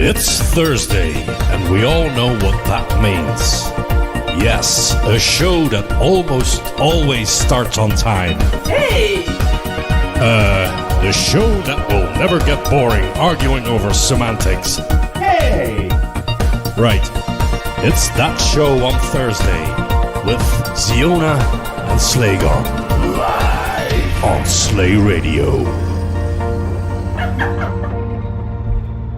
It's Thursday, and we all know what that means. Yes, a show that almost always starts on time. Hey! The show that will never get boring arguing over semantics. Hey! Right, it's that show on Thursday with Ziona and Slaygon. Live on Slay Radio.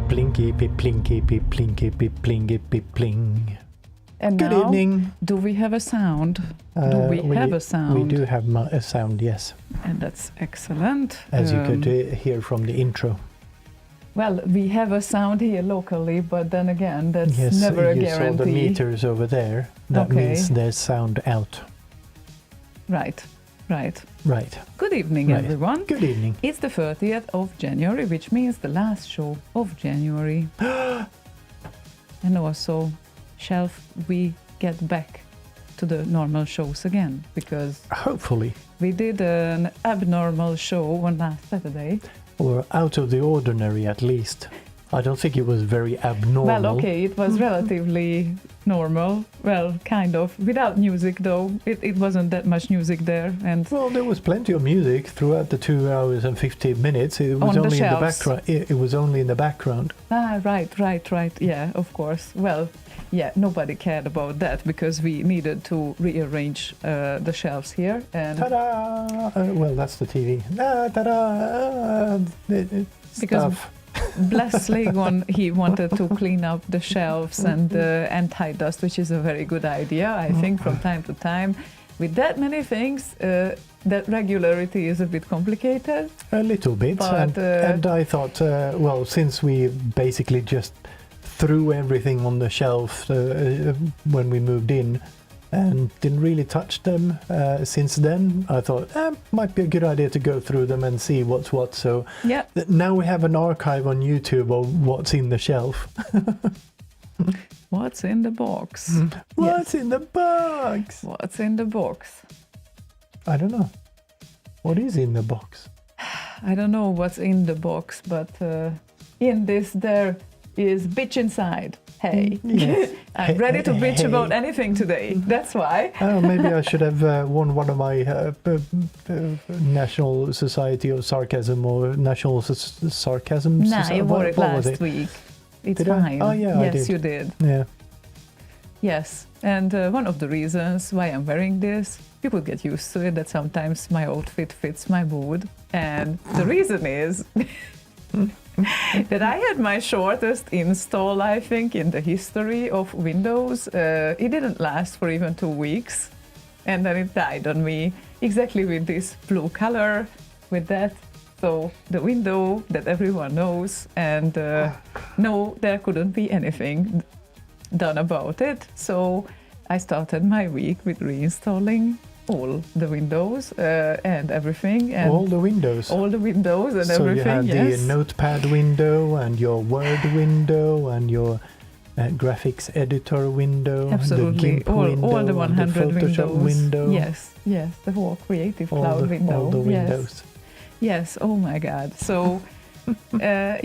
Blinky pip plinky pip plinky pip plinky pip pling. And Good now, evening. do we have a sound? Do we have a sound? We do have a sound, yes. And that's excellent. As you could hear from the intro. Well, we have a sound here locally, but then again, that's Yes, never a you guarantee. saw the meters over there. That Okay. means there's sound out. Right. Right. Good evening, Right. everyone. Good evening. It's the 30th of January, which means the last show of January. And also, shall we get back to the normal shows again? Because Hopefully. we did an abnormal show on last Saturday. Or out of the ordinary, at least. I don't think it was very abnormal. Well, okay, it was relatively normal. Well, kind of. Without music, though. It wasn't that much music there. And Well, there was plenty of music throughout the 2 hours and 15 minutes. It was On the only in the shelves. background. It was only in the background. right. Yeah, of course. Well, yeah, nobody cared about that because we needed to rearrange the shelves here. And Ta-da! Well, that's the TV. Ta-da! Because- Stuff. bless Slaygon, he wanted to clean up the shelves and anti-dust, which is a very good idea, I think, from time to time. With that many things, that regularity is a bit complicated. A little bit. But, and I thought, well, since we basically just threw everything on the shelf when we moved in and didn't really touch them since then, I thought, might be a good idea to go through them and see what's what. So Yeah. now we have an archive on YouTube of what's in the shelf. What's in the box? What's in the box? What's in the box? I don't know. What is in the box? I don't know what's in the box, but in this there is bitch inside. Hey, Yes. I'm ready to bitch Hey. about anything today. That's why. Oh, maybe I should have won one of my National Society of Sarcasm or National Sarcasm. Nah, you wore it What was last week. It's Did I? fine. Oh, yeah, I yes, did. you did. Yeah. Yes, and one of the reasons why I'm wearing this, you could get used to it, that sometimes my outfit fits my mood. And the reason is that I had my shortest install, I think, in the history of Windows. It didn't last for even 2 weeks. And then it died on me, exactly with this blue color, with that. So the window that everyone knows, and no, there couldn't be anything done about it. So I started my week with reinstalling all the windows and everything. And All the windows. all the windows and So everything, you had yes. the Notepad window and your Word window and your graphics editor window. Absolutely, The GIMP window, all the and 100 Photoshop window. Yes, the whole Creative All Cloud the, window. all the yes. windows. Yes, oh my God. So, I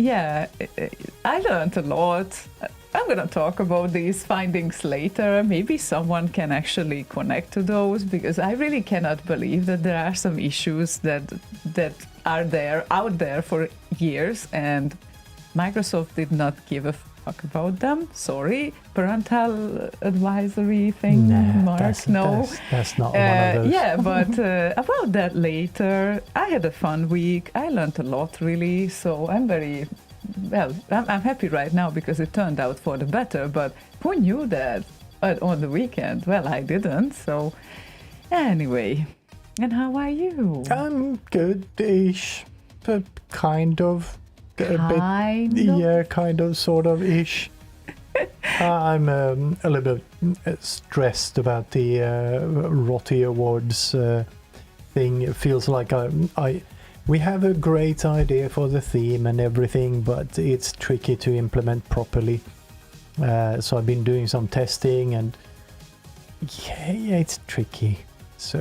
learned a lot. I'm going to talk about these findings later. Maybe someone can actually connect to those, because I really cannot believe that there are some issues that are out there for years, and Microsoft did not give a fuck about them. Sorry, parental advisory thing, Mark. That's no. not one of those. Yeah, but about that later. I had a fun week. I learned a lot, really. So I'm happy right now because it turned out for the better. But who knew that on the weekend? Well, I didn't. So anyway, and how are you? I'm good-ish, but kind of. Kind of? Yeah, kind of, sort of ish. I'm a little bit stressed about the Rotty Awards thing. It feels like we have a great idea for the theme and everything, but it's tricky to implement properly. So I've been doing some testing, and yeah, it's tricky. So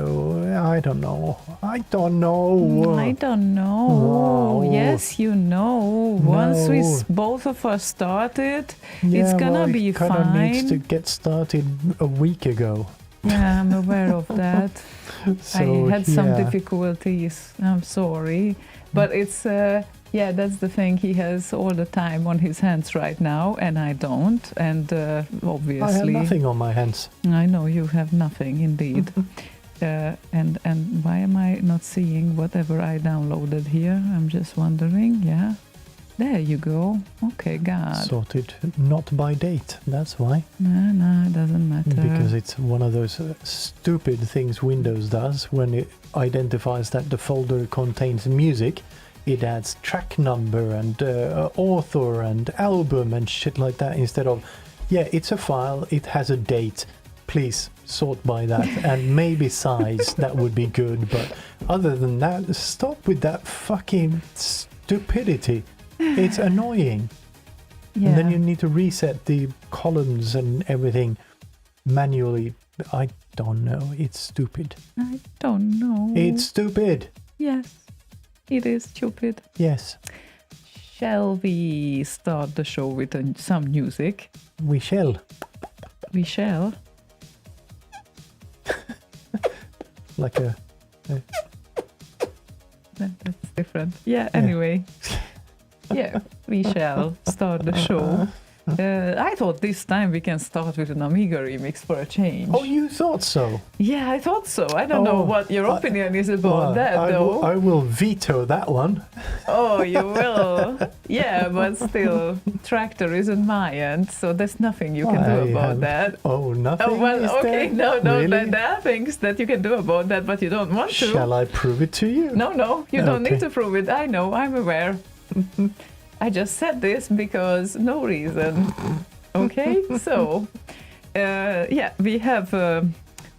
I don't know. I don't know. I don't know. Wow. Yes, you know. Once we No. both of us started, Yeah, it's gonna well, be it kind of needs to fine. get started a week ago. Yeah, I'm aware of that. So, I had some yeah. difficulties. I'm sorry, but it's yeah, that's the thing. He has all the time on his hands right now, and I don't. And I have obviously, nothing on my hands. I know you have nothing indeed. And why am I not seeing whatever I downloaded here? I'm just wondering. Yeah, there you go. Okay, God. Sorted not by date. That's why. No, it doesn't matter. Because it's one of those stupid things Windows does when it identifies that the folder contains music. It adds track number and author and album and shit like that instead of, yeah, it's a file, it has a date. Please sort by that and maybe size. That would be good. But other than that, stop with that fucking stupidity. It's annoying. Yeah. And then you need to reset the columns and everything manually. I don't know. It's stupid. I don't know. It's stupid. Yes, it is stupid. Yes, Shall we start the show with some music? we shall. We shall. Like a. That's different. Yeah, anyway. Yeah, we shall start the show. I thought this time we can start with an Amiga remix for a change. Oh, you thought so? Yeah, I thought so. I don't know Oh, what your opinion is about Well, that, though. I will veto that one. Oh, you will. Yeah, but still, Tractor is on my end, so there's nothing you can do I about have- that. Oh, nothing. Oh, well, is okay, there? no, Really? there are things that you can do about that, but you don't want to. Shall I prove it to you? No, you don't Okay. need to prove it. I know, I'm aware. I just said this because no reason. Okay, so yeah, we have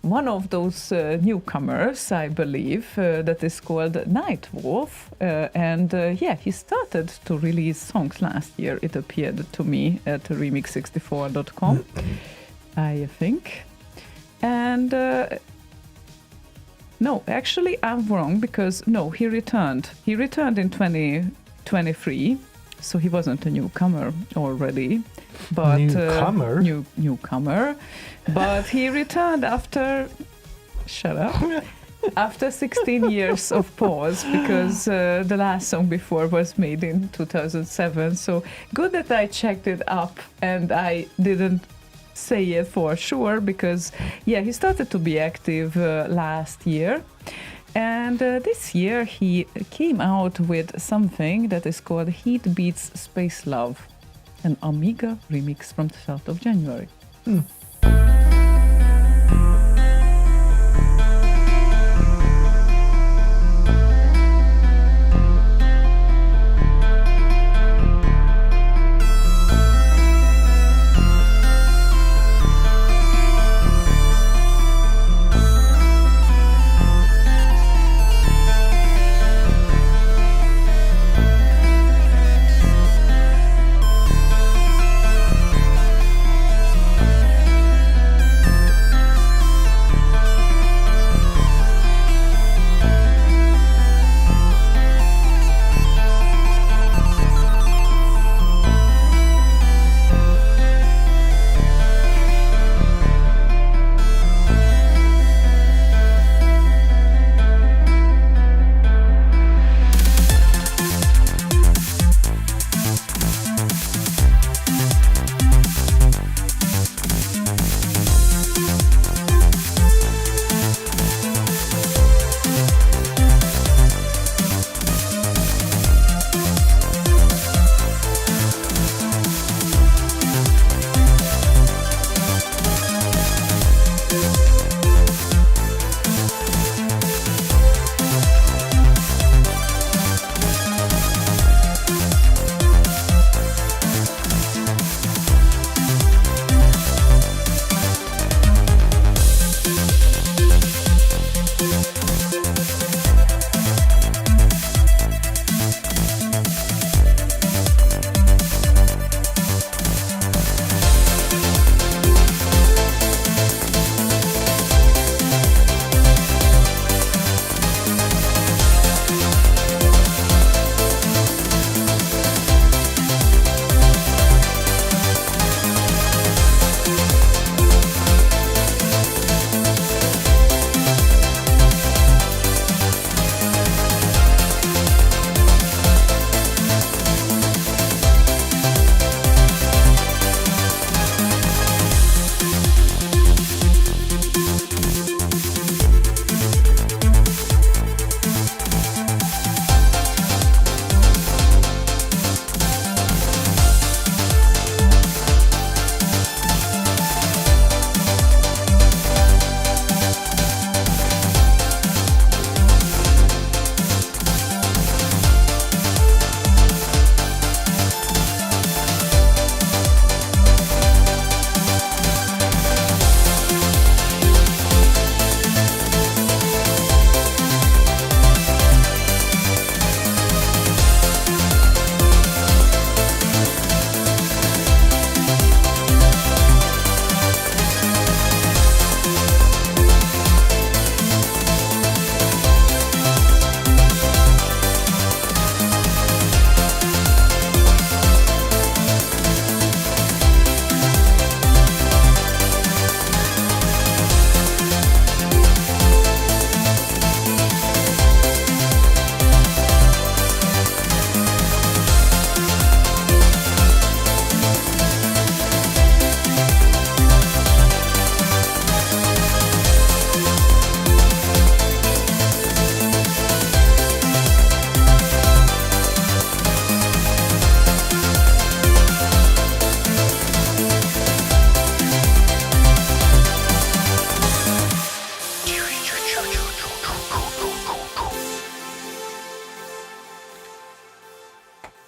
one of those newcomers, I believe, that is called Nightwolf, and yeah, he started to release songs last year. It appeared to me at remix64.com, I think, and. No, actually, I'm wrong because no, he returned. He returned in 2023, so he wasn't a newcomer already. But Newcomer? Newcomer. But he returned after. Shut up. After 16 years of pause, because the last song before was made in 2007. So good that I checked it up and I didn't say it for sure, because yeah, he started to be active last year, and this year he came out with something that is called Heat Beats Space Love, an Amiga remix from the start of January.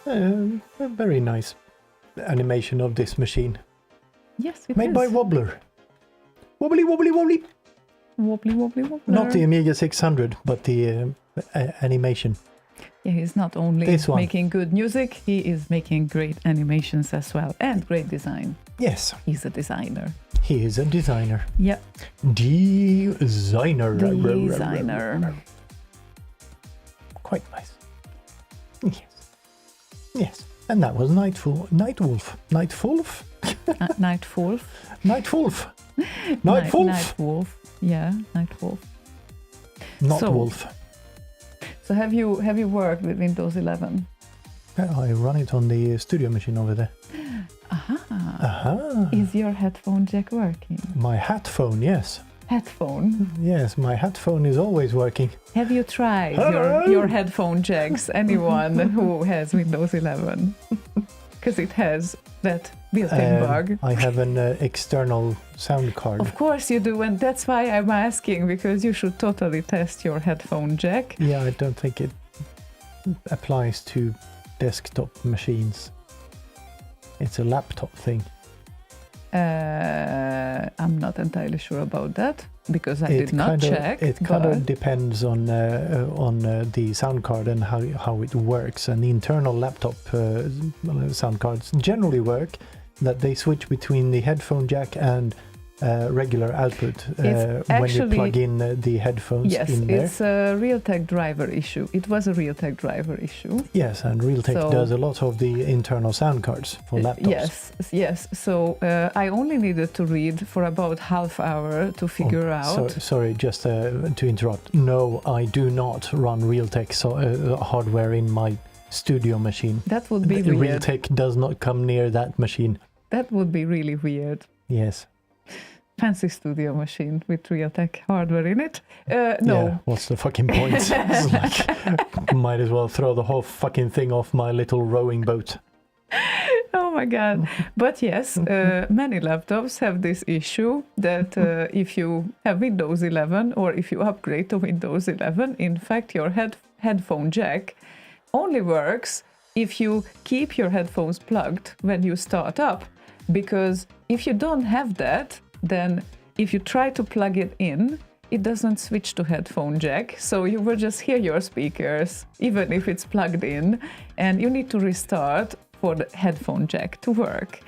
A very nice animation of this machine. Yes, it Made is. by Wobbler. Wobbly, wobbly, wobbly. Wobbly, wobbly, wobbly. Not the Amiga 600, but the animation. Yeah, he's not only This one. making good music, he is making great animations as well, and great design. Yes, He's a designer. he is a designer. Yeah, Designer. designer. Quite nice. Yes. Yes. And that was Nightwolf. Nightwolf. Nightwolf. Nightwolf. Nightwolf. Nightwolf. Yeah, Nightwolf. Not So- wolf. So have you worked with Windows 11? I run it on the studio machine over there. Aha. Aha. Is your headphone jack working? My hat phone, yes. Headphone. Yes, my hat phone is always working. Have you tried Hello? your headphone jacks? Anyone who has Windows 11? Because it has that built-in bug. I have an external sound card. Of course you do, and that's why I'm asking, because you should totally test your headphone jack. Yeah, I don't think it applies to desktop machines. It's a laptop thing. I'm not entirely sure about that, because I did not check. It kind but- of depends on the sound card and how it works. And the internal laptop sound cards generally work that they switch between the headphone jack and regular output when you actually- plug in the headphones Yes, in there. it's a Realtek driver issue. It was a Realtek driver issue. Yes, and Realtek So- does a lot of the internal sound cards for laptops. Yes. So I only needed to read for about half hour to figure out. Sorry, just to interrupt. No, I do not run Realtek hardware in my studio machine. That would be weird. Realtek does not come near that machine. That would be really weird. Yes. Fancy studio machine with Realtek hardware in it. No. Yeah, what's the fucking point? It's like, might as well throw the whole fucking thing off my little rowing boat. Oh my god. But yes, many laptops have this issue that if you have Windows 11 or if you upgrade to Windows 11, in fact your headphone jack only works if you keep your headphones plugged when you start up. Because if you don't have that, then if you try to plug it in, it doesn't switch to headphone jack. So you will just hear your speakers, even if it's plugged in, and you need to restart for the headphone jack to work.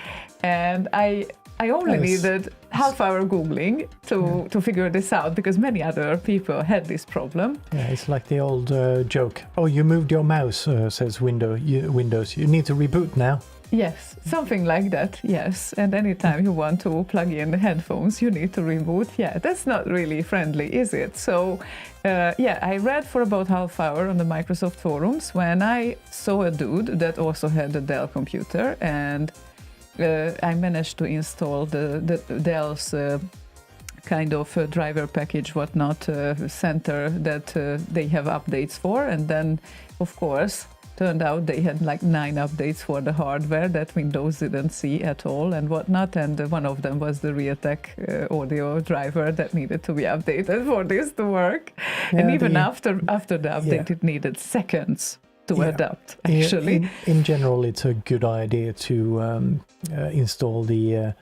And I only needed half hour Googling to figure this out, because many other people had this problem. Yeah, it's like the old joke. Oh, you moved your mouse, says Windows. You need to reboot now. Yes, something like that, yes. And anytime you want to plug in the headphones, you need to reboot. Yeah, that's not really friendly, is it? So, I read for about half hour on the Microsoft forums when I saw a dude that also had a Dell computer, and I managed to install the Dell's kind of driver package, whatnot, center that they have updates for. And then, of course, turned out they had like 9 updates for the hardware that Windows didn't see at all and whatnot. And one of them was the Realtek audio driver that needed to be updated for this to work. Yeah, and even after the update, it needed seconds to adapt, actually. In general, it's a good idea to install the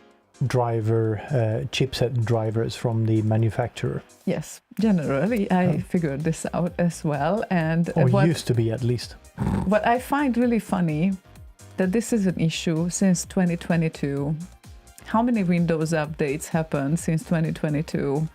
chipset drivers from the manufacturer. Yes, generally, I figured this out as well. And Or used to be, at least. What I find really funny, that this is an issue since 2022. How many Windows updates happened since 2022?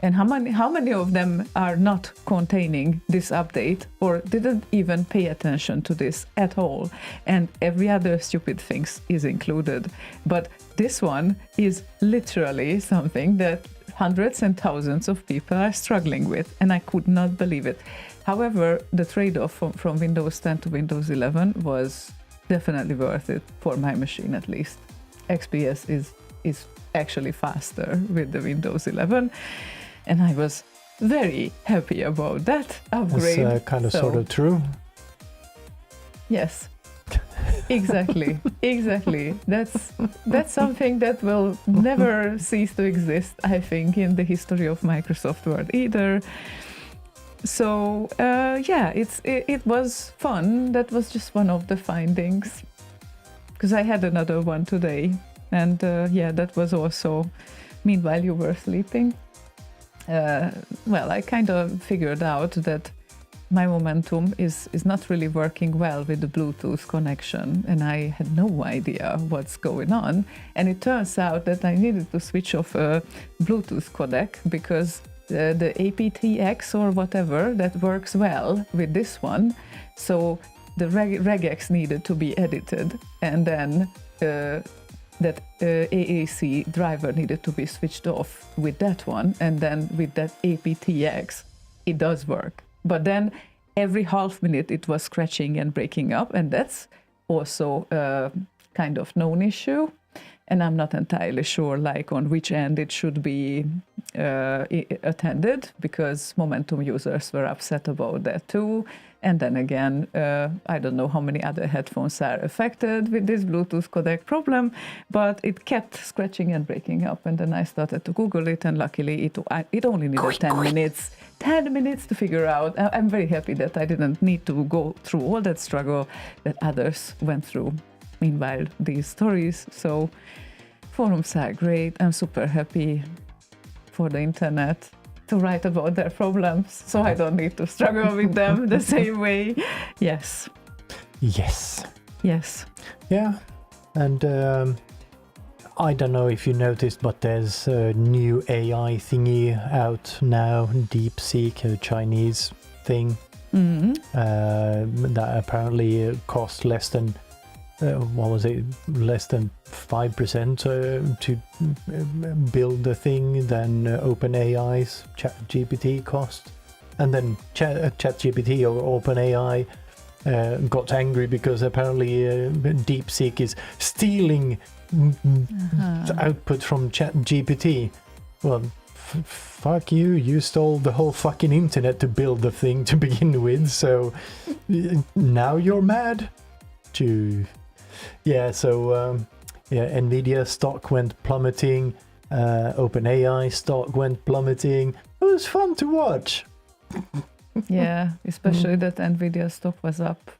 And how many of them are not containing this update or didn't even pay attention to this at all? And every other stupid thing is included. But this one is literally something that hundreds and thousands of people are struggling with, and I could not believe it. However, the trade-off from Windows 10 to Windows 11 was definitely worth it for my machine, at least. XPS is actually faster with the Windows 11, and I was very happy about that upgrade. That's kind of sort of true. Yes, exactly. That's something that will never cease to exist, I think, in the history of Microsoft Word either. So it was fun. That was just one of the findings. Because I had another one today, and that was also. Meanwhile, you were sleeping. I kind of figured out that my momentum is not really working well with the Bluetooth connection, and I had no idea what's going on. And it turns out that I needed to switch off a Bluetooth codec because the aptX or whatever that works well with this one. So the regex needed to be edited, and then that AAC driver needed to be switched off with that one, and then with that aptX, it does work. But then every half minute it was scratching and breaking up, and that's also a kind of known issue. And I'm not entirely sure on which end it should be attended, because Momentum users were upset about that too. And then again, I don't know how many other headphones are affected with this Bluetooth codec problem, but it kept scratching and breaking up. And then I started to Google it, and luckily it only needed 10 minutes. 10 minutes to figure out. I'm very happy that I didn't need to go through all that struggle that others went through. Meanwhile, these stories. So forums are great. I'm super happy for the internet to write about their problems, so I don't need to struggle with them the same way. Yes. Yeah. And I don't know if you noticed, but there's a new AI thingy out now, DeepSeek, a Chinese thing, that apparently costs less than less than 5% to build the thing than OpenAI's ChatGPT cost. And then ChatGPT or OpenAI got angry because apparently DeepSeek is stealing the output from ChatGPT. Well, fuck you, you stole the whole fucking internet to build the thing to begin with, so now you're mad? Nvidia stock went plummeting, OpenAI stock went plummeting. It was fun to watch. Yeah, especially that Nvidia stock was up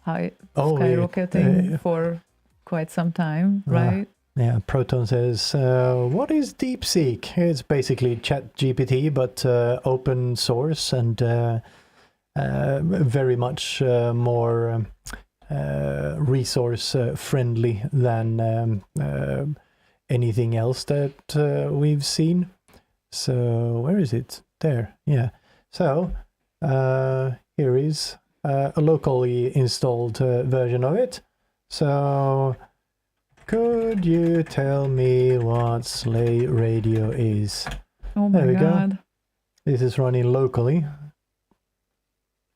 high, skyrocketing for quite some time, right? Yeah, Proton says, what is DeepSeek? It's basically ChatGPT, but open source and very much more resource friendly than anything else that we've seen. So where is it? There. Yeah. So here is a locally installed version of it. So could you tell me what Slay Radio is? Oh my God. Go. This is running locally.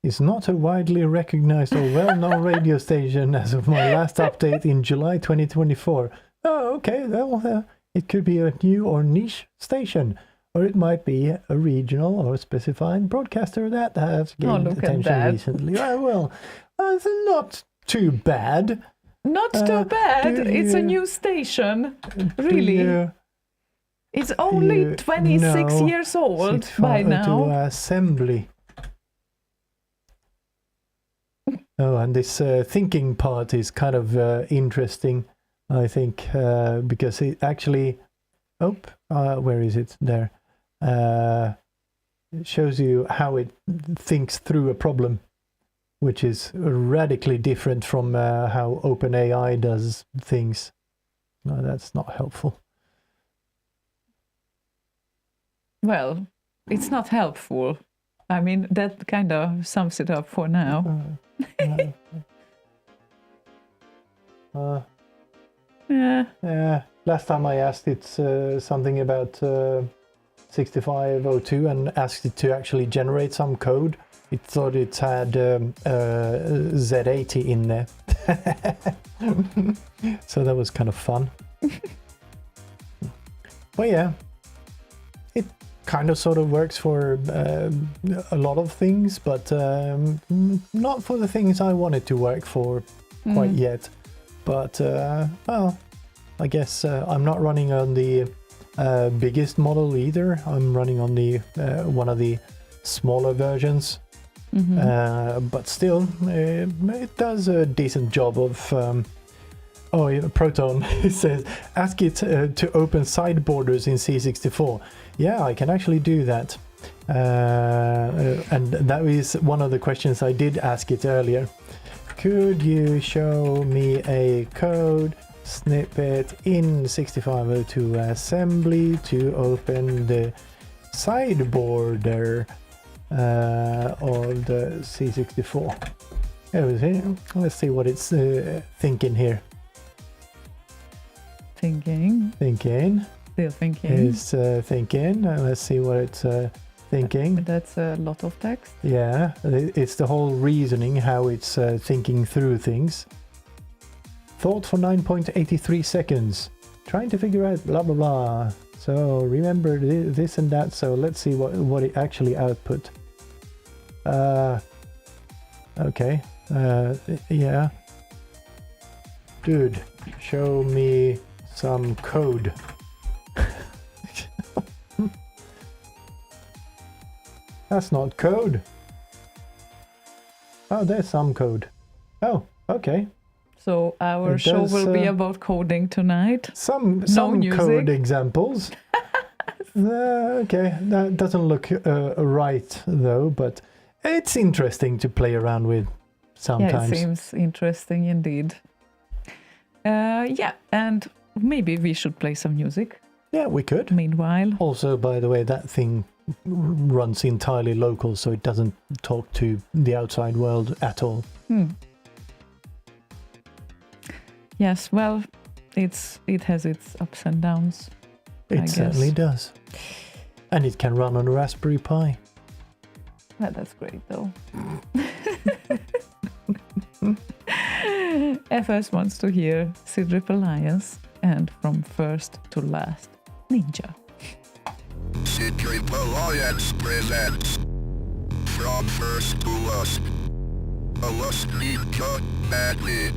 It's not a widely recognized or well-known radio station as of my last update in July 2024. Oh, okay. Well, it could be a new or niche station, or it might be a regional or specified broadcaster that has gained attention recently. Well, it's not too bad. Not too bad. It's a new station. Really. It's only 26 years old by now. To assembly. Oh, and this thinking part is kind of interesting, I think, because it actually... where is it? There. It shows you how it thinks through a problem, which is radically different from how OpenAI does things. No, that's not helpful. Well, it's not helpful. I mean, that kind of sums it up for now. Yeah. Last time I asked it something about 6502 and asked it to actually generate some code. It thought it had Z80 in there. So that was kind of fun. Well, yeah. It kind of sort of works for a lot of things, but not for the things I wanted to work for quite yet. But, well, I guess I'm not running on the biggest model either. I'm running on the one of the smaller versions. But still, it does a decent job of. Proton says, ask it to open side borders in C64. Yeah, I can actually do that. And that is one of the questions I did ask it earlier. Could you show me a code snippet in 6502 assembly to open the side border of the C64? Let's see what it's thinking here. Thinking. Still thinking. It's thinking. Let's see what it's thinking. That's a lot of text. Yeah, it's the whole reasoning, how it's thinking through things. Thought for 9.83 seconds. Trying to figure out blah blah blah. So remember this and that. So let's see what it actually output. Okay. Yeah. Dude, show me some code. That's not code. Oh, there's some code. Oh, okay. So our show will be about coding tonight. Some music. code examples. Okay, that doesn't look right though, but it's interesting to play around with sometimes. Yeah, it seems interesting indeed. Yeah, and maybe we should play some music. Yeah, we could. Meanwhile. Also, by the way, that thing runs entirely local, so it doesn't talk to the outside world at all. Yes, well, it has its ups and downs. It certainly does. And it can run on a Raspberry Pi. Well, that's great, though. FS wants to hear Sidrip Alliance and From First to Last Ninja. Sidrip Alliance presents From First to Last. A Last Ninja Medley.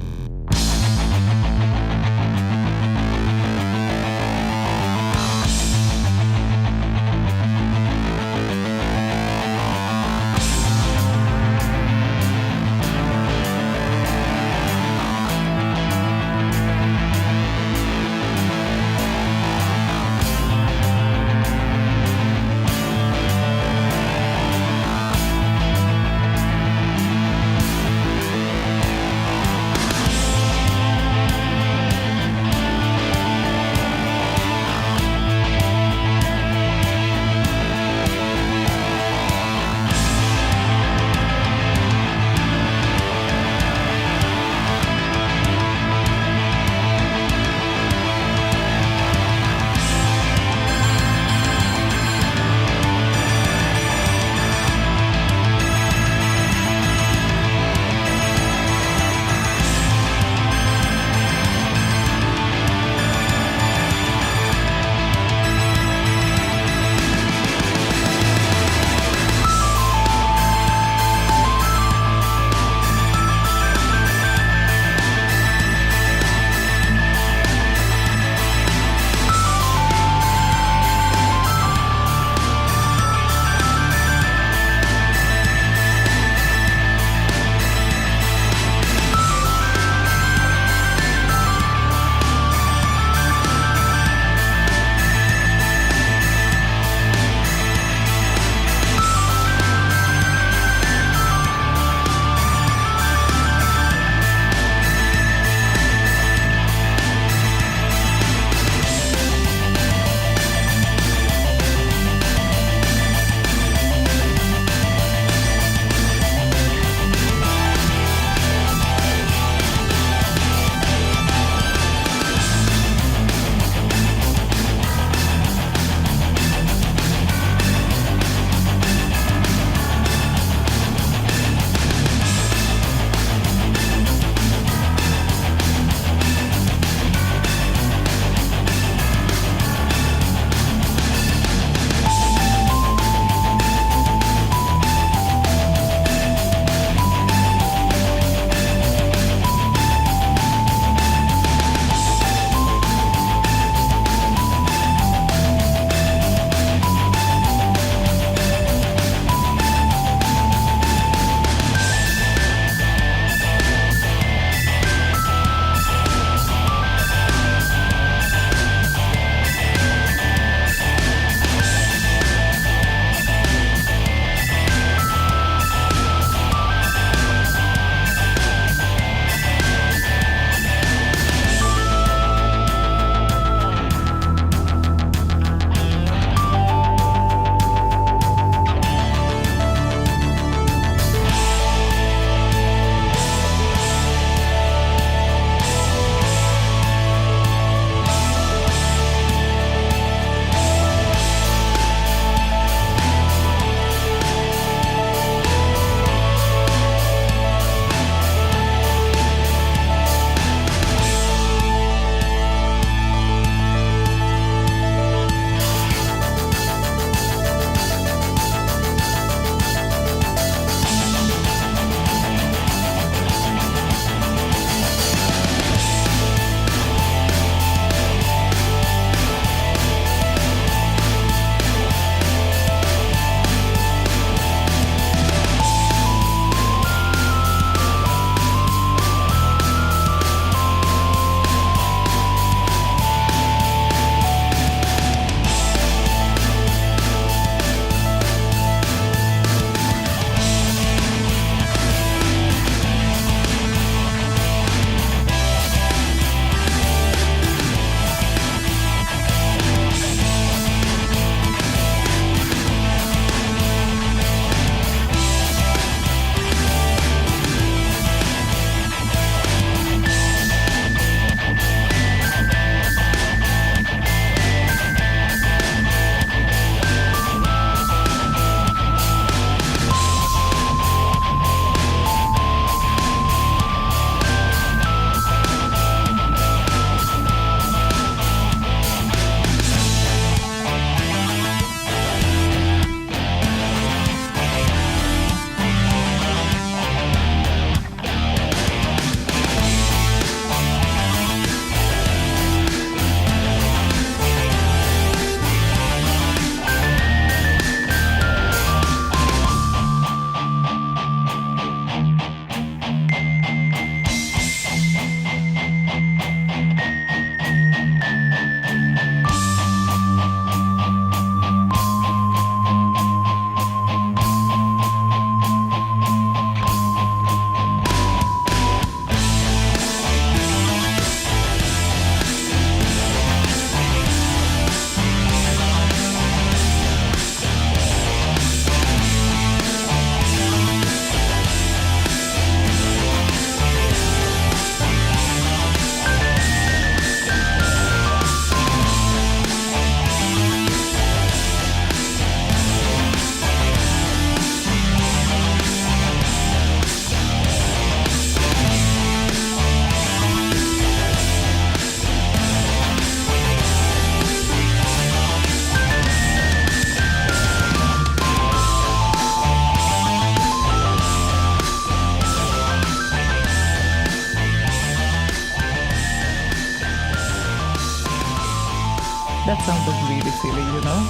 sounded really silly, you know?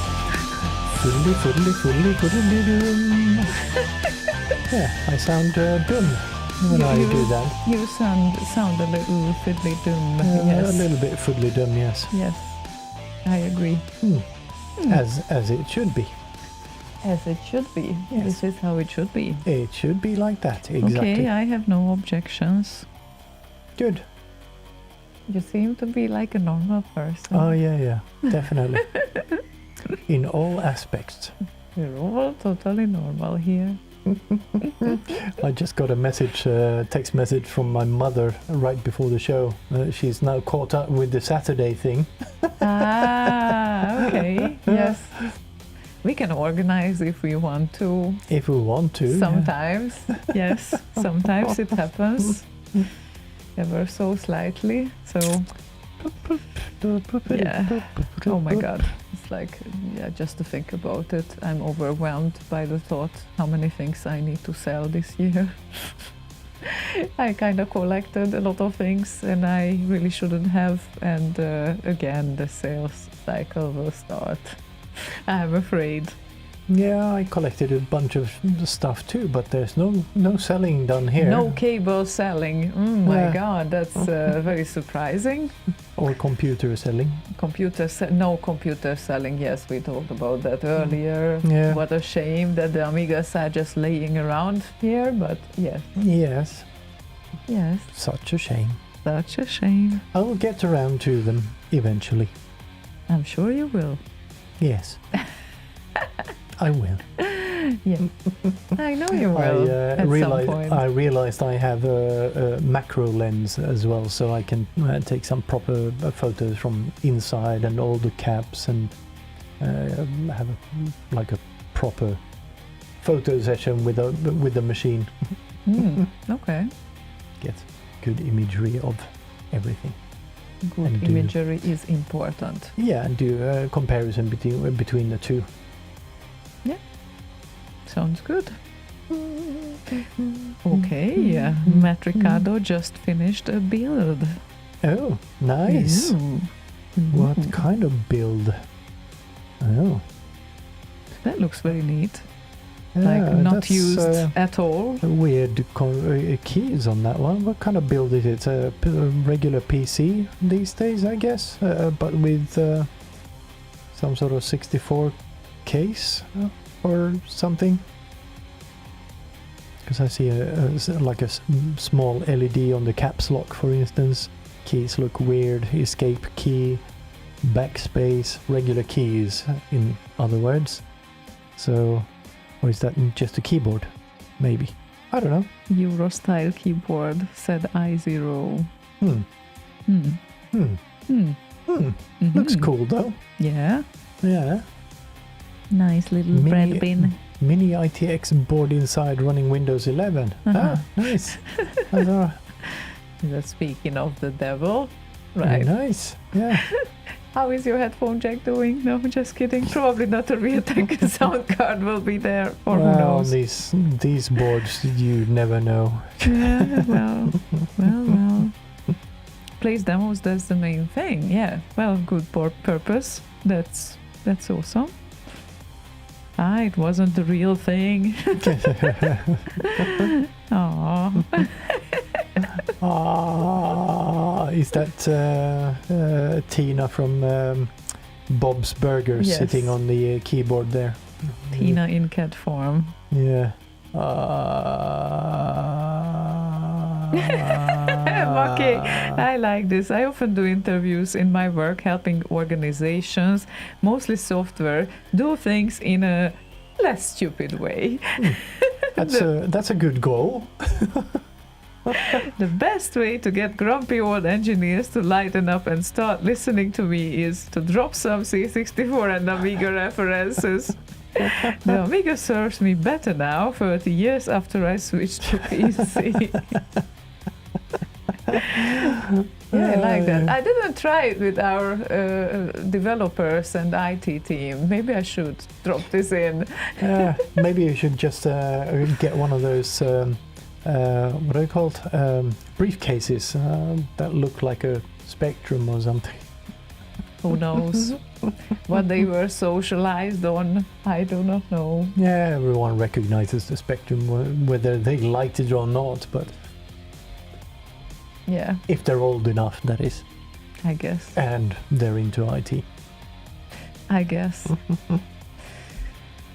Fully, fully, fully, fully dum. Yeah, I sound dumb when I do that. You sound a little fiddly dum. A Yes. little bit fully dumb, yes. Yes. I agree. As it should be. As it should be. Yes. This is how it should be. It should be like that, exactly. Okay, I have no objections. Good. You seem to be like a normal person. Oh, yeah, definitely. In all aspects. We're all totally normal here. I just got a message, text message from my mother right before the show. She's now caught up with the Saturday thing. Ah, okay. Yes. We can organize if we want to. If we want to. Sometimes. Yes. Sometimes it happens. Ever so slightly. So, yeah. Oh my God. It's like, yeah, just to think about it, I'm overwhelmed by the thought how many things I need to sell this year. I kind of collected a lot of things and I really shouldn't have. And again, the sales cycle will start. I'm afraid. Yeah, I collected a bunch of stuff too, but there's no selling done here. No cable selling. My Yeah. God, that's very surprising. Or computer selling. No computer selling. Yes, we talked about that earlier. Yeah. What a shame that the Amigas are just laying around here. But yes, Yes, such a shame. such a shame. I will get around to them eventually. I'm sure you will. Yes. I will. Yeah, I know you will. At some point. I realized I have a macro lens as well, so I can take some proper photos from inside and all the caps and have like a proper photo session with the machine. Okay. Get good imagery of everything. Good And imagery is important. Yeah, and do a comparison between the two. Sounds good. Okay, Matt Ricardo just finished a build. Oh, nice. Ooh. What kind of build? Oh, That looks very neat. Like not that's, used at all. Weird keys on that one. What kind of build is it? A regular PC these days, I guess, but with some sort of 64 case or something. Because I see like a small LED on the caps lock, for instance. Keys look weird. Escape key, backspace, regular keys, in other words. So, or is that just a keyboard? Maybe. I don't know. Euro style keyboard, said I0. Looks cool though. Yeah. Yeah. Nice little bread bin. Mini ITX board inside running Windows 11. Ah, nice. That's speaking of the devil. Very Right. nice. Yeah. How is your headphone jack doing? No, just kidding. Probably not a Realtek sound card will be there, or who Well, knows. these boards, you never know. Yeah, well. Plays demos, that's the main thing. Yeah, well, good purpose. That's awesome. It wasn't the real thing. Aww. Is that Tina from Bob's Burgers Yes. sitting on the keyboard there? Tina in cat form. Yeah. Okay, I like this. I often do interviews in my work helping organizations, mostly software, do things in a less stupid way. That's a good goal. The best way to get grumpy old engineers to lighten up and start listening to me is to drop some C64 and Amiga references. The Amiga serves me better now, 30 years after I switched to PC. Yeah, I like that. I didn't try it with our developers and IT team. Maybe I should drop this in. Maybe you should just get one of those what are they called? Briefcases that look like a Spectrum or something. Who knows what they were socialized on? I do not know. Yeah, everyone recognizes the Spectrum, whether they liked it or not, but Yeah, if they're old enough, that is, I guess. and they're into IT. I guess.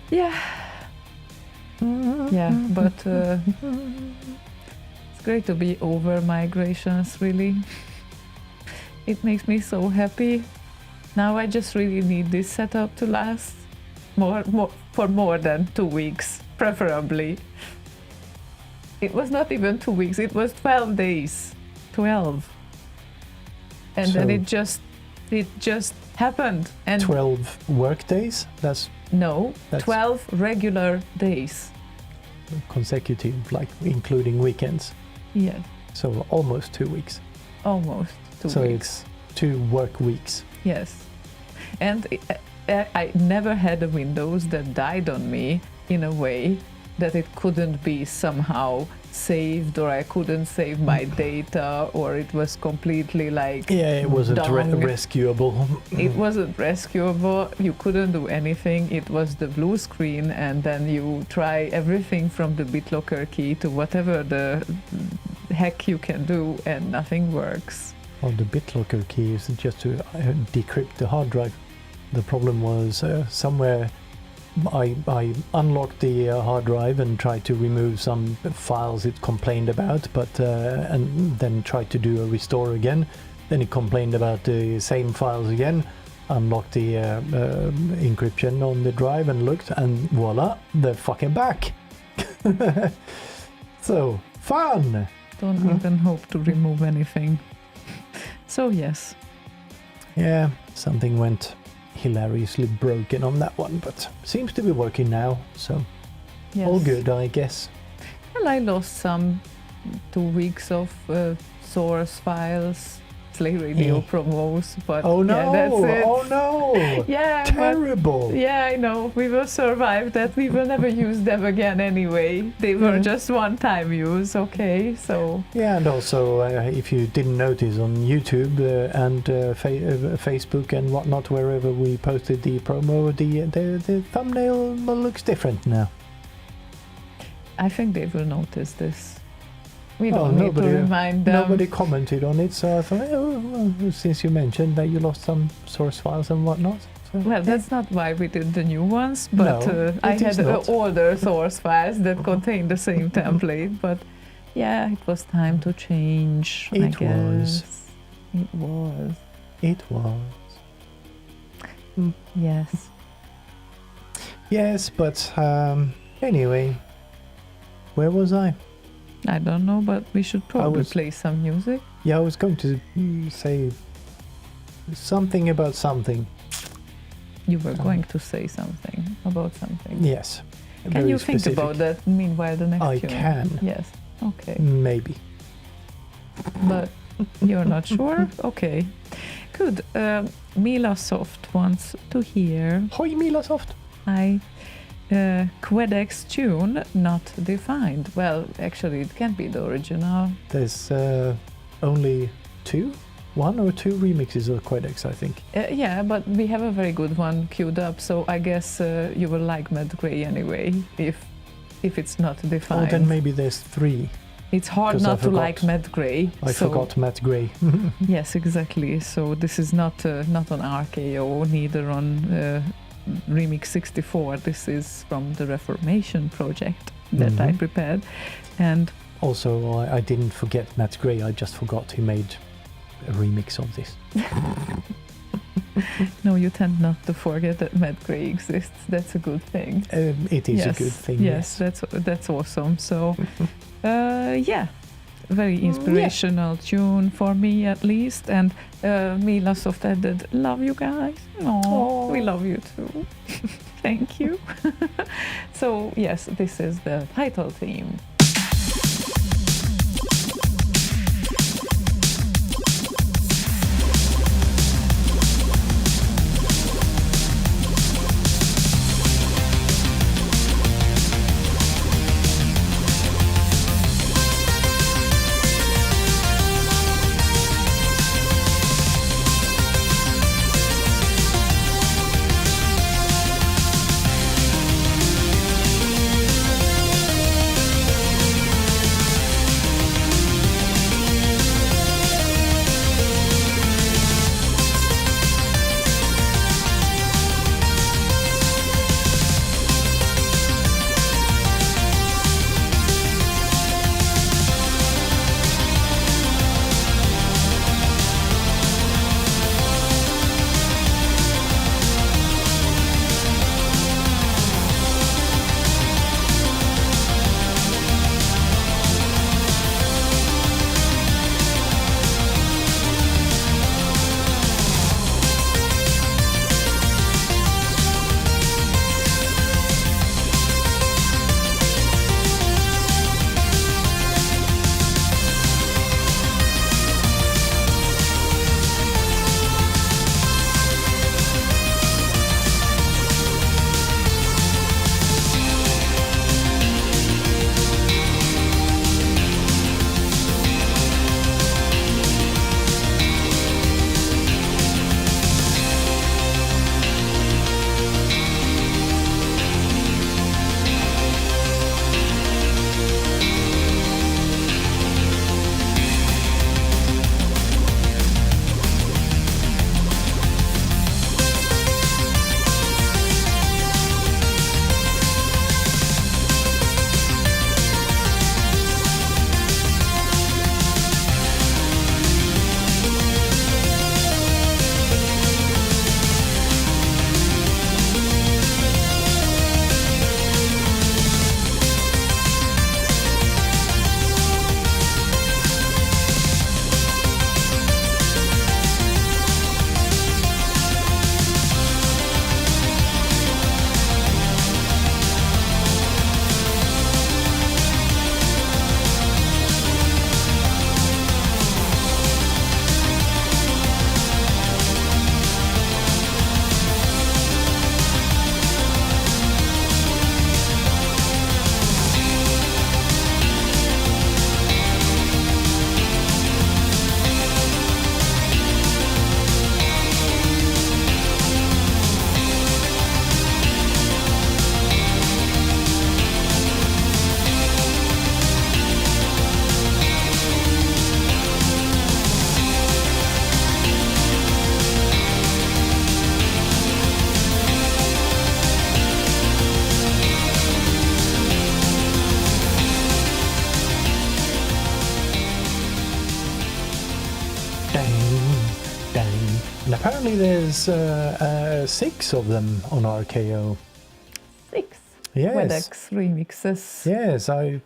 Yeah. Yeah, but it's great to be over migrations, really. It makes me so happy. Now I just really need this setup to last for more than 2 weeks, preferably. It was not even 2 weeks, it was 12 days. 12. And then So- it just happened. And 12 work days? That's no, That's- 12 regular days. consecutive, like including weekends. Yes, So almost 2 weeks. almost 2 So weeks. it's 2 work weeks. Yes. And I never had a Windows that died on me in a way that it couldn't be somehow saved, or I couldn't save my data, or it was completely like Yeah, it wasn't dong. rescuable. It wasn't rescuable. You couldn't do anything. It was the blue screen, and then you try everything from the BitLocker key to whatever the heck you can do, and nothing works. Well, the BitLocker key is just to decrypt the hard drive. The problem was somewhere I unlocked the hard drive and tried to remove some files it complained about, but and then tried to do a restore again. Then it complained about the same files again. Unlocked the encryption on the drive and looked, and voila, they're fucking back. So fun. Don't even hope to remove anything. So yes, Yeah, something went hilariously broken on that one, but seems to be working now, so yes. all good, I guess. Well, I lost some 2 weeks of source files, Slay Radio Eh. promos, but Oh no! yeah, that's it. Oh no! Yeah, but Terrible! yeah, I know. We will survive that. We will never use them again anyway. They were Yeah. just one-time use, okay? So Yeah, and also, if you didn't notice on YouTube and Facebook and whatnot, wherever we posted the promo, the thumbnail looks different now. I think they will notice this. We Oh, don't need to nobody- remind them. Nobody commented on it, so I thought, oh, well, since you mentioned that you lost some source files and whatnot. So, Well, that's not why we did the new ones, but No, I it had is not. older source files that contained the same template. But yeah, it was time to change. I It guess. was. It was. It was. Yes. Yes, but anyway, where was I? I don't know, but we should probably was- play some music. Yeah, I was going to say something about something. You were going to say something about something. Yes. Can very you think specific. about that meanwhile the next I tune? can. Yes. Okay. Maybe. But you're not sure? Okay. Good. Mila Soft wants to hear Hoi Milasoft. Quedex tune not defined. Well, actually, it can't be the original. There's only one or two remixes of Quedex, I think. Yeah, but we have a very good one queued up, so I guess you will like Matt Gray anyway, if it's not Oh, defined. then maybe there's 3. It's hard 'cause I not to forgot. like Matt Gray. I so- forgot Matt Gray. Yes, exactly. So this is not on RKO, neither on Remix 64. This is from the Reformation project that I Mhm. prepared, and Also, I didn't forget Matt Gray, I just forgot he made a remix of this. no, you tend not to forget that Matt Gray exists. That's a good thing. It is yes, a good thing, Yes, that's awesome. So, yeah, very inspirational tune for me at least. And Mila Soft added, "Love you guys. Oh, we love you too. Thank you." So yes, this is the title theme. And apparently there's 6 of them on RKO. 6 Yes. WebEx remixes. Yes, I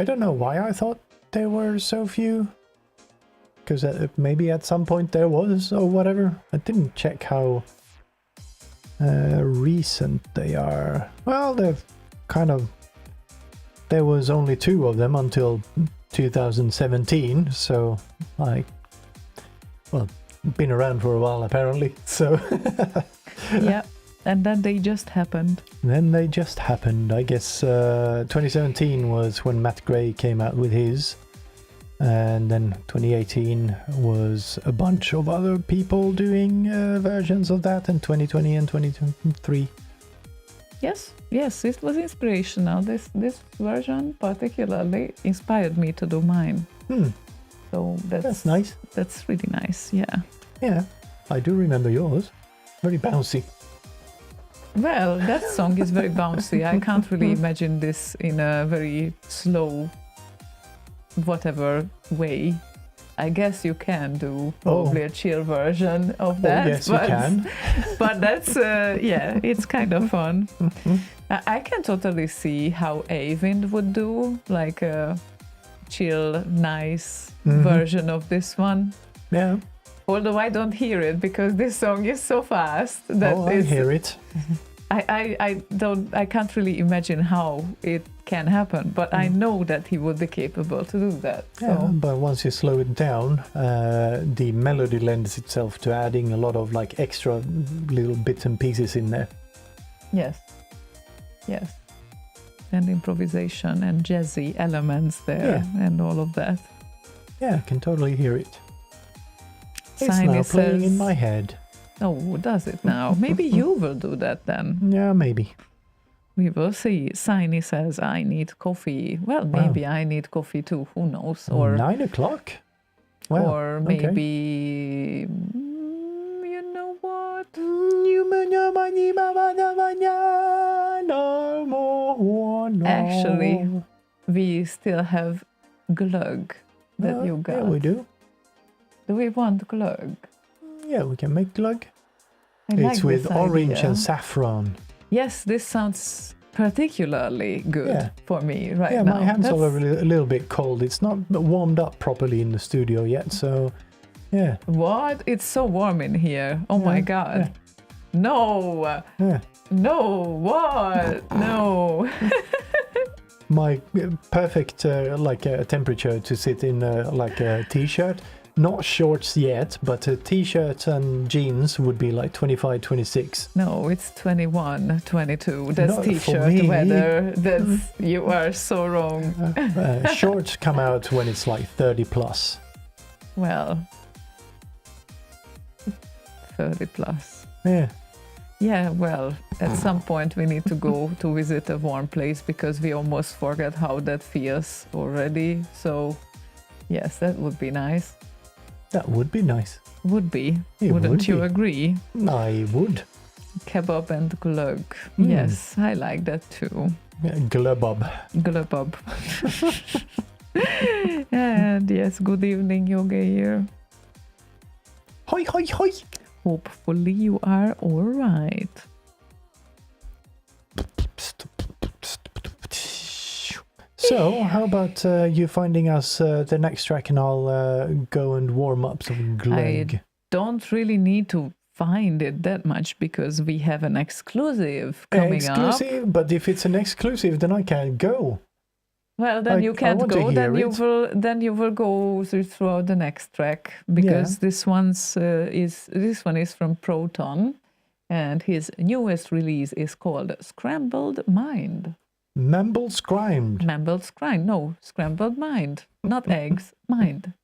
don't know why I thought there were so few. Because maybe at some point there was, or whatever. I didn't check how recent they are. Well, they've kind of... There was only 2 of them until 2017, so like... Well, been around for a while apparently, so... Yeah, and then they just happened. Then they just happened. I guess 2017 was when Matt Gray came out with his. And then 2018 was a bunch of other people doing versions of that, and 2020 and 2023. Yes, it was inspirational. This version particularly inspired me to do mine. So That's nice. That's really nice, yeah. Yeah, I do remember yours. Very bouncy. Well, that song is very bouncy. I can't really imagine this in a very slow, whatever way. I guess you can do probably a chill version of that. Yes, you can. But that's, yeah, it's kind of fun. I can totally see how Avind would do, like a chill, nice version of this one. Yeah. Although I don't hear it because this song is so fast that I hear it. I can't really imagine how it can happen, but I know that he would be capable to do that. Yeah, So. but once you slow it down, the melody lends itself to adding a lot of like extra little bits and pieces in there. Yes. And improvisation and jazzy elements there and all of that. Yeah, I can totally hear it. It's Signy now playing says- in my head. Oh, does it now? Maybe you will do that then. Yeah, maybe. We will see. Signy says, I need coffee. Well, maybe I need coffee too. Who knows? Or 9 o'clock? Wow, or okay. maybe, you know what? Actually, we still have glögg that you got. Yeah, we do. Do we want glögg? Yeah, we can make glögg. I It's like with this orange idea. and saffron. Yes, this sounds particularly good Yeah. for me right Yeah, now. my hands That's- are a little bit cold. It's not warmed up properly in the studio yet, so yeah. What? It's so warm in here. Oh my god. yeah. No. Yeah. No. What? No. My perfect temperature to sit in like a t-shirt. Not shorts yet, but a t-shirt and jeans would be like 25, 26. No, it's 21, 22. That's Not for t-shirt me. weather. That's you are so wrong. Shorts come out when it's like 30 plus. Well, 30 plus. Yeah. Yeah, well, at some point we need to go to visit a warm place because we almost forgot how that feels already. So, yes, that would be nice. That would be nice. Would be. It Wouldn't would you be. agree? I would. Kebab and glögg. Yes, I like that too. Glöbob. Glöbob. And yes, good evening, Yoga here. Hoi, hoi, hoi! Hopefully you are all right. So, how about you finding us the next track and I'll go and warm up some glögg. Don't really need to find it that much because we have an exclusive coming up. Exclusive, but if it's an exclusive, then I can't go. Well, then you I can't want to go. Then hear you it. will. Then you will go through the next track because this one is from Proton, and his newest release is called Scrambled Mind. Mamble Scrimed. Mambled Scrime. No, Scrambled Mind, not eggs. Mind.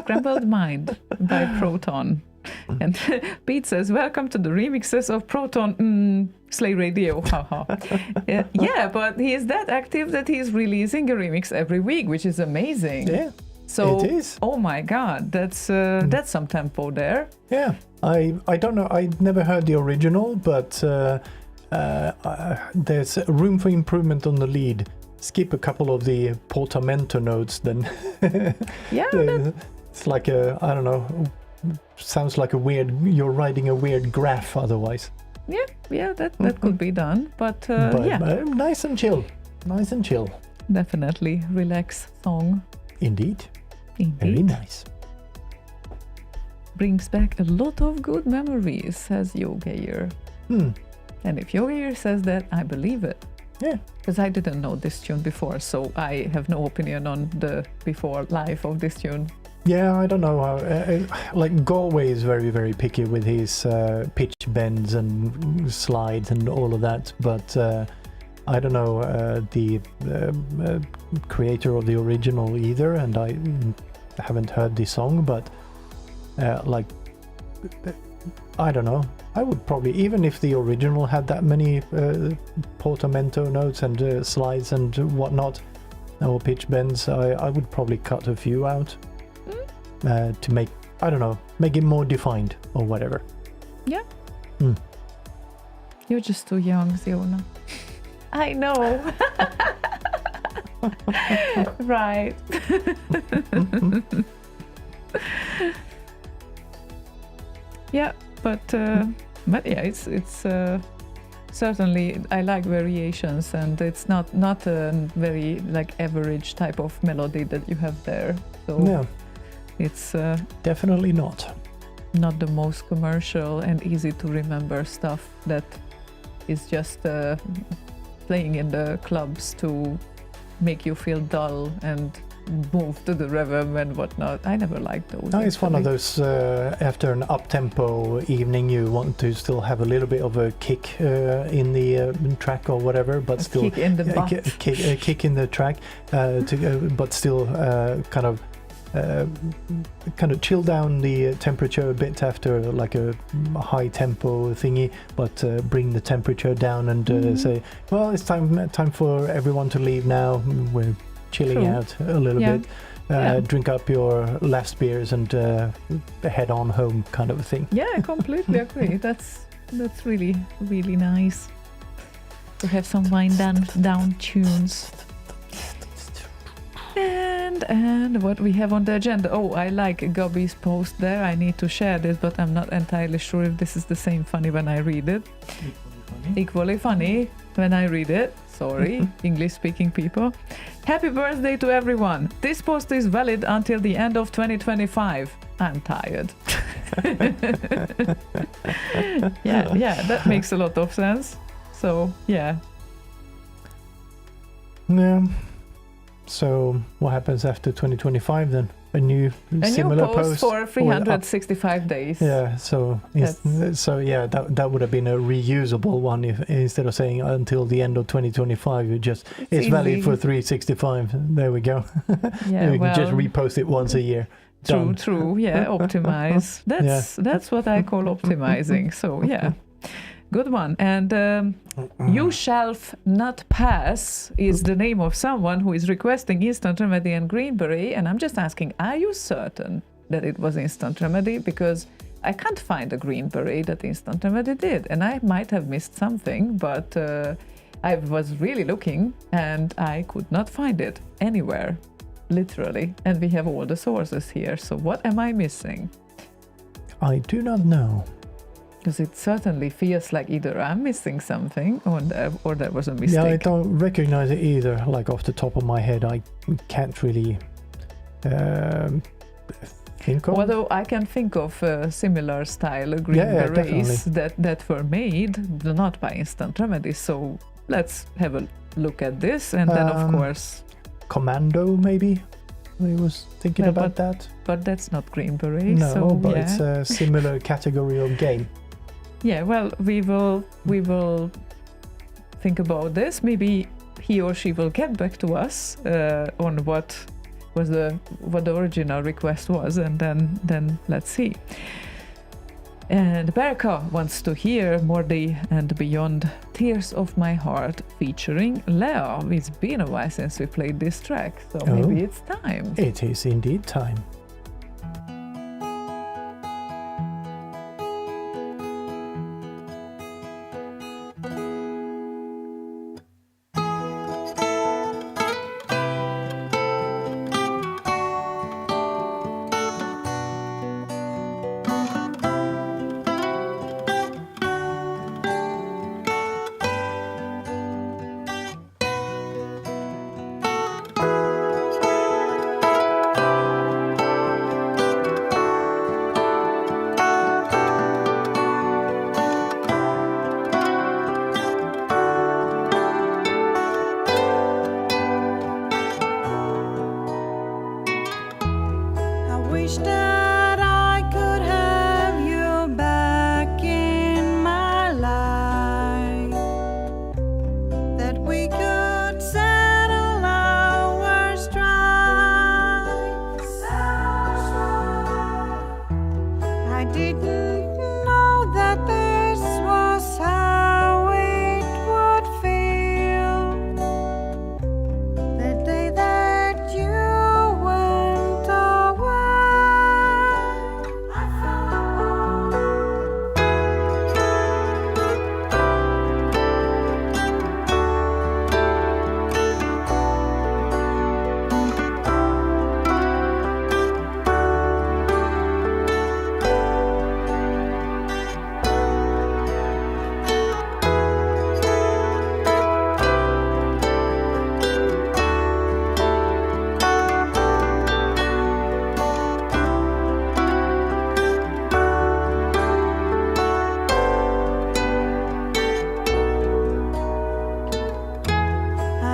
Scrambled Mind by Proton. And Pete says, welcome to the remixes of Proton Slay Radio. Haha. Yeah, but he is that active that he's releasing a remix every week, which is amazing. Yeah, so, it is. Oh my god, that's some tempo there. Yeah, I don't know. I never heard the original, but there's room for improvement on the lead. Skip a couple of the portamento notes, then. Yeah, it's like I don't know. Sounds like you're riding a weird graph otherwise. Yeah, that could be done, but yeah, nice and chill. Definitely relax song. Indeed. Very nice. Brings back a lot of good memories, says Yogeir. And if Yogeir says that, I believe it. Yeah. Because I didn't know this tune before, so I have no opinion on the before life of this tune. Yeah, I don't know how. Like Galway is very, very picky with his pitch bends and slides and all of that. But I don't know the creator of the original either, and I haven't heard the song. But like, I don't know. I would probably, even if the original had that many portamento notes and slides and whatnot, or pitch bends, I would probably cut a few out. To make, I don't know, make it more defined or whatever. Yeah. You're just too young, Ziona. I know. Right. Yeah, but yeah, it's certainly I like variations, and it's not a very like average type of melody that you have there. So. Yeah. It's definitely not the most commercial and easy to remember stuff that is just playing in the clubs to make you feel dull and move to the rhythm and whatnot. I never liked those. No, it's one of those after an up-tempo evening you want to still have a little bit of a kick in the track or whatever, but still kick in the butt. Kick in the track but still kind of chill down the temperature a bit after like a high tempo thingy, but bring the temperature down and say, well, it's time for everyone to leave now. We're chilling out a little bit. Drink up your last beers and head on home, kind of a thing. Yeah, I completely agree. That's really, really nice to have some wind down tunes. And what we have on the agenda. Oh, I like Gabby's post there. I need to share this, but I'm not entirely sure if this is the same funny when I read it. Equally funny when I read it. Sorry, English-speaking people. Happy birthday to everyone. This post is valid until the end of 2025. I'm tired. Yeah, that makes a lot of sense. So, yeah. Yeah. So what happens after 2025 then? A new similar post for 365 days. Yeah, so that would have been a reusable one if instead of saying until the end of 2025, it's valid for 365. There we go. Yeah, we can just repost it once a year. True. Yeah, optimize. That's what I call optimizing. So yeah. Good one. And You Shall Not Pass is the name of someone who is requesting Instant Remedy and Greenberry. And I'm just asking, are you certain that it was Instant Remedy? Because I can't find a Greenberry that Instant Remedy did. And I might have missed something, but I was really looking and I could not find it anywhere, literally. And we have all the sources here. So what am I missing? I do not know. Because it certainly feels like either I'm missing something or there was a mistake. Yeah, I don't recognize it either. Like off the top of my head, I can't really think of. Although I can think of similar style green berets that were made not by Instant Remedy. So let's have a look at this, and then of course Commando maybe. I was thinking about that. But that's not Green Beret. No, so, but it's a similar category of game. Yeah, well, we will think about this. Maybe he or she will get back to us on what was what the original request was, and then let's see. And Berka wants to hear Mordi and Beyond Tears of My Heart featuring Leo. It's been a while since we played this track, so maybe it's time. It is indeed time. Wish that I could have you back in my life, that we could settle our strife. I didn't know that this was how it would feel the day that you went away.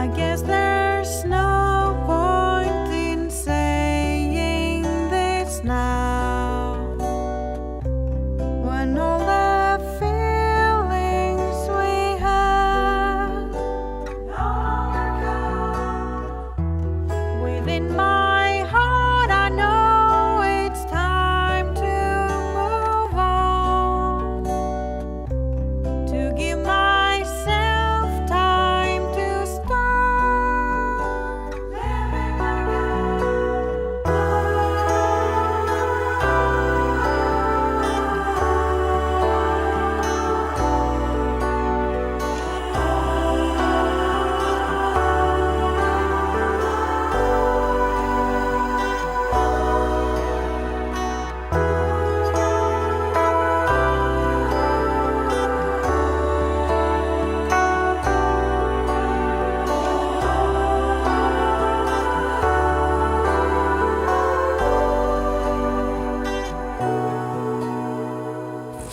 I guess there's no point in saying this now, when all the feelings we had within my heart. I know it's time to move on, to give myself time to start living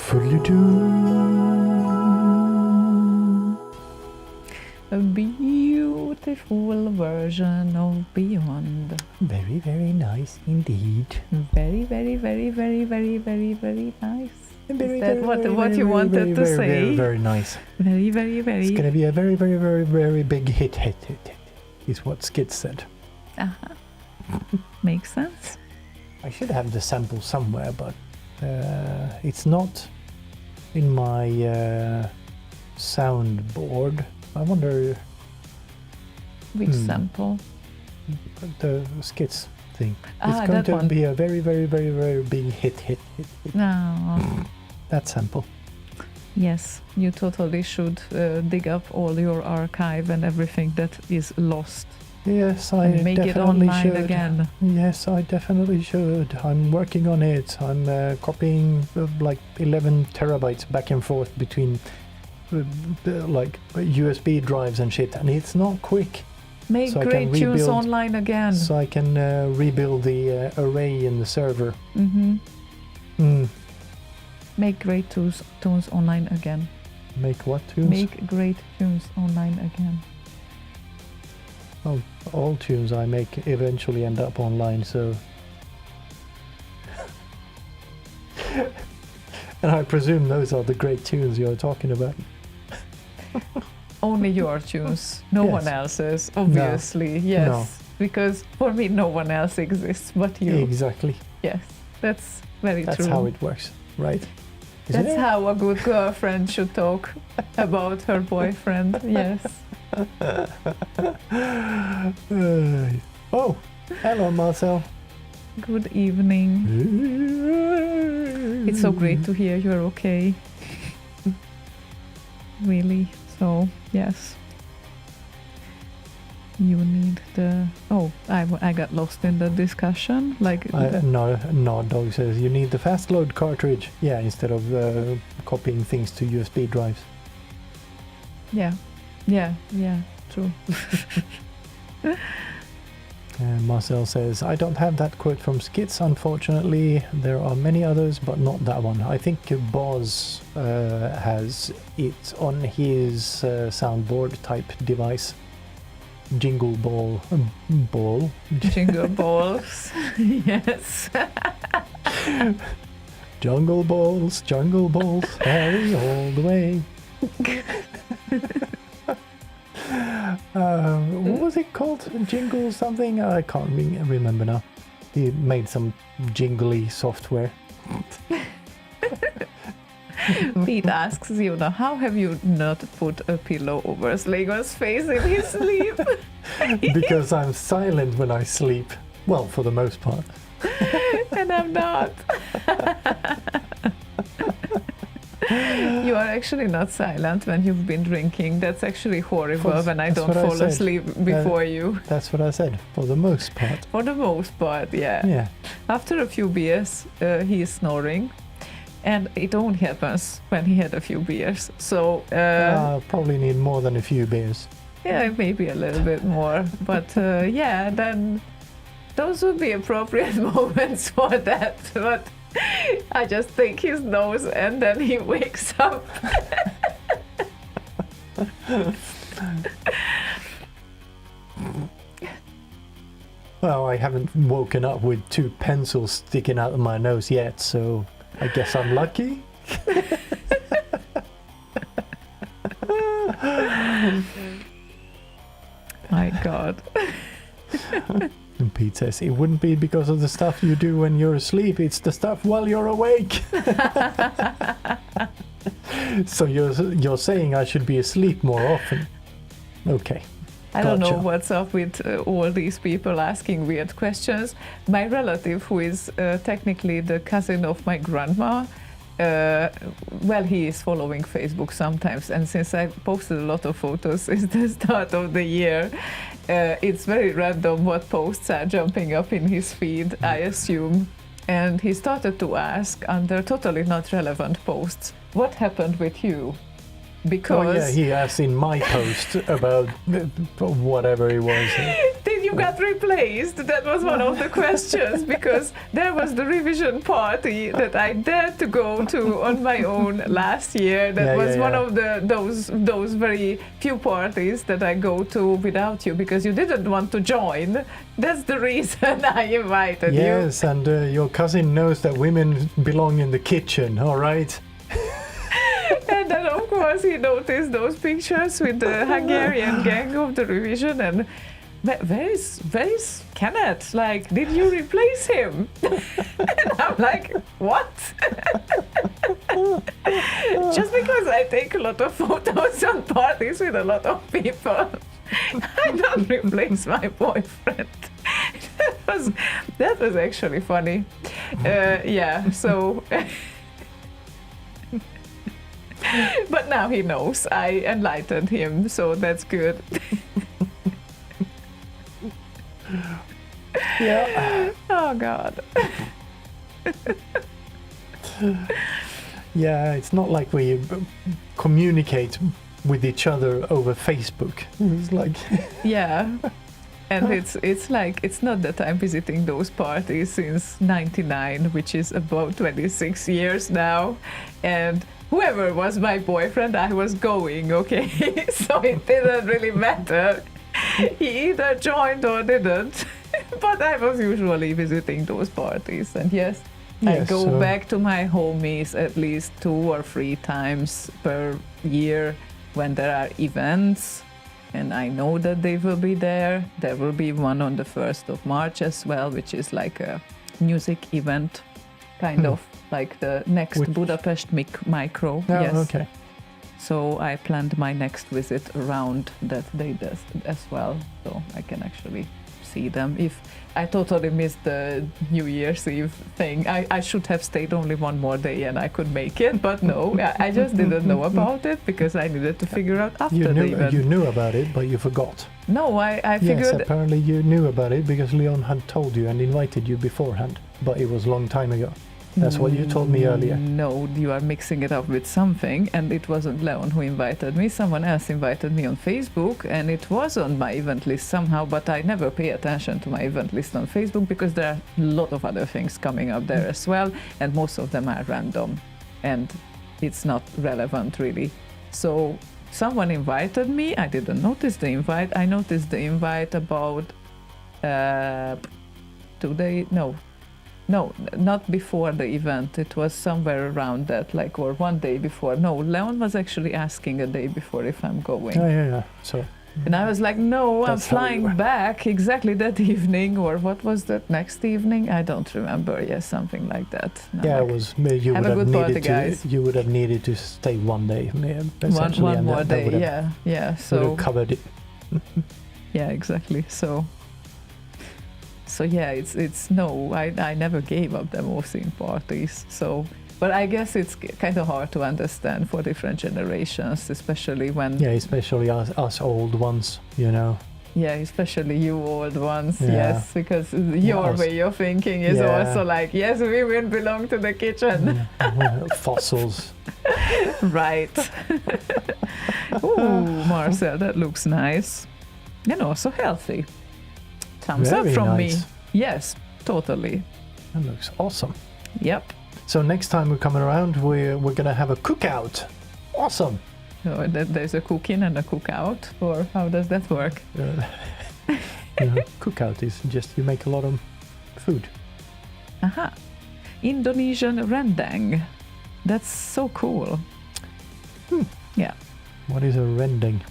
Fully do. A beautiful version of Beyond. Very, very nice indeed. Very, very, very, very, very, very, very nice. Very, Is that very, what very, you very, wanted very, to very, say? Very, very nice. Very, very, very. It's gonna be a very, very, very, very big hit, is what Skid said. Makes sense. I should have the sample somewhere, but it's not in my soundboard. I wonder Which sample? the Skids thing. Ah, It's going that to one. be a very, very, very, very big hit. No. That sample. Yes, you totally should dig up all your archive and everything that is lost. Yes, I And make it definitely online should. again. Yes, I definitely should. I'm working on it. I'm copying like 11 terabytes back and forth between like USB drives and shit, and it's not quick. Make So I can great tunes rebuild- online again. So I can rebuild the array in the server. Mm-hmm. Make great tunes online again. Make what tunes? Make great tunes online again. Oh, all tunes I make eventually end up online, so... And I presume those are the great tunes you're talking about. Only your tunes, no Yes. one else's, obviously. Yes. because for me no one else exists but you. Exactly. Yes, that's very That's true. how it works, right? Isn't That's it? how a good girlfriend should talk about her boyfriend. Yes. Oh, hello, Marcel. Good evening. It's so great to hear you're okay. Really. So, yes. You need the... Oh, I got lost in the discussion. Like, No, Dog says you need the fast load cartridge. Yeah, instead of copying things to USB drives. yeah, true. Marcel says, I don't have that quote from Skits, unfortunately. There are many others, but not that one. I think Boz has it on his soundboard type device. Jingle ball. Jingle balls. Yes. Jungle balls, Harry all the way. What was it called? Jingle something? I can't remember now. He made some jingly software. Pete asks Ziona, how have you not put a pillow over Slaygon's face in his sleep? Because I'm silent when I sleep. Well, for the most part. And I'm not. You are actually not silent when you've been drinking. That's actually horrible when I don't fall asleep before you. That's what I said, for the most part. For the most part, yeah. Yeah. After a few beers, he is snoring. And it only happens when he had a few beers. So probably need more than a few beers. yeah, maybe a little bit more. But yeah, then those would be appropriate moments for that. But I just think his nose and then he wakes up. Well, I haven't woken up with 2 pencils sticking out of my nose yet, so I guess I'm lucky. My God. And Pete says, it wouldn't be because of the stuff you do when you're asleep, it's the stuff while you're awake. So you're saying I should be asleep more often? Okay. I don't know Gotcha. what's up with all these people asking weird questions. My relative, who is technically the cousin of my grandma, well, he is following Facebook sometimes, and since I posted a lot of photos since the start of the year, it's very random what posts are jumping up in his feed, I assume. And he started to ask, under totally not relevant posts, what happened with you? Because Oh yeah, he asked in my post about whatever it was. did you get replaced? That was one of the questions, because there was the revision party that I dared to go to on my own last year. That was one of those very few parties that I go to without you, because you didn't want to join. That's the reason I invited you. Yes, and your cousin knows that women belong in the kitchen, all right? And then of course he noticed those pictures with the Hungarian gang of the revision, and where is Kenneth? Like, did you replace him? And I'm like, what? Just because I take a lot of photos on parties with a lot of people, I don't replace my boyfriend. That was actually funny. Yeah, so. But now he knows. I enlightened him, so that's good. Yeah. Oh God. Yeah, it's not like we communicate with each other over Facebook. It's like Yeah. And it's like, it's not that I'm visiting those parties since '99, which is about 26 years now. And whoever was my boyfriend, I was going, okay? So it didn't really matter. He either joined or didn't. But I was usually visiting those parties. And yes, I Yes, go so- back to my homies at least 2 or 3 times per year when there are events. and I know that they will be there. There will be one on the 1st of March as well, which is like a music event, kind of like the next Which- Budapest Micro. Oh, Yes. okay. So I planned my next visit around that date as well, so I can actually see them. If I totally missed the New Year's Eve thing, I should have stayed only one more day and I could make it, but no, I just didn't know about it because I needed to figure out after You the event. knew about it, but you forgot. No, I Yes, figured. apparently you knew about it because Leon had told you and invited you beforehand, but it was a long time ago. That's what you told me earlier. No, you are mixing it up with something, and it wasn't Leon who invited me. Someone else invited me on Facebook, and it was on my event list somehow, but I never pay attention to my event list on Facebook because there are a lot of other things coming up there as well, and most of them are random, and it's not relevant really. So someone invited me. I didn't notice the invite. I noticed the invite about 2 days. No, not before the event. It was somewhere around that, like, or one day before. No, Leon was actually asking a day before if I'm going. Oh, yeah. So And I was like, no, I'm That's how you flying were. back exactly that evening, or what was that next evening? I don't remember. Yes, something like that. And I'm yeah, like, it was. You Have would a have good party, needed to. guys. You would have needed to stay one day, one essentially, and more that day. would have, Yeah. would So have covered it. yeah, exactly. So yeah, it's no, I never gave up the Mosin parties. So, but I guess it's kind of hard to understand for different generations, especially when Yeah, especially us old ones, you know. yeah, especially you old ones. Yeah. Yes, because your us. way of thinking is Yeah. also like, yes, we will belong to the kitchen. Fossils. Right. Ooh, Marcel, that looks nice. And also healthy. Thumbs Very up from nice. me. Yes, totally. That looks awesome. Yep. So next time we're coming around, we're gonna have a cookout. Awesome. So there's a cook in and a cook out, or how does that work? Cookout is just you make a lot of food. Aha. Indonesian rendang. That's so cool. Yeah. What is a rendang?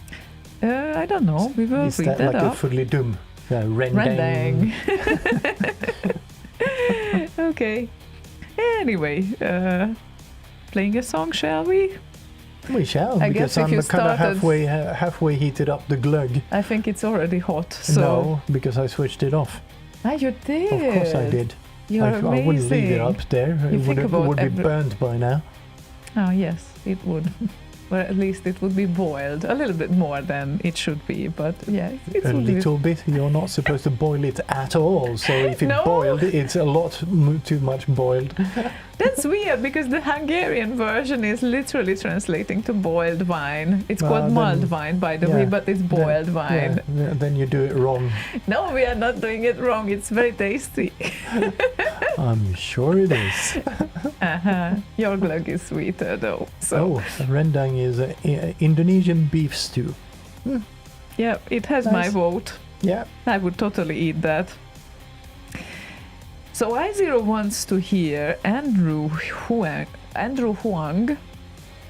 I don't know. We will Is read that that like a up. fugly-dum? Rendang. Rendang. Okay. Anyway, playing a song, shall we? We shall, I because guess if I'm you kind of started- halfway heated up the glug. I think it's already hot. So No, because I switched it off. you did. Of course I did. You're I amazing. wouldn't leave it up there. You It think would about be burnt by now. Oh yes, it would. Or at least it would be boiled a little bit more than it should be. But yeah, it's A little bit. You're not supposed to boil it at all. So if it's No. boiled, it's a lot too much boiled. That's weird because the Hungarian version is literally translating to boiled wine. It's Well, called then- mulled wine, by the way, yeah, but it's boiled wine. Yeah, then you do it wrong. No, we are not doing it wrong. It's very tasty. I'm sure it is. Your glug is sweeter though. So Oh, rendang is Indonesian beef stew. yeah, it has my Nice. vote. Yeah. I would totally eat that. So I0 wants to hear Andrew Huang.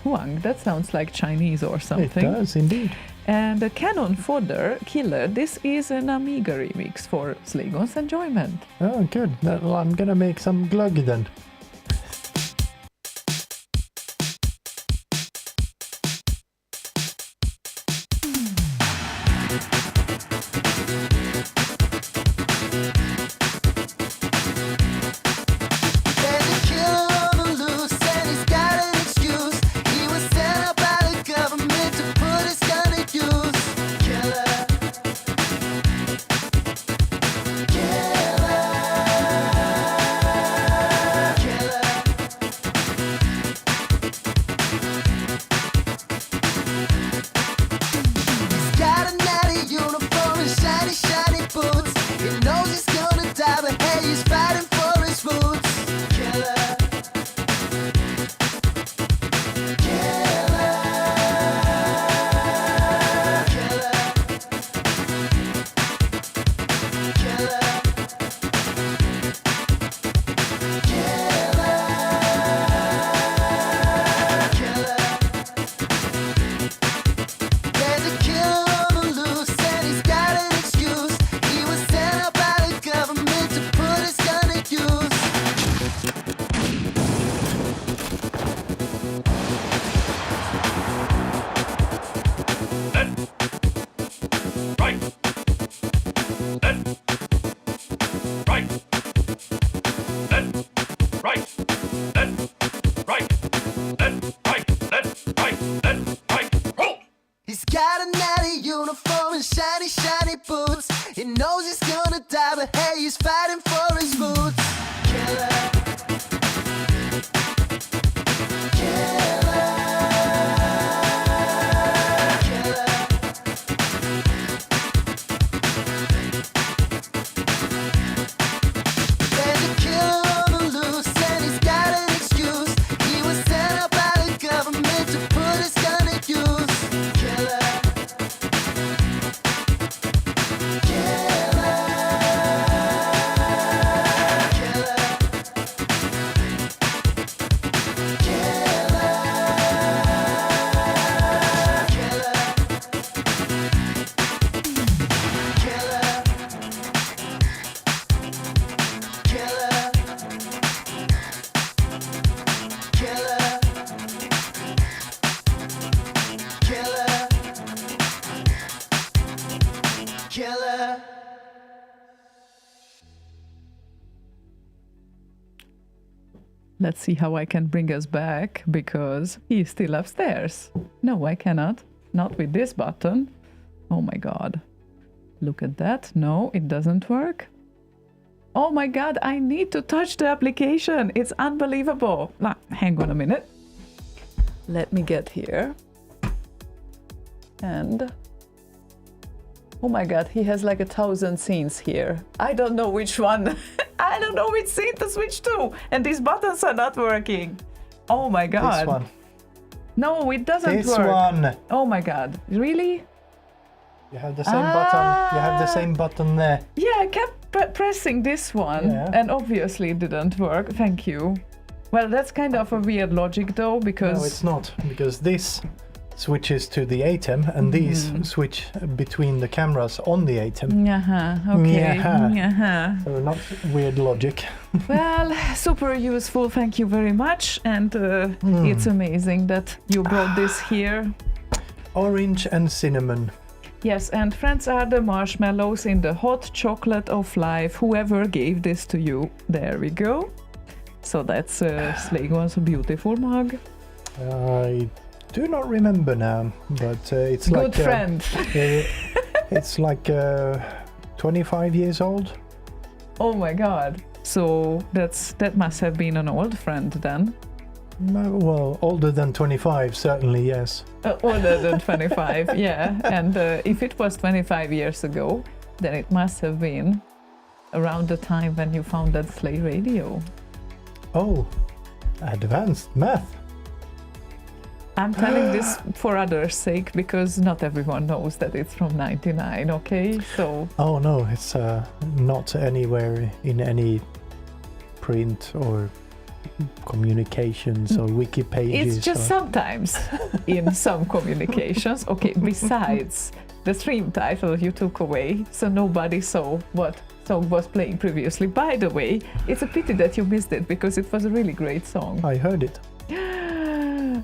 Huang, that sounds like Chinese or It something. does indeed. And a Canon Fodder Killer. This is an Amiga remix for Slaygon's enjoyment. Oh, good. Well, I'm gonna make some glug then. There's a killer on the loose and he's got an excuse. He was sent out by the government to put his gun to use. Killer. Killer. wearing shiny, shiny boots. He knows he's gonna die, but hey, he's fighting for his boots. Killer. Killer. Killer. There's a killer on the loose, and he's got an excuse. He was sent out by the government to put his gun to use. Killer. Killer. Killer. Killer. Killer. Let's see how I can bring us back, because he's still upstairs. No, I cannot. Not with this button. Oh my god. Look at that. No, it doesn't work. Oh my god, I need to touch the application. It's unbelievable. Hang on a minute. Let me get here. And... oh my god, he has like 1,000 scenes here. I don't know which one. I don't know which scene to switch to. And these buttons are not working. Oh my god. This one. No, it doesn't This work. one. Oh my god. Really? You have the same button. You have the same button there. Yeah, I kept pressing this one. Yeah. And obviously it didn't work. Thank you. Well, that's kind of a weird logic though, because... No, it's not, because this switches to the ATEM and these switch between the cameras on the ATEM. Okay. Yeah. So not weird logic. Well, super useful. Thank you very much. And it's amazing that you brought this here. Orange and cinnamon. Yes, and friends are the marshmallows in the hot chocolate of life. Whoever gave this to you. There we go. So that's Slaygon's beautiful mug. I do not remember now, but it's Good like... friend. It's like 25 years old. Oh my god. So that must have been an old friend then. Well, older than 25, certainly, yes. Older than 25, yeah. And if it was 25 years ago, then it must have been around the time when you founded Slay Radio. Oh, advanced math. I'm telling this for others' sake, because not everyone knows that it's from 99, okay? So... Oh no, it's not anywhere in any print or communications or wiki pages. It's just sometimes in some communications. Okay, besides the stream title you took away, so nobody saw what song was playing previously. By the way, it's a pity that you missed it, because it was a really great song. I heard it.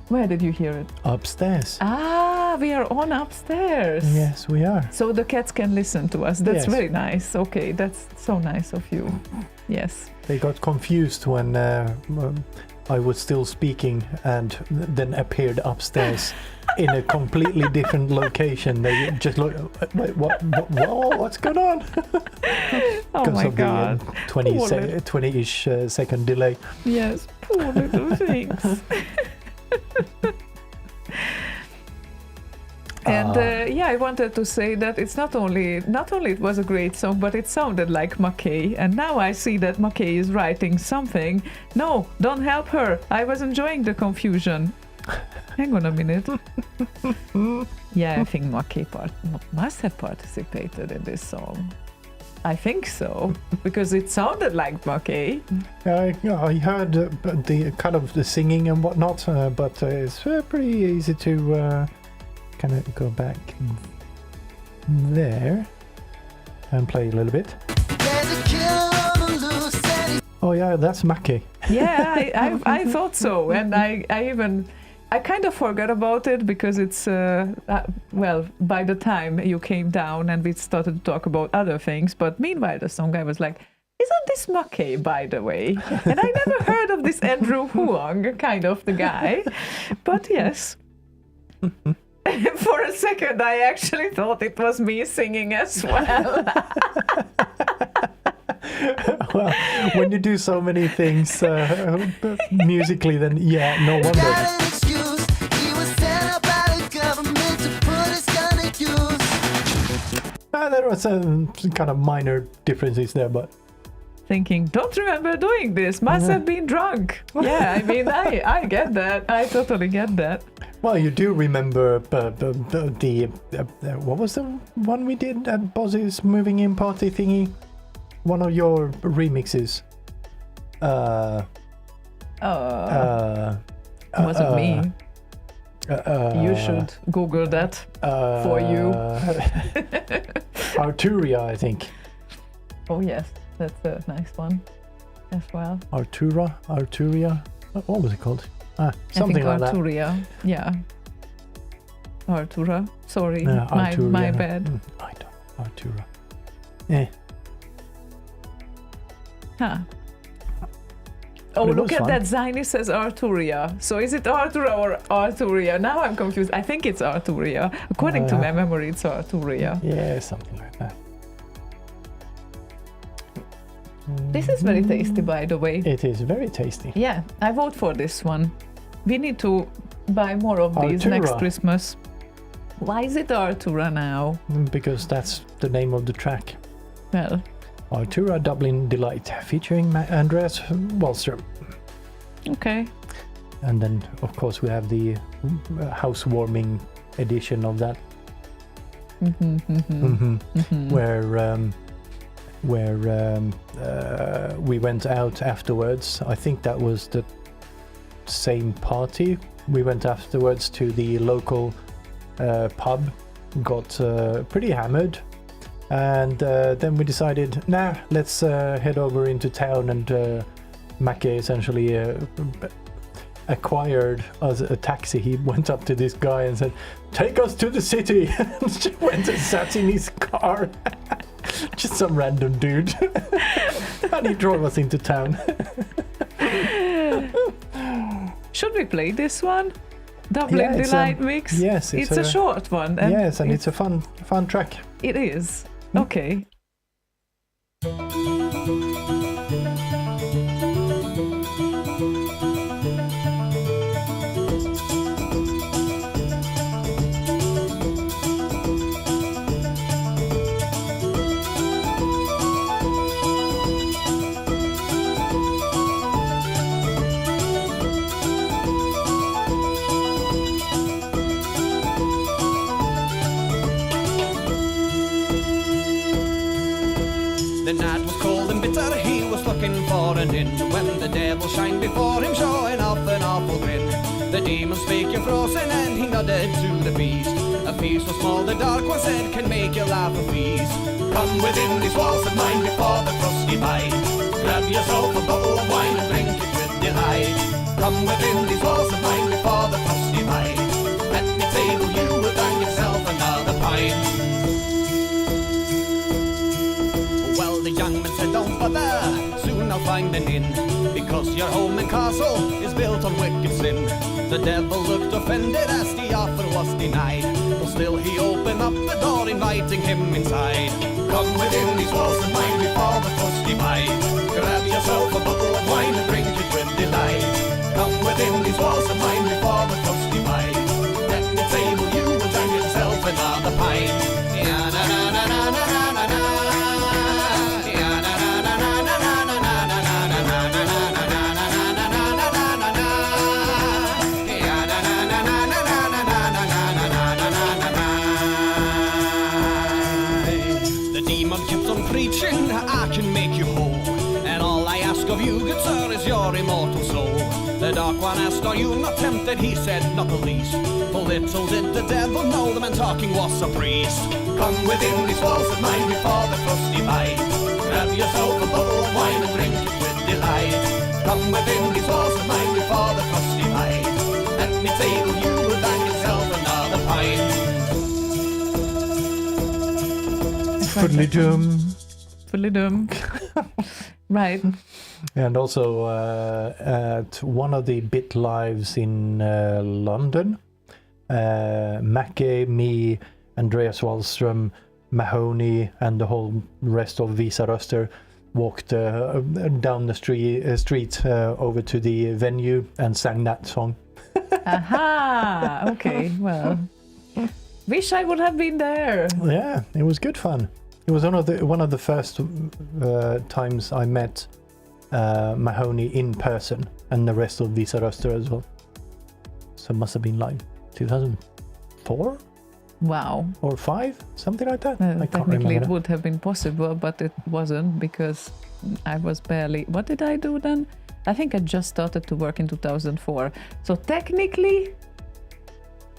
Where did you hear it? Upstairs. Ah, we are on upstairs. Yes, we are. So the cats can listen to us. That's Yes. very nice. Okay, that's so nice of you. Yes. They got confused when I was still speaking and then appeared upstairs in a completely different location. They just look like, what's going on? Oh my of god. the 20-ish second delay. Yes, poor little things. And yeah, I wanted to say that it's not only it was a great song, but it sounded like McKay. And now I see that McKay is writing something. No, don't help her. I was enjoying the confusion. Hang on a minute. Yeah, I think McKay must have participated in this song. I think so, because it sounded like McKay. I heard the kind of the singing and whatnot, but it's pretty easy to kind of go back there and play a little bit. There's a killer on the loose and he's Oh yeah, that's Mackie. Yeah, I thought so, and I kind of forgot about it, because it's well, by the time you came down and we started to talk about other things, but meanwhile the song, I was like, isn't this McKay, by the way? And I never heard of this Andrew Huang kind of the guy, but yes. For a second, I actually thought it was me singing as well. Well, when you do so many things musically, then yeah, no wonder. Got an excuse. He was sent up by the government to put his gun to use. There was some kind of minor differences there, but Thinking, don't remember doing this, must have been drunk. Yeah, I mean, I get that. I totally get that. well, you do remember the what was the one we did at Bozzy's moving in party thingy? One of your remixes. Wasn't me. You should Google that for you. Arturia, I think. Oh, yes, that's a nice one as well. Arturia. What was it called? Something I think like Arturia. Yeah. Artura. Sorry, that. Arturia. my bad. I don't. Artura. Eh. Huh. Oh, But it look was at fun. that sign. It says Arturia. So is it Artura or Arturia? Now I'm confused. I think it's Arturia. According to my memory, it's Arturia. Yeah, something like that. This is very tasty, by the way. It is very tasty. Yeah, I vote for this one. We need to buy more of these next Artura. Christmas. Why is it Artura now? Because that's the name of the track. Well, Artura Dublin Delight, featuring Andreas Wallström. okay. And then, of course, we have the housewarming edition of that, where we went out afterwards. I think that was the same party. We went afterwards to the local pub, got pretty hammered, and then we decided, nah, let's head over into town, and Macke essentially acquired us a taxi. He went up to this guy and said, take us to the city. And she went and sat in his car. Just some random dude. And he drove us into town. Should we play this one? Dublin it's Delight Mix? yes, it's a short one. And yes, and it's a fun track. It is. Okay. The night was cold and bitter, he was looking for an inn, when the devil shined before him, showing off an awful grin. The demon spake you frozen, and he nodded to the beast. A feast so small the dark one said can make you laugh a feast. Come within these walls of mine before the frosty bite. Grab yourself a bottle of wine and drink it with delight. Come within these walls of mine before the frosty bite. At the table you will find yourself another pint. Well, the young man said, don't bother, soon I'll find an inn, because your home and castle is built on wicked sin. The devil looked offended as the offer was denied, but still he opened up the door, inviting him inside. Come within these walls of mine before the frosty bite. Grab yourself a bottle of wine and drink it with delight. Come within these walls of mine before the frosty bite. At the table you will drink yourself another pint. Preaching, I can make you whole, and all I ask of you, good sir, is your immortal soul. The dark one asked, are you not tempted? He said, not the least. For little did the devil know the man talking was a priest. Come within these walls of mine before the frosty bite. Grab yourself a bottle of wine and drink it with delight. Come within these walls of mine before the frosty bite. At me table you will find yourself another pint. Fiddly-dum. Fiddly-dum. Right. And also at one of the bit lives in London, Macke, me, Andreas Wallström, Mahoney, and the whole rest of Visa Röster walked down the street over to the venue and sang that song. Aha! Okay, well, wish I would have been there. Yeah, it was good fun. It was one of the first times I met Mahoney in person, and the rest of Visa Röster as well. So it must have been like 2004 Wow. or 5, something like that. Well, I can't technically, remember. it would have been possible, but it wasn't because I was barely. What did I do then? I think I just started to work in 2004. So technically,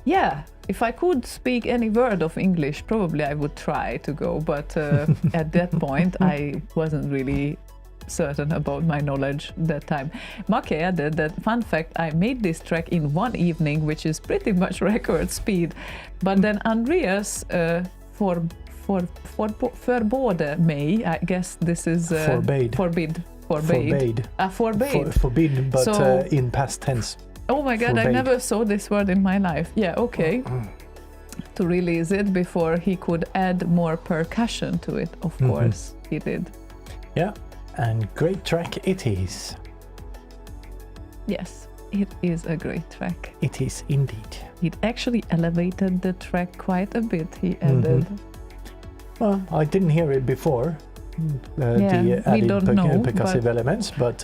yeah, if I could speak any word of English, probably I would try to go. But at that point, I wasn't really certain about my knowledge that time. Make added that, fun fact, I made this track in one evening, which is pretty much record speed. But then Andreas förbåde mig, I guess this is Forbade. Forbade. Forbade. Forbade. Forbidden, but So- in past tense. Oh my god, I Forbade. never saw this word in my life. Yeah, okay. To release it before he could add more percussion to it, of course, he did. Yeah, and great track it is. Yes, it is a great track. It is indeed. It actually elevated the track quite a bit, he added. Well, I didn't hear it before, Yeah, the we added don't know, percussive elements, but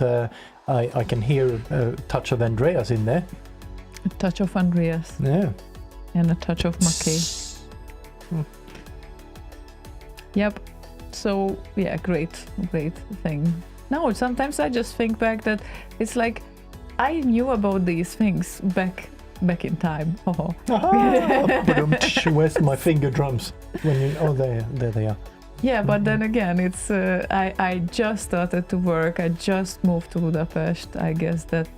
I can hear a touch of Andreas in there. A touch of Andreas Yeah. and a touch of Mackey. Yep. So yeah, great thing. No, sometimes I just think back that it's like I knew about these things back in time. Oh. Where's my finger drums? When you, oh, there they are. Yeah, but then again, it's I just started to work. I just moved to Budapest. I guess that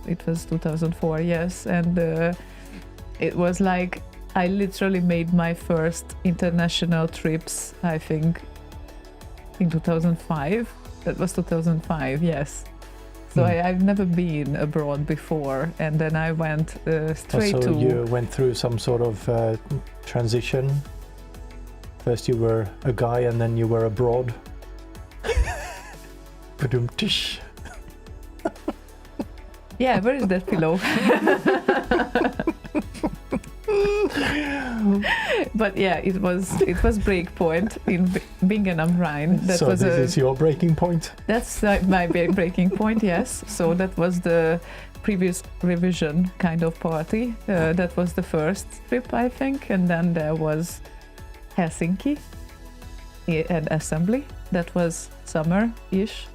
it was 2004. Yes, and it was like I literally made my first international trips. I think in 2005. That was 2005. Yes. So I've never been abroad before, and then I went straight So to. you went through some sort of transition. First you were a guy and then you were abroad. Ba-dum-tish. Yeah, where is that pillow? But yeah, it was breakpoint in Bingen am Rhein. That So was this is your breaking point. that's my breaking point. Yes. So that was the previous revision kind of party. That was the first trip, I think, and then there was Helsinki and assembly. That was summer-ish.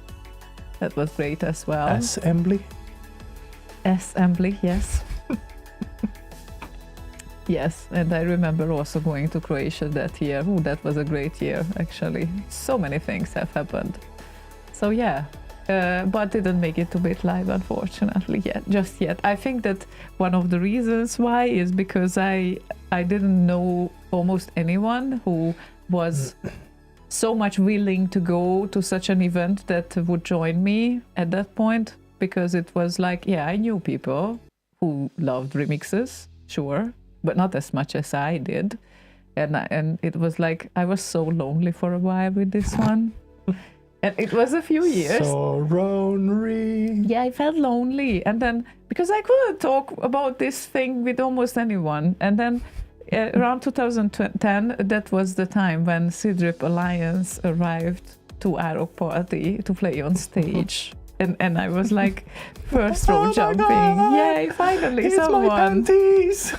That was great as well. Assembly. Assembly, yes. Yes, and I remember also going to Croatia that year. Ooh, that was a great year, actually. So many things have happened. So yeah, but didn't make it to BitLive, unfortunately, just yet. I think that one of the reasons why is because I didn't know almost anyone who was so much willing to go to such an event that would join me at that point, because it was like, yeah, I knew people who loved remixes, sure, but not as much as I did. And it was like, I was so lonely for a while with this one. And it was a few years. So lonely. Yeah, I felt lonely. And then, because I couldn't talk about this thing with almost anyone. And then around 2010, that was the time when Sidrip Alliance arrived to Arok Party to play on stage. And I was like, first row Oh my jumping. God! Yay, finally It's my someone. panties.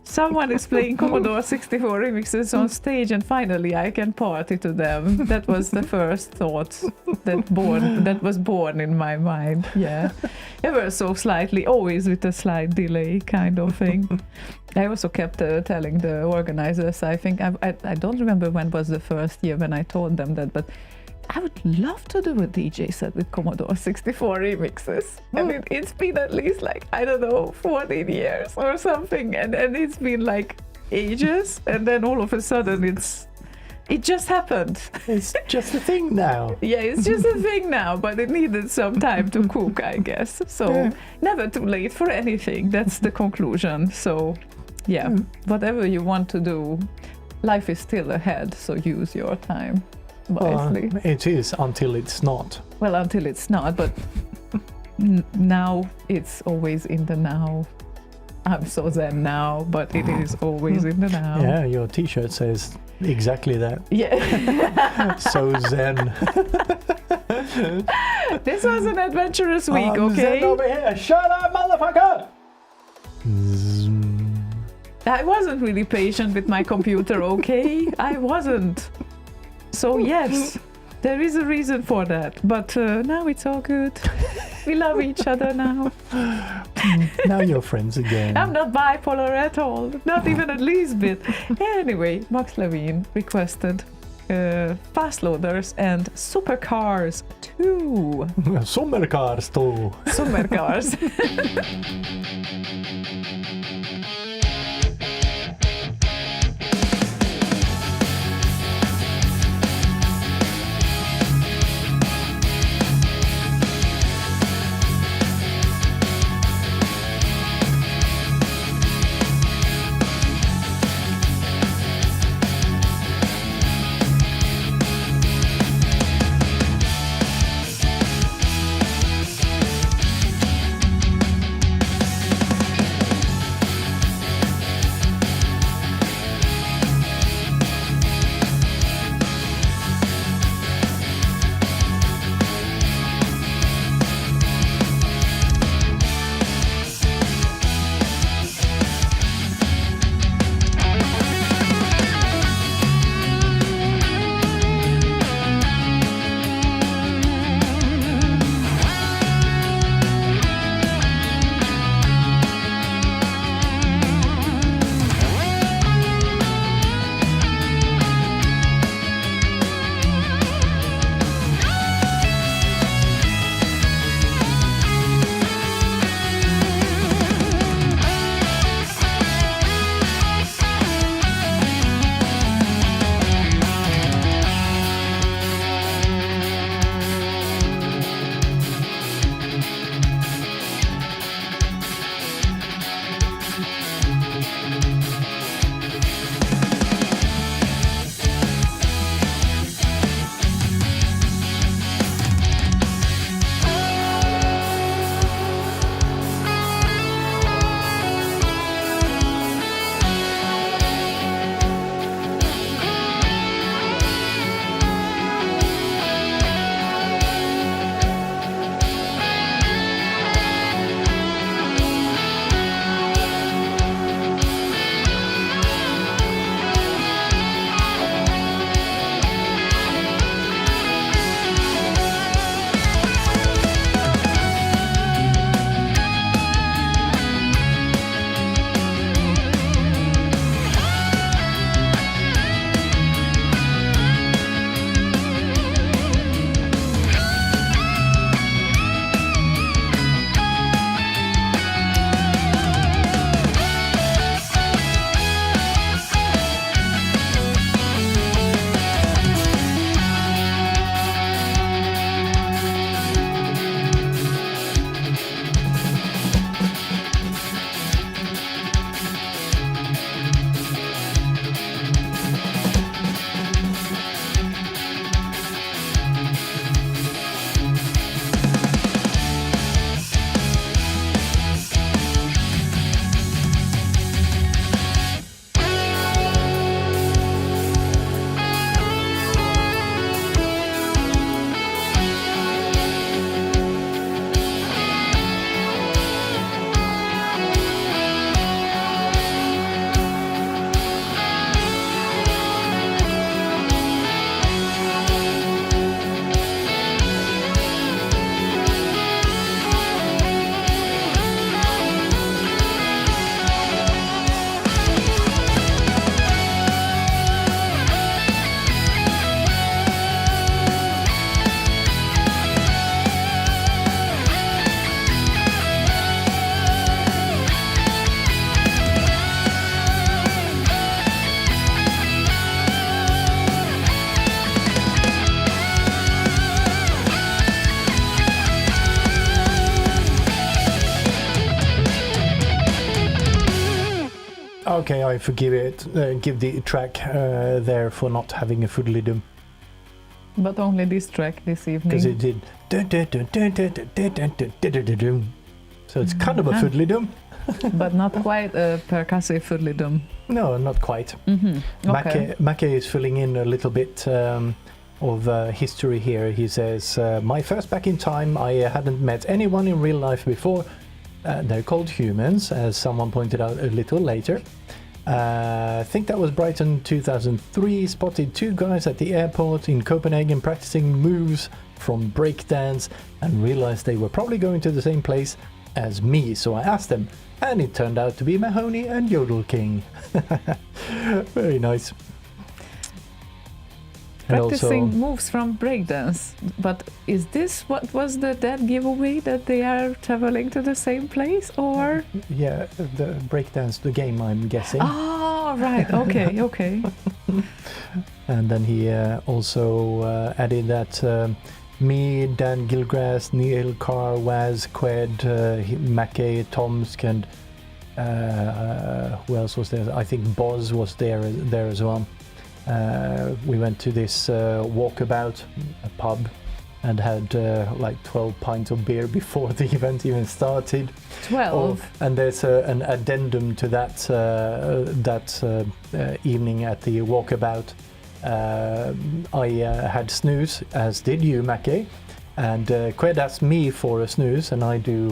Someone is playing Commodore 64 remixes on stage, and finally I can party to them. That was the first thought that was born in my mind. Yeah, ever so slightly, always with a slight delay, kind of thing. I also kept telling the organizers. I think I don't remember when was the first year when I told them that, but I would love to do a DJ set with Commodore 64 remixes. I mean, it's been at least like, I don't know, 14 years or something. And it's been like ages. And then all of a sudden it just happened. It's just a thing now. Yeah, it's just a thing now, but it needed some time to cook, I guess. So never too late for anything. That's the conclusion. So yeah, whatever you want to do, life is still ahead, so use your time wisely. It is until it's not. Well, until it's not, but now it's always in the now. I'm so zen now, but it is always in the now. Yeah, your T-shirt says exactly that. Yeah. So zen. This was an adventurous week, I'm okay? zen over here. Shut up, motherfucker! I wasn't really patient with my computer, okay? I wasn't. So yes, there is a reason for that. But now it's all good. We love each other now. Now you're friends again. I'm not bipolar at all. Not even at least bit. Anyway, Max Levine requested fast loaders and supercars 2. Sommercars too. Supercars. Okay, I forgive it. Give the track there for not having a fiddly-dum. But only this track this Because evening. it did. So it's kind of a fiddly-dum. But not quite a percussive fiddly-dum. No, not quite. Okay. Make is filling in a little bit of history here. He says, my first back in time, I hadn't met anyone in real life before. They're called humans, as someone pointed out a little later. I think that was Brighton 2003. Spotted two guys at the airport in Copenhagen practicing moves from breakdance and realized they were probably going to the same place as me. So I asked them, and it turned out to be Mahoney and Yodel King. Very nice. And Practicing moves from breakdance. But is this what was the dead giveaway, that they are traveling to the same place, or? Yeah, the breakdance, the game, I'm guessing. Oh, right. Okay, okay. And then he also added that me, Dan Gilgrass, Neil Carr, Waz, Qued, Mackay, Tomsk, and who else was there? I think Boz was there as well. We went to this walkabout, a pub, and had like 12 pints of beer before the event even started. 12. And there's an addendum to that evening at the walkabout. I had snooze, as did you, Mackay, and Qued asked me for a snooze, and I do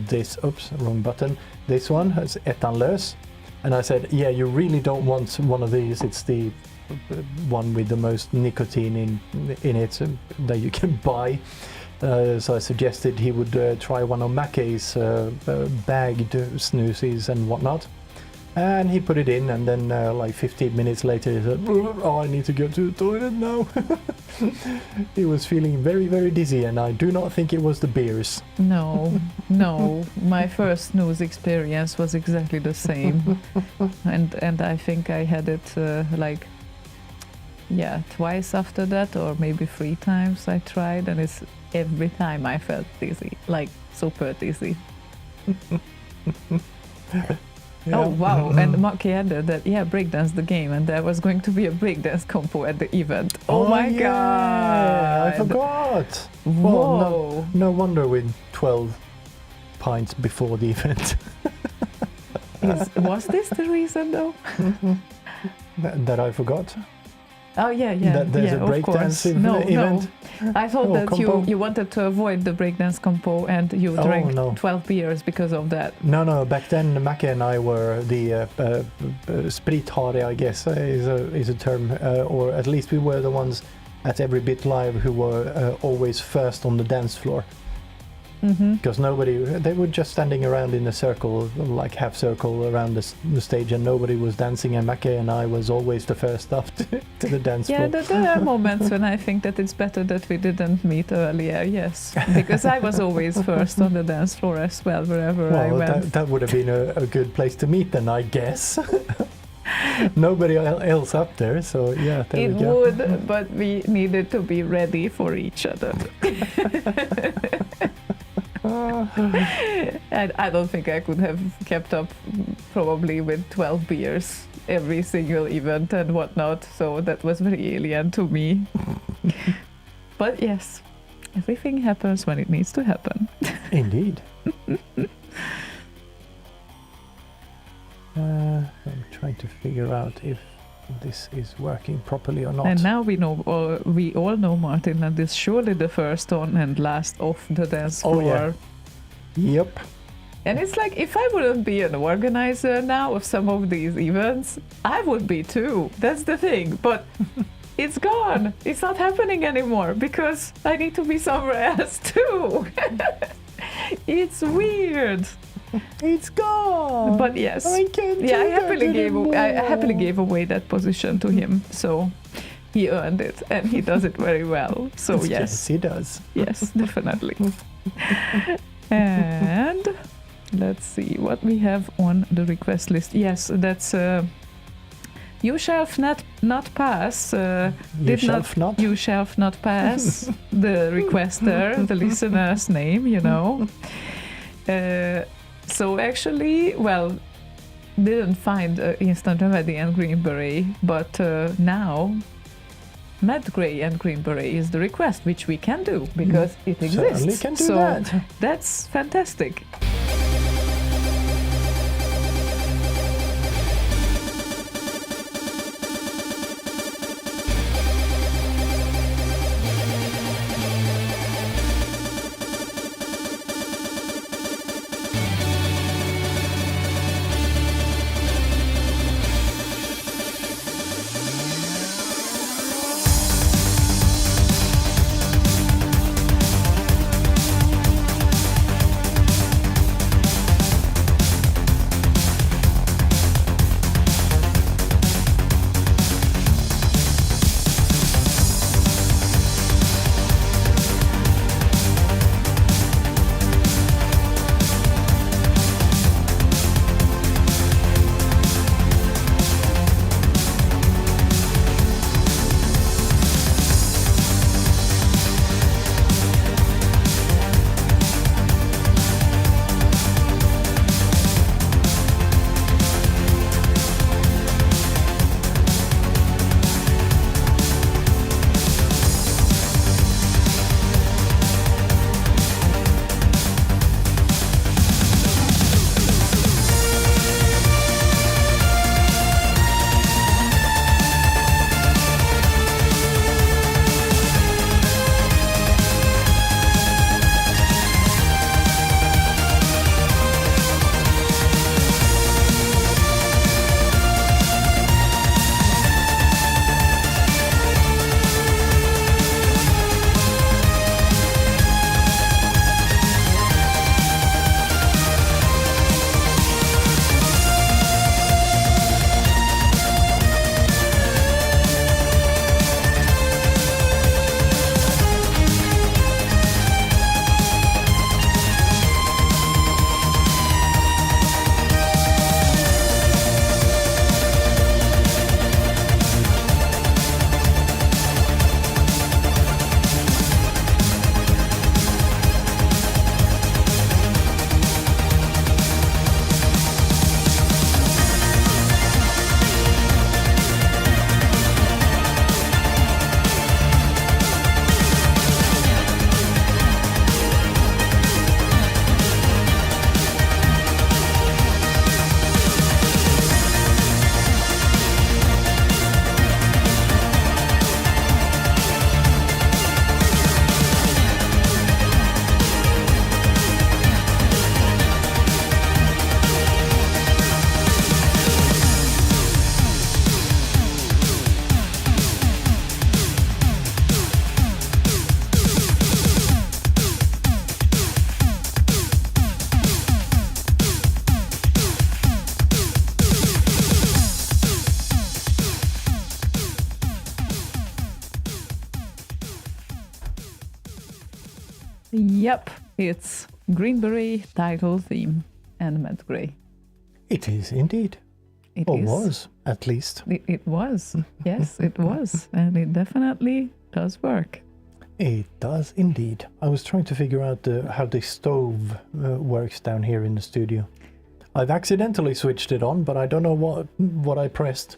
this, oops, wrong button, this one has etan lös, and I said, yeah, you really don't want one of these, it's the one with the most nicotine in it that you can buy. So I suggested he would try one of Mackay's bagged snoozes and whatnot. And he put it in, and then like 15 minutes later he said, oh, I need to go to the toilet now. He was feeling very, very dizzy, and I do not think it was the beers. No, my first snooze experience was exactly the same. And I think I had it twice after that, or maybe 3 times I tried, and it's every time I felt dizzy, like super dizzy. Yeah. Oh wow, and Maki added that, breakdance the game, and there was going to be a breakdance compo at the event. Oh my yeah, god! I forgot! Whoa! Well, no wonder with 12 pints before the event. Was this the reason though? that I forgot? Oh yeah, That there's a of breakdance course. event? No. I thought that compo? you wanted to avoid the breakdance compo, and you drank 12 beers because of that. No. Back then, Mackie and I were the sprithare, I guess, is a term, or at least we were the ones at Every Bit Live who were always first on the dance floor. Because they were just standing around in a circle, like half circle around the stage, and nobody was dancing, and Mackie and I was always the first up to the dance floor. Yeah, there are moments when I think that it's better that we didn't meet earlier, yes. Because I was always first on the dance floor as well, wherever I went. That would have been a good place to meet then, I guess. Nobody else up there, so yeah, there we go. It would, but we needed to be ready for each other. And I don't think I could have kept up probably with 12 beers every single event and whatnot, so that was very alien to me. But yes, everything happens when it needs to happen. Indeed. I'm trying to figure out if this is working properly or not. And now we all know Martin is surely the first on and last off the dance floor. Oh, yeah. Yep. And it's like, if I wouldn't be an organizer now of some of these events, I would be too. That's the thing. But it's gone. It's not happening anymore because I need to be somewhere else too. It's weird. It's gone. But yes, I can't. I happily gave away that position to him. So he earned it, and he does it very well. So yes, he does. Yes, definitely. And let's see what we have on the request list. Yes, that's you shall not pass. You shall not pass. The requester, the listener's name, So actually, well, didn't find instant remedy and green beret, but now Mad Grey and green beret is the request, which we can do because it exists. Certainly can do so that. That's fantastic. Yep, it's Green Beret title theme and Mad Grey. It is indeed. It Or is. was, at least. It was. Yes, it was. And it definitely does work. It does indeed. I was trying to figure out how the stove works down here in the studio. I've accidentally switched it on, but I don't know what I pressed.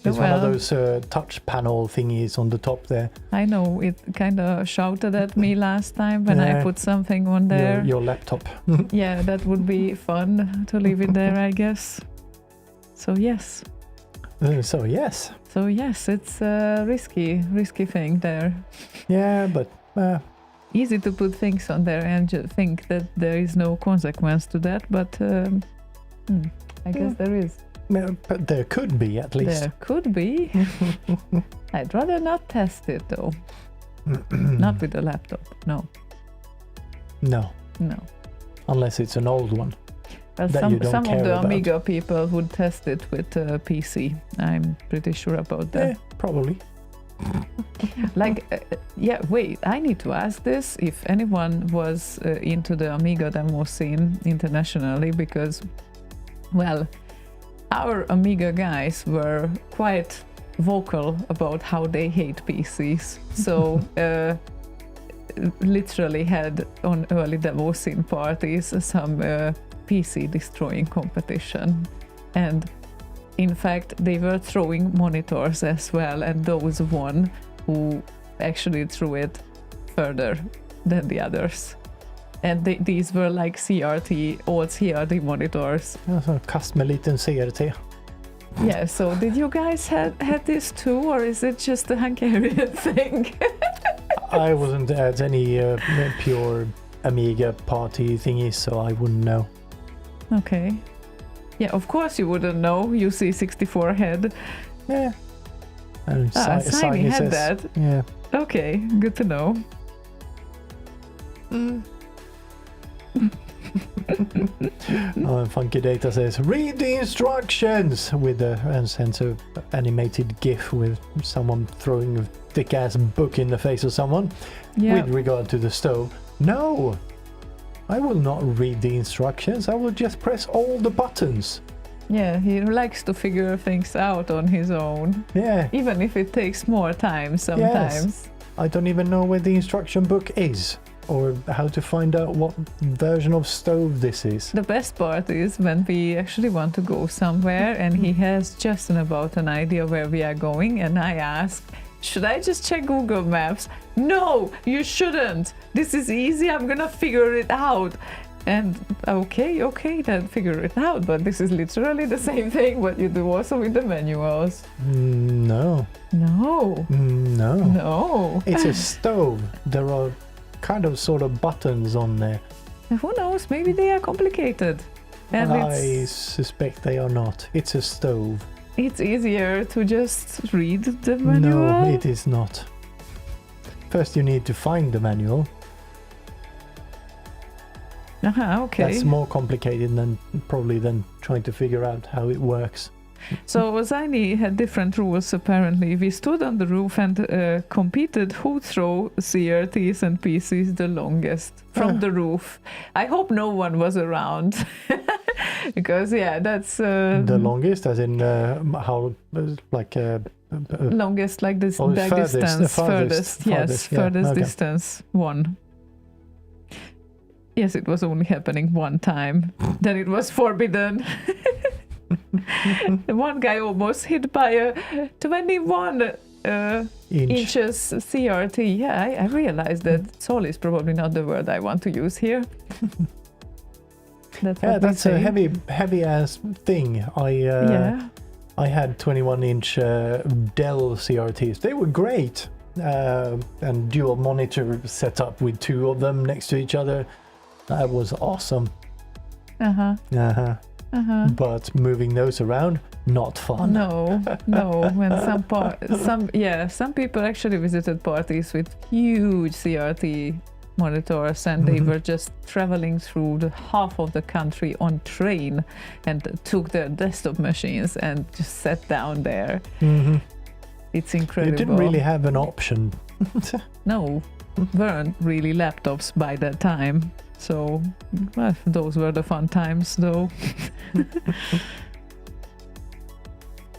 It's one of Well- those touch panel thingies on the top there. I know it kind of shouted at me last time when I Yeah. put something on there. Your laptop. Yeah, that would be fun to leave it there, I guess. So yes. So yes. So yes, it's a risky thing there. Yeah, but Easy to put things on there and think that there is no consequence to that, but I guess there is. but there could be at least. There could be. I'd rather not test it though. Not with a laptop. No. No, No. unless it's an old one. Well, That you don't some of care the about. Amiga people would test it with a PC. I'm pretty sure about that. Yeah, probably. Like, yeah, wait, I need to ask this if anyone was into the Amiga demo scene internationally, because, well, our Amiga guys were quite vocal about how they hate PCs. So, literally had on early demo scene parties some PC destroying competition. And in fact, they were throwing monitors as well, and those one who actually threw it further than the others. And these were like CRT, old CRT monitors. Alltså, kast med liten CRT. Yeah, so did you guys had this too, or is it just a Hungarian thing? I wasn't at any pure Amiga party thingies, so I wouldn't know. Okay. Yeah, of course you wouldn't know. You see 64 head. Yeah. And Simon had says, that. Yeah. Okay, good to know. Funky Data says, read the instructions with and sends a animated GIF with someone throwing a thick ass book in the face of someone. Yeah. With regard to the stove, no, I will not read the instructions. I will just press all the buttons. Yeah, he likes to figure things out on his own, Yeah. even if it takes more time sometimes. Yes. I don't even know where the instruction book is, or how to find out what version of stove this is. The best part is when we actually want to go somewhere and he has just about an idea where we are going, and I ask, should I just check Google Maps? No, you shouldn't. This is easy. I'm gonna figure it out. And okay, then figure it out. But this is literally the same thing what you do also with the manuals. No. No. No. It's a stove. There are kind of sort of buttons on there. Who knows? Maybe they are complicated. And I suspect they are not. It's a stove. it's easier to just read the manual. No, it is not. First you need to find the manual. Okay. That's more complicated than trying to figure out how it works. So Zaini had different rules apparently. We stood on the roof and competed who throw CRTs and PCs the longest from the roof. I hope no one was around. Because that's... The longest, as in how, like... longest, like this furthest, distance. farthest, Yes, yeah, furthest okay. distance, one. Yes, it was only happening one time. Then it was forbidden. One guy almost hit by a 21 inches CRT. Yeah, I realized that Sol is probably not the word I want to use here. That's a heavy ass thing. I had 21-inch Dell CRTs. They were great. And dual monitor setup with two of them next to each other. That was awesome. But moving those around, not fun. No. When some people actually visited parties with huge CRT monitors, and they were just traveling through the half of the country on train and took their desktop machines and just sat down there. It's incredible. You didn't really have an option. No, weren't really laptops by that time. So, well, those were the fun times, though.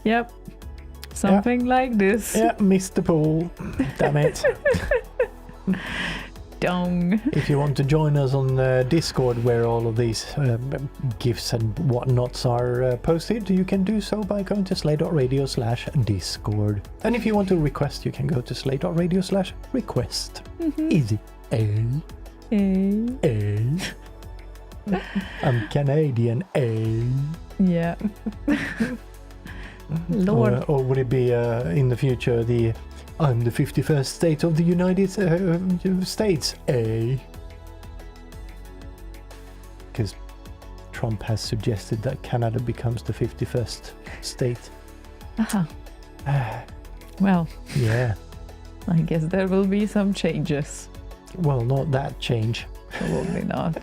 Yep, something like this. Yeah, missed the pool. Damn it. Dong. If you want to join us on Discord, where all of these GIFs and whatnots are posted, you can do so by going to slay.radio/discord. And if you want to request, you can go to slay.radio/request. Easy. I'm Canadian. Yeah. Lord. Or would it be in the future I'm the 51st state of the United States? Because Trump has suggested that Canada becomes the 51st state. Well, Yeah. I guess there will be some changes. Well, not that change. Probably not.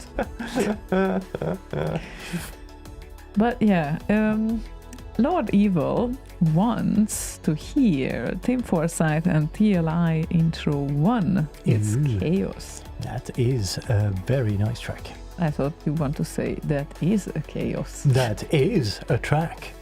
But yeah, Lord Evil wants to hear Team Foresight and TLI intro 1. It's Ooh. chaos. That is a very nice track. I thought you want to say that is a chaos. That is a track.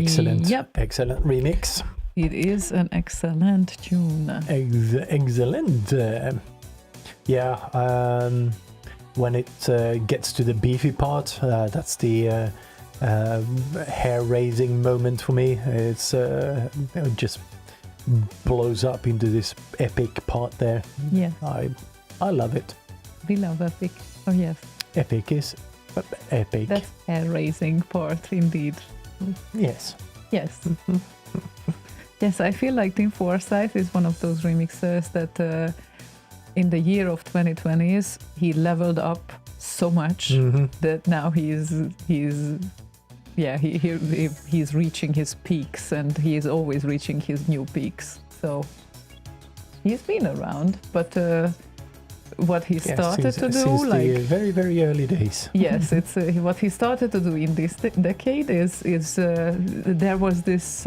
Excellent. Yep. Excellent remix. It is an excellent tune. Excellent. When it gets to the beefy part, that's the hair-raising moment for me. It just blows up into this epic part there. Yeah, I love it. we love epic. Oh yes, Epic is epic. that's hair-raising part indeed. Yes. Yes. Yes, I feel like Team Forsyth is one of those remixers that in the year of 2020s, he leveled up so much that now he's reaching his peaks, and he is always reaching his new peaks. So he's been around, but what he started to do, since like the very, very early days. yes, it's what he started to do in this decade is there was this.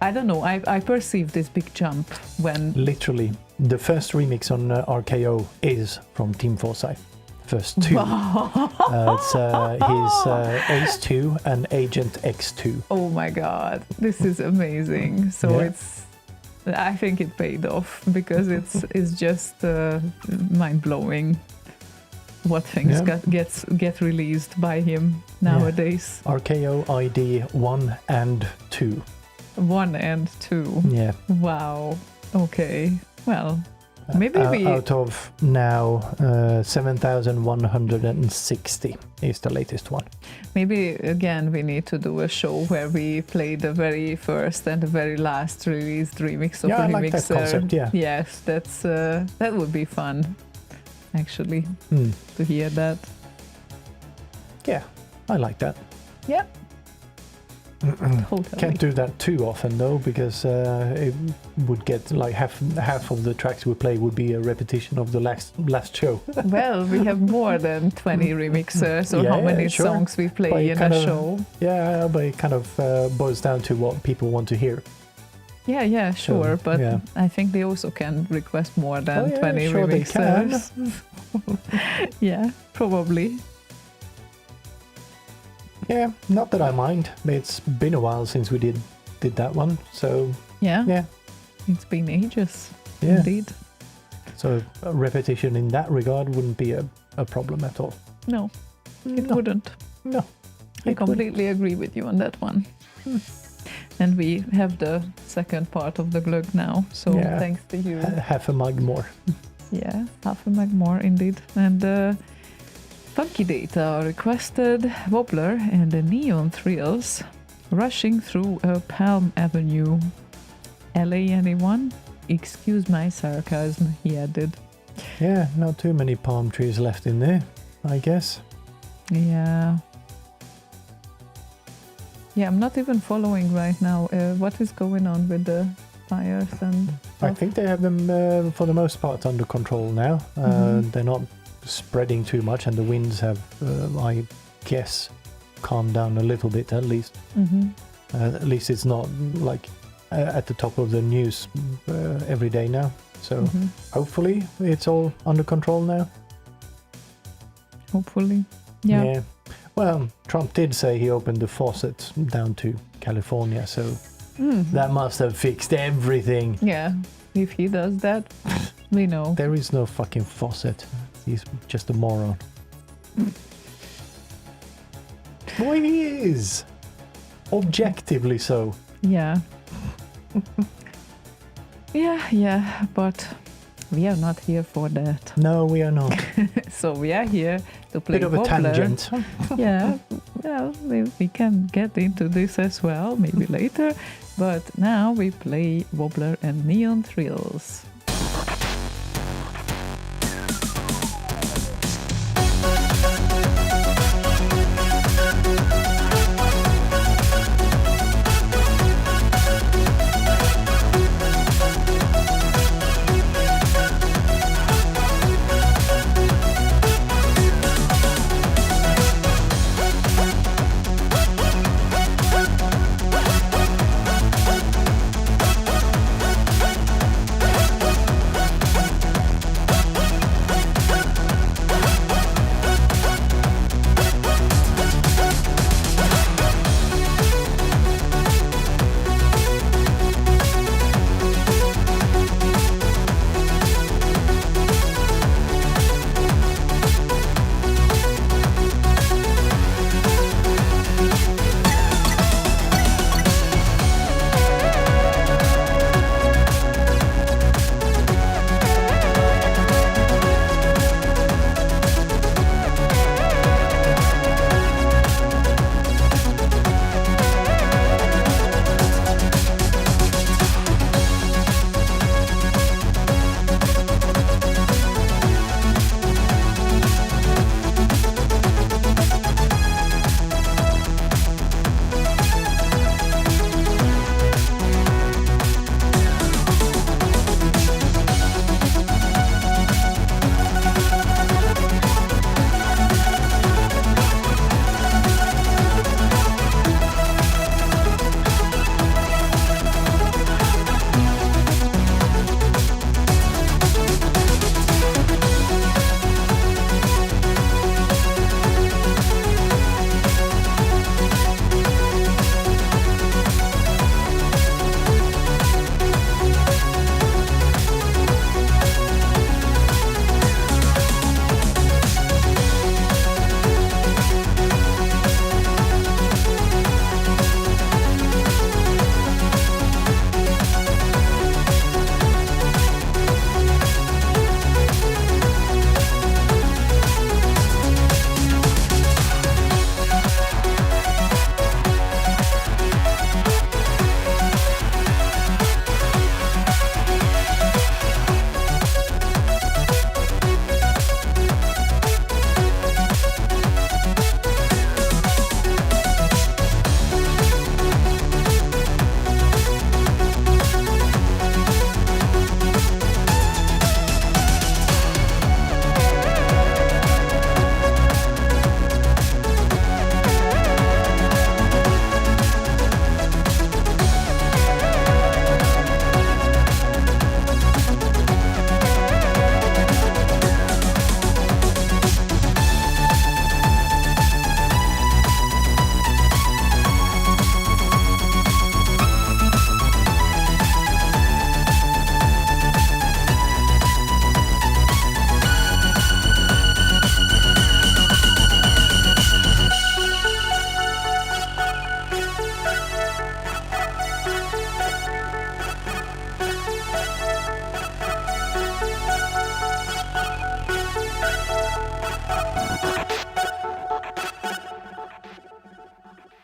I don't know. I perceived this big jump when Literally, the first remix on RKO is from Team Forsyth. First two. It's his Ace 2 and Agent X2. oh my god, this is amazing. So Yeah. I think it paid off because it's just mind blowing what things Yeah. get released by him nowadays. RKO ID 1 and 2. 1 and 2. Yeah. Wow. Okay. Well, maybe we. Out of now 7,160 is the latest one. Maybe again we need to do a show where we play the very first and the very last released remix of Yeah, a I remixer. like that concept, yeah. Yes, that would be fun, actually, Hmm. to hear that. Yeah, I like that. Yeah. Totally. Can't do that too often though, because it would get like half of the tracks we play would be a repetition of the last show. Well, we have more than 20 remixers, or how Yeah, many sure. songs we But play it in kind a of- show. Yeah, but it kind of boils down to what people want to hear. Yeah, sure, So, but yeah. I think they also can request more than Oh, yeah, 20 sure they can. remixers. Yeah, probably. Yeah, not that I mind. It's been a while since we did that one, so Yeah, yeah, it's been ages, yeah. indeed. So a repetition in that regard wouldn't be a problem at all. No, it No, wouldn't. no. I it wouldn't. completely agree with you on that one. And we have the second part of the glögg now, so Yeah. thanks to you. Half a mug more. Yeah, half a mug more indeed. And Funky Data requested Wobbler and the Neon Thrills rushing through a Palm Avenue. LA anyone? Excuse my sarcasm, he added. Yeah, not too many palm trees left in there, I guess. Yeah. Yeah, I'm not even following right now. What is going on with the fires and I stuff? think they have them for the most part under control now. They're not spreading too much, and the winds have, I guess, calmed down a little bit at least. Mhm. At least it's not like at the top of the news every day now. So Mhm. hopefully it's all under control now. Hopefully. Yeah. Well, Trump did say he opened the faucet down to California, so Mhm. that must have fixed everything. Yeah. If he does that, we know. There is no fucking faucet. He's just a moron. Boy, he is. Objectively so. Yeah. Yeah, but we are not here for that. No, we are not. So we are here to play Bit of a Wobbler. tangent. Yeah, well, we can get into this as well, maybe later. But now we play Wobbler and Neon Thrills. Thank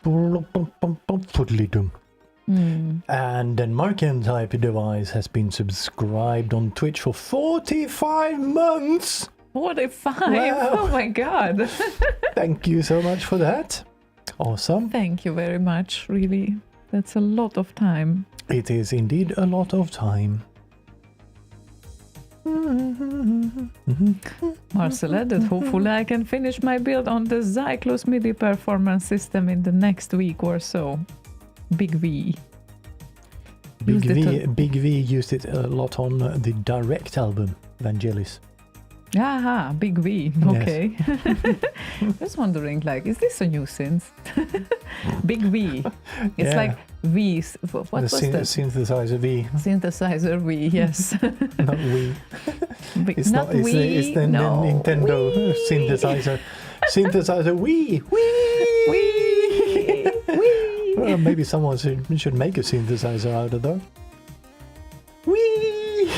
Foodly-dum. And then Marken type device has been subscribed on Twitch for 45 months. 45. Wow. Oh my god. Thank you so much for that. Awesome. Thank you very much. Really, that's a lot of time. It is indeed a lot of time. Marcel added, hopefully I can finish my build on the Zyklus MIDI performance system in the next week or so. Big V. Big V used it a lot on the Direct album, Vangelis. Aha, Big V. Okay. Just wondering, like, is this a new synth? Big V. It's Yeah. like V. What was that? Synthesizer V, Synthesizer V, yes. not we. It's not It's we. the No. Nintendo Wii. synthesizer. Synthesizer Wii. Wee. Wee. Well, maybe someone should make a synthesizer out of that. Wee.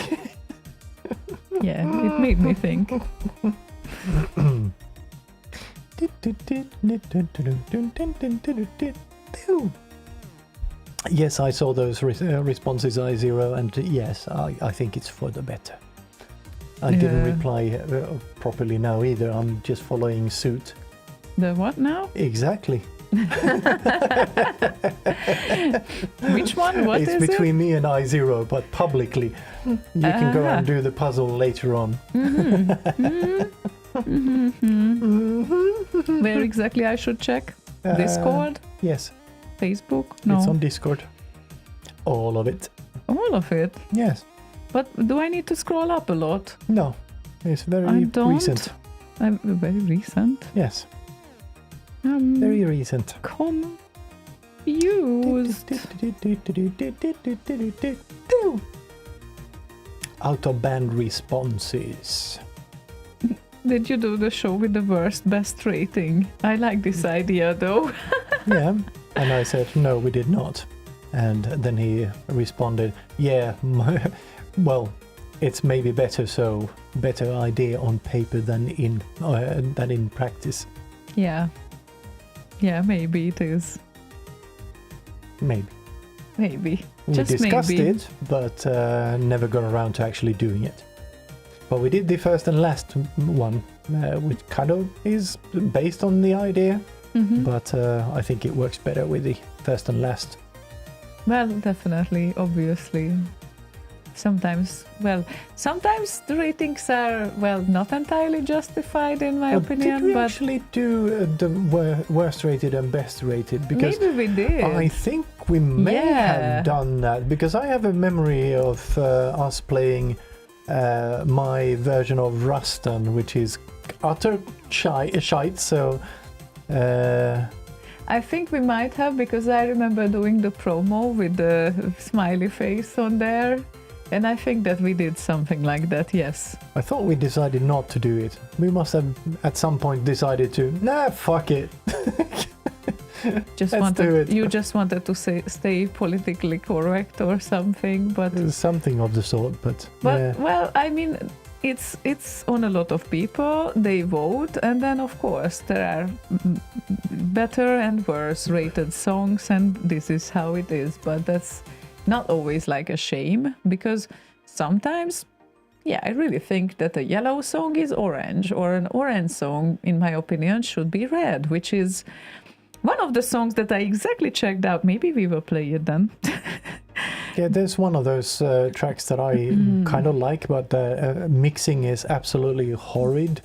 Yeah, it made me think. Yes, I saw those responses, I0, and yes, I think it's for the better. I didn't Yeah. reply properly now either. I'm just following suit. The what now? Exactly. Which one? What It's is between me and I0, but publicly. You can go and do the puzzle later on. Where exactly I should check? Uh, Discord? Yes, Facebook? No. it's on Discord. All of it. All of it. Yes. But do I need to scroll up a lot? No, it's I very don't. recent. I'm very recent. Yes, very recent. Confused. Out of band responses. Did you do the show with the worst best rating? I like this idea though. Yeah, and I said no, we did not. And then he responded, yeah, well, it's maybe better idea on paper than in practice. Yeah. Yeah, maybe it is. Maybe. Maybe. We Just discussed maybe. it, but never got around to actually doing it. But we did the first and last one, which kind of is based on the idea, Mhm. but I think it works better with the first and last. Well, definitely, obviously. Sometimes the ratings are, not entirely justified in my opinion, Did we but actually do the worst rated and best rated? Because maybe we did. I think we may Yeah. have done that, because I have a memory of us playing my version of Rustan, which is utter shite, so I think we might have, because I remember doing the promo with the smiley face on there, and I think that we did something like that, yes. I thought we decided not to do it. We must have at some point decided to, fuck it. Let's do it. You just wanted to stay politically correct or something, but Something of the sort, but yeah. well, I mean, it's on a lot of people. They vote, and then of course there are better and worse rated songs, and this is how it is. But that's not always like a shame, because sometimes, yeah, I really think that a yellow song is orange, or an orange song, in my opinion, should be red, which is one of the songs that I exactly checked out. Maybe we will play it then. Yeah, there's one of those tracks that I kind of like, but the mixing is absolutely horrid.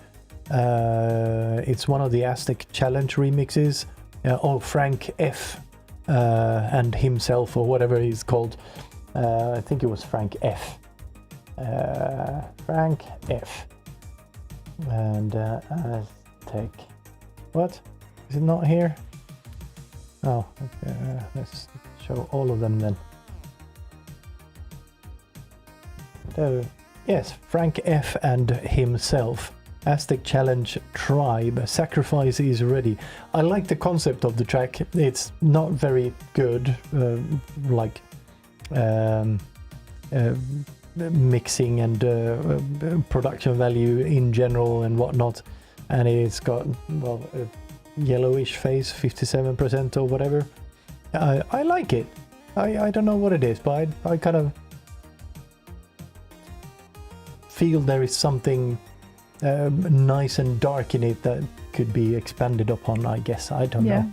It's one of the Aztec Challenge remixes. Frank F. And himself, or whatever he's called. I think it was Frank F. Frank F. And Aztec. What? Is it not here? Oh, let's show all of them then. Yes, Frank F. and himself. Aztec Challenge Tribe. Sacrifice is ready. I like the concept of the track. It's not very good, mixing and production value in general and whatnot. And it's got, yellowish face, 57% or whatever. I like it. I don't know what it is, but I kind of feel there is something nice and dark in it that could be expanded upon, I guess. I don't know.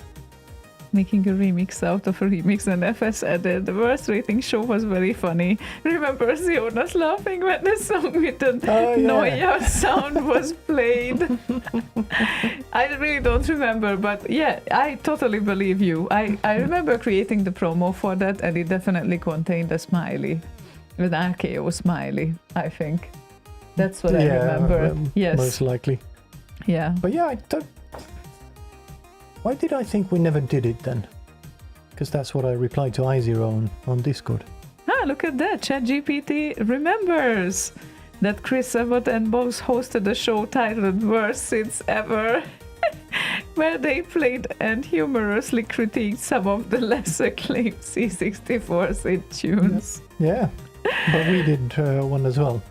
Making a remix out of a remix, and FS added, the worst rating show was very funny. Remember Ziona's laughing when the song with the Noia sound was played? I really don't remember, but yeah, I totally believe you. I remember creating the promo for that, and it definitely contained a smiley, an RKO smiley, I think. That's what I remember. Yes. Most likely. Yeah. But yeah, why did I think we never did it then? Because that's what I replied to iZero on Discord. Ah, look at that. ChatGPT remembers that Chris Abbott and Boss hosted a show titled Worst Sins Ever, where they played and humorously critiqued some of the less acclaimed C64 Sid tunes. Yeah, but we did one as well.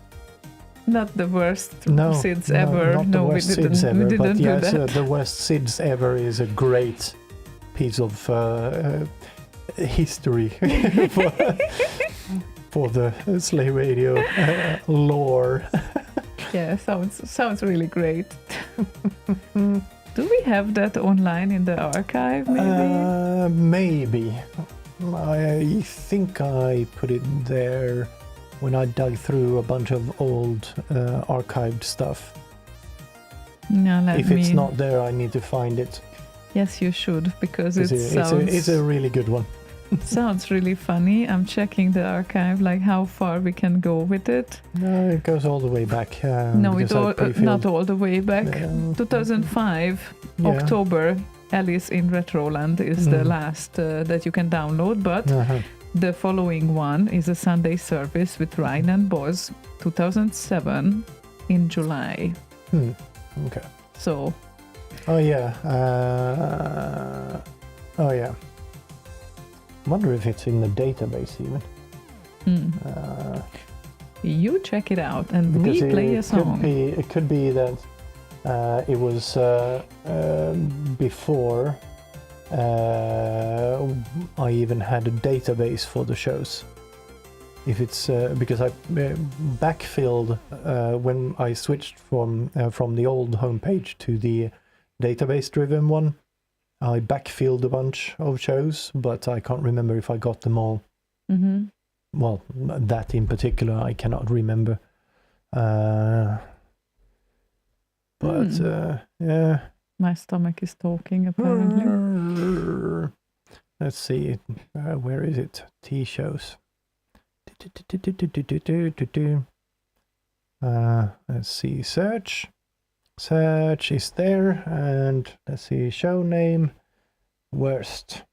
Not the worst SIDS no, ever. Not the worst SIDS ever, we didn't but do yes, that. the worst SIDS ever is a great piece of history for the Slay Radio lore. Yeah, sounds really great. Do we have that online in the archive, maybe? Maybe. I think I put it there when I dug through a bunch of old archived stuff. No, if it's not there, I need to find it. Yes, you should, because it's a really good one. Sounds really funny. I'm checking the archive, like how far we can go with it. No, it goes all the way back. No, not all the way back. 2005, October, Alice in Retroland is the last that you can download, but the following one is a Sunday service with Ryan and Boz, 2007, in July. Okay. So. Oh yeah. Wonder if it's in the database even. You check it out and we play a song. It could be that it was before I even had a database for the shows. If it's because I backfilled when I switched from the old homepage to the database-driven one. I backfilled a bunch of shows, but I can't remember if I got them all. Well, that in particular I cannot remember. But yeah. My stomach is talking, apparently. Let's see. Where is it? T-shows. Let's see. Search. Search is there. And let's see. Show name. Worst.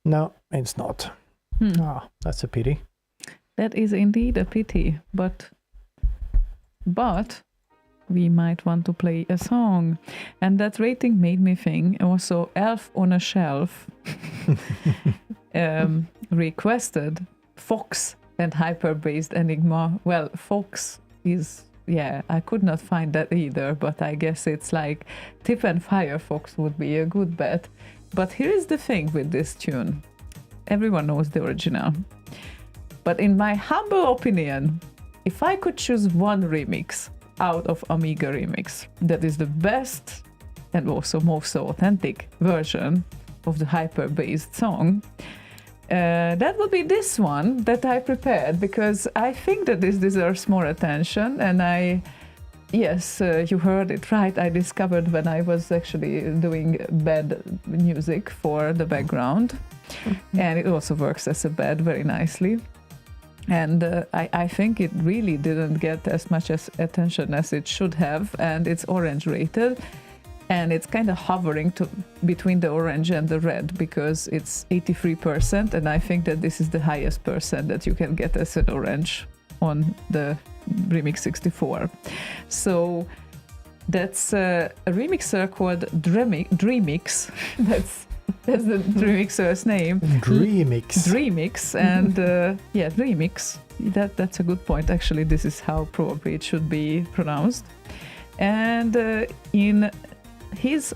No, it's not. That's a pity. That is indeed a pity. But we might want to play a song. And that rating made me think also Elf on a Shelf requested Fox and hyper-based Enigma. Well, Fox is, I could not find that either, but I guess it's like Tip and Firefox would be a good bet. But here is the thing with this tune. Everyone knows the original. But in my humble opinion, if I could choose one remix out of Amiga Remix that is the best and also most authentic version of the hyper-based song, that would be this one that I prepared, because I think that this deserves more attention. And yes, you heard it right, I discovered when I was actually doing bed music for the background, and it also works as a bed very nicely. And I think it really didn't get as much attention as it should have, and it's orange rated, and it's kind of hovering between the orange and the red, because it's 83%, and I think that this is the highest percent that you can get as an orange on the Remix 64. So that's a remixer called Dreamix. That's the remixer's name. Dreamix, and Dreamix. That's a good point. Actually, this is how probably it should be pronounced. And in his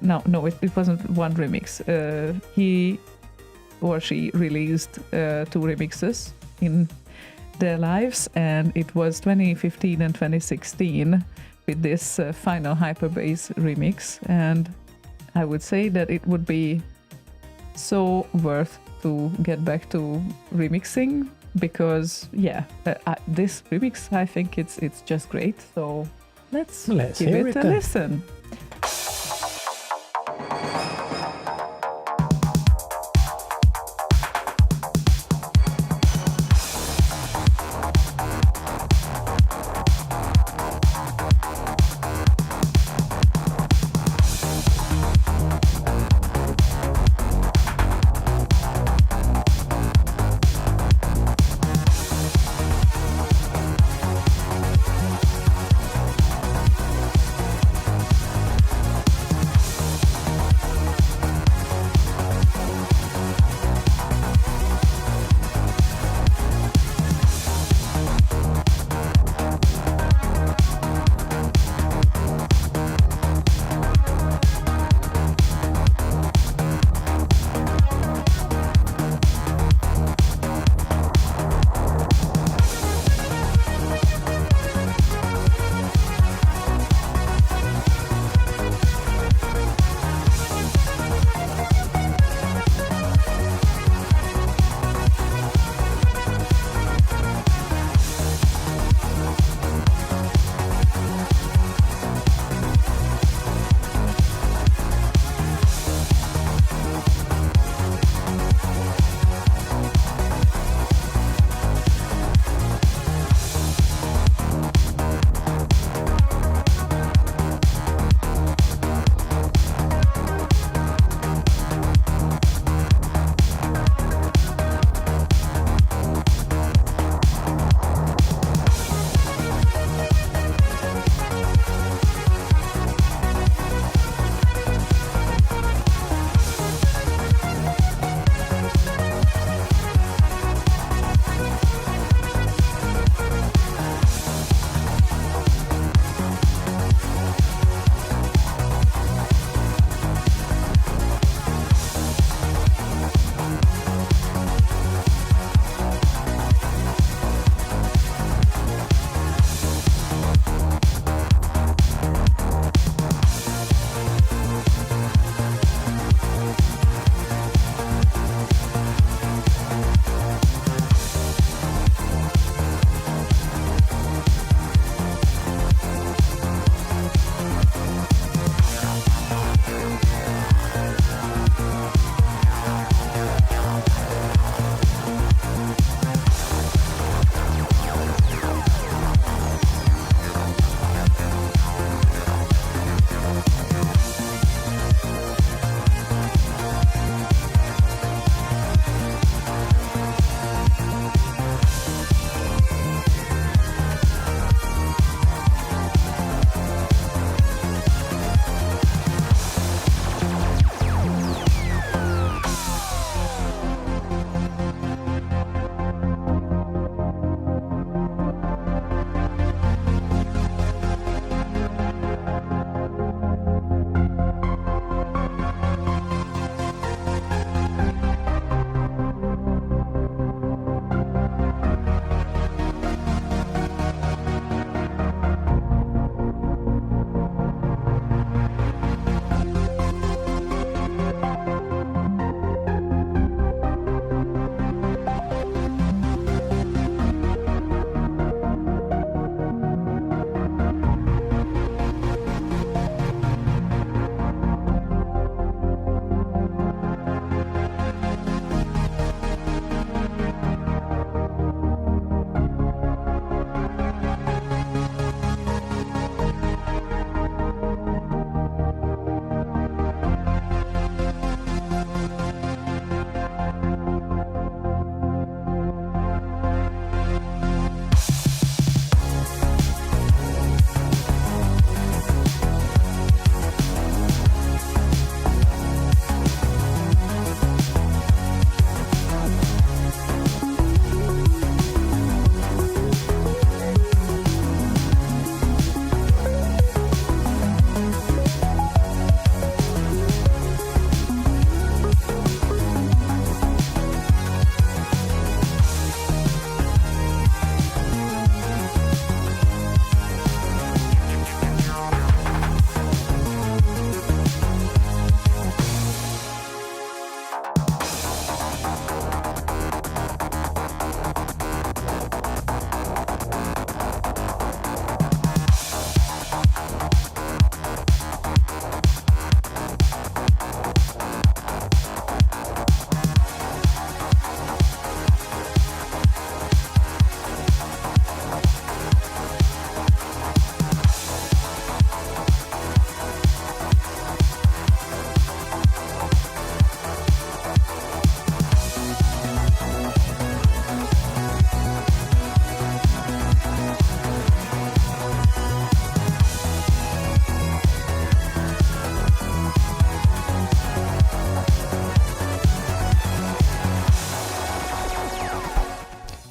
no, it wasn't one remix. He or she released 2 remixes in their lives, and it was 2015 and 2016 with this final Hyperbass remix. And I would say that it would be so worth to get back to remixing, because this remix, I think it's just great. So let's give hear it it a then. listen.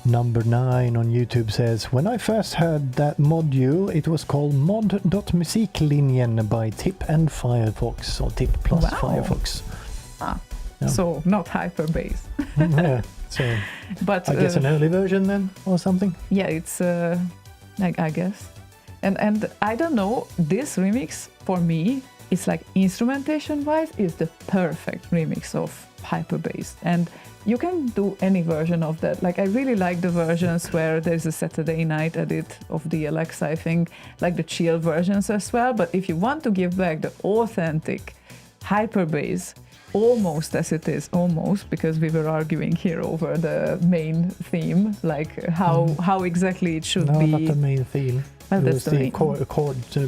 Number 9 on YouTube says, when I first heard that module, it was called mod.musiklinjen by Tip and Firefox, or Tip plus Wow. Firefox. Ah, Yeah. so not Hyperbase. Yeah, so But I guess an early version then, or something. yeah, it's I guess. And I don't know, this remix for me is like instrumentation wise is the perfect remix of Hyperbase. And you can do any version of that. Like I really like the versions where there's a Saturday night edit of the Alexa, I think, like the chill versions as well. But if you want to give back the authentic Hyperbase, almost as it is, almost, because we were arguing here over the main theme, like how exactly it should No, be. not the main theme. Well, It that's was the the main. chord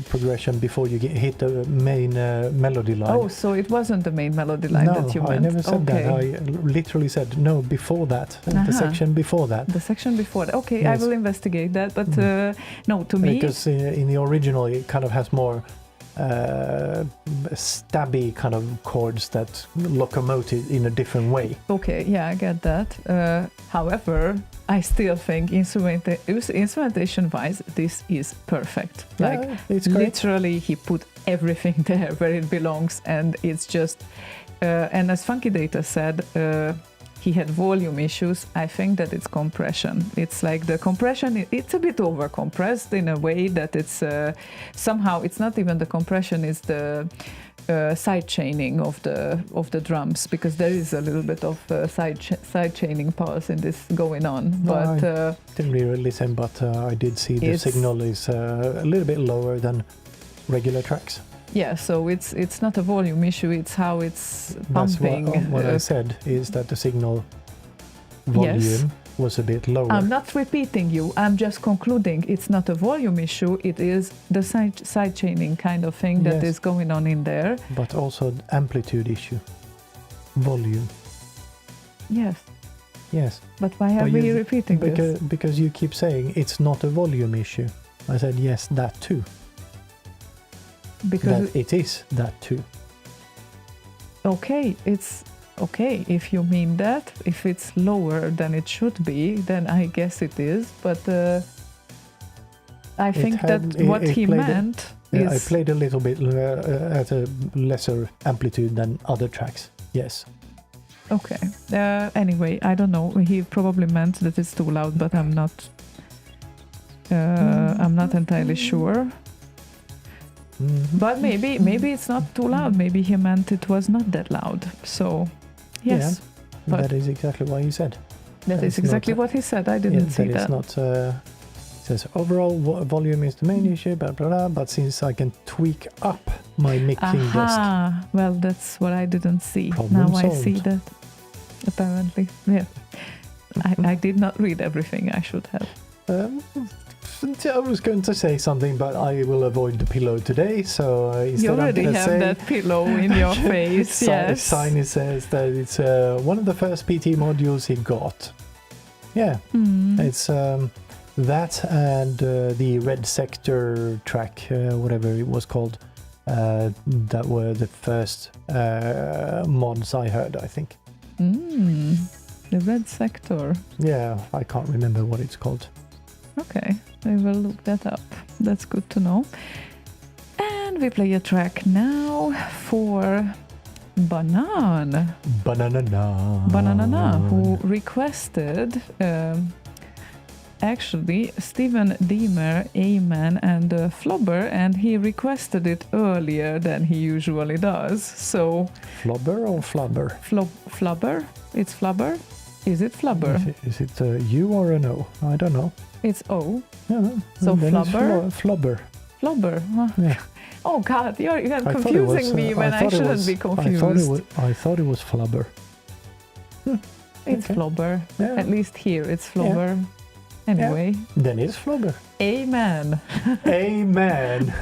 progression before you hit the main melody line. Oh, so it wasn't the main melody line no, that you I meant. never said Okay. that. I literally said no before that. The Uh-huh. section before that. The section before that. Okay, I Yes. will investigate that. But no, to me, Because in the original it kind of has more stabby kind of chords that locomote it in a different way. okay, yeah, I get that. However, I still think instrumentation-wise, this is perfect. Like Yeah, it's great. literally, he put everything there where it belongs, and it's just. And as Funky Data said, he had volume issues. I think that it's compression. It's like the compression. It's a bit over compressed in a way that it's somehow it's not even the compression. It's the side chaining of the drums, because there is a little bit of side chaining pulse in this going on. But Didn't really listen, but I did see the It's- signal is a little bit lower than regular tracks. yeah, so it's not a volume issue. It's how it's That's pumping. what I said, is that the signal volume was a bit lower. I'm not repeating you. I'm just concluding it's not a volume issue. It is the side chaining kind of thing that Yes. is going on in there. But also amplitude issue. Volume. Yes, Yes. but why are But we you- repeating this? Because you keep saying it's not a volume issue. I said yes, that too. Because That it is that too. okay, it's okay if you mean that. If it's lower than it should be, then I guess it is. But I think had- that it- what it he played a- meant Yeah, I is played a little bit at a lesser amplitude than other tracks. Yes. okay. Anyway, I don't know. He probably meant that it's too loud, but I'm not. I'm not entirely sure. Mhm. But maybe it's not too loud. Maybe he meant it was not that loud. So, yes, but- That is exactly what he said. that it's is exactly not- what he said. I didn't see that that. it's not. Says overall volume is the main issue, blah blah blah. But since I can tweak up my mixing desk, Aha! Well, that's what I didn't see. Problem now I see solved. that. Apparently, yeah. I did not read everything I should have. I was going to say something, but I will avoid the pillow today. So instead, You I'm already gonna have say, that pillow in your face. Yes. Signy says that it's one of the first PT modules he got. Yeah, Hmm. it's that and the Red Sector track, whatever it was called, that were the first mods I heard, I think. The red sector. Yeah, I can't remember what it's called. Okay, I will look that up. That's good to know. And we play a track now for Banana. Banana, who requested actually Steven Deemer, Amen, and Flobber, and he requested it earlier than he usually does. So Flobber or Flubber? Flubber? It's Flubber? Is it Flubber? Is it a U or a no? I don't know. It's O. Yeah, So then it's Flubber? Flubber. Flubber. Huh? Yeah. Oh God, you're I thought it confusing was, me when I thought it shouldn't was- be confused. I thought it was Flubber. It's okay. Flobber. Yeah. At least here it's Flobber. Anyway, Then it's Flubber. Amen. Amen.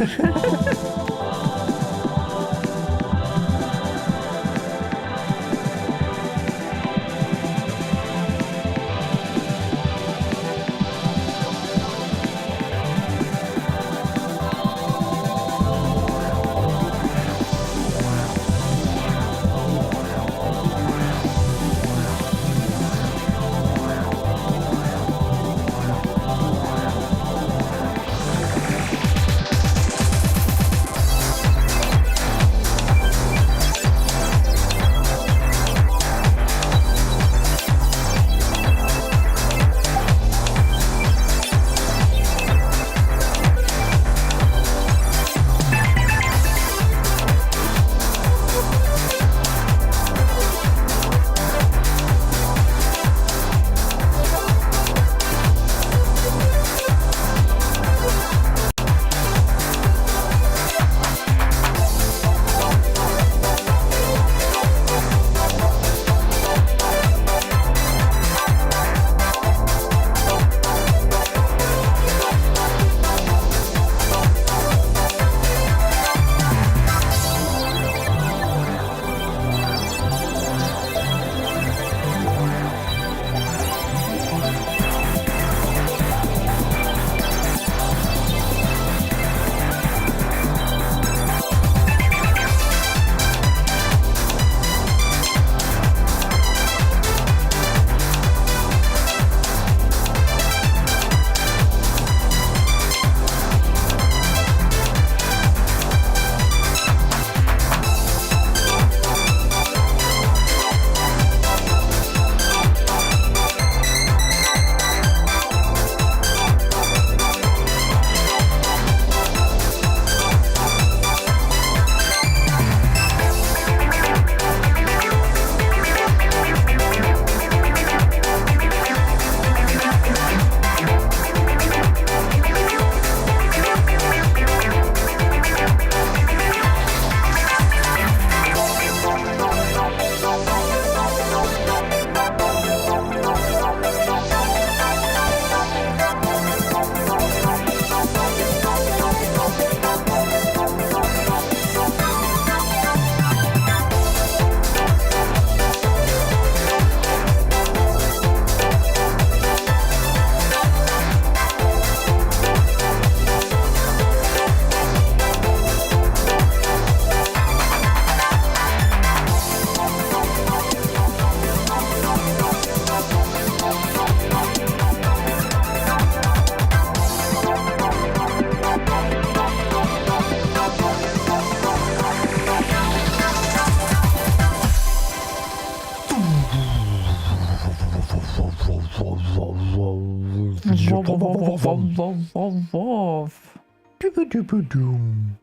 Doom.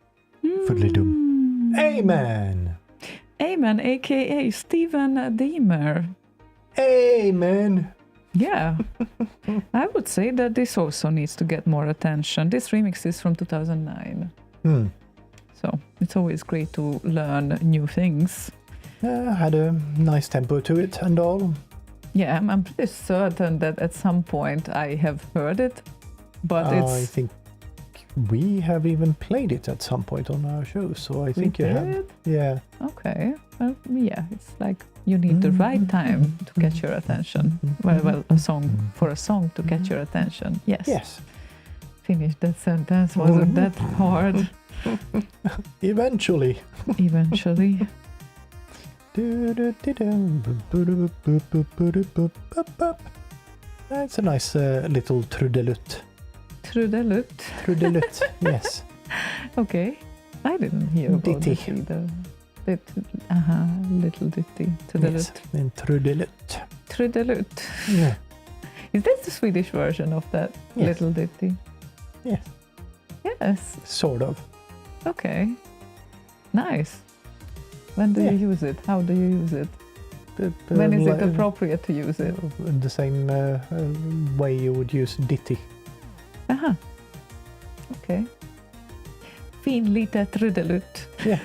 Fiddly-doom. Amen. Amen, aka Steven Deemer. Amen. Yeah, I would say that this also needs to get more attention. This remix is from 2009, so it's always great to learn new things. Had a nice tempo to it and all. Yeah, I'm pretty certain that at some point I have heard it, but I it's think we have even played it at some point on our show, so I think you have. did? Yeah. Okay. Well, yeah, it's like you need the right time to catch your attention. Well, a song for a song to catch your attention. Yes. Yes. Finish that sentence. Wasn't that hard? Eventually. Eventually. That's a nice little trudelutt. Trudelutt. Trudelutt, yes. Okay. I didn't hear about Ditty. this either. Little ditty. Yes, Trudelutt. and trudelutt. Trudelutt. Yeah. Is this the Swedish version of that Yes. little ditty? Yes. Yes. Sort of. Okay. Nice. When do Yeah. you use it? How do you use it? But, When is it like, appropriate to use it? in the same way you would use ditty. Aha. Okay. Fin lite trudelutt. Yeah.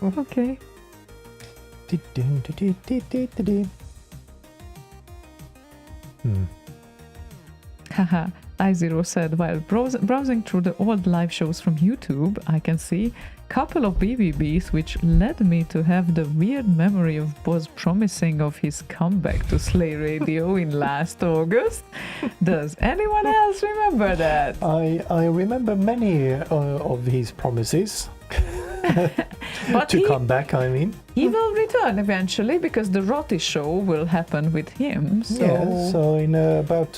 Okay. Haha. I0 said, while browsing through the old live shows from YouTube, I can see couple of BBBs which led me to have the weird memory of Boz promising of his comeback to Slay Radio in last August. Does anyone else remember that? I remember many of his promises But to come back, I mean. he will return eventually because the Rotti show will happen with him. So, Yeah, so in about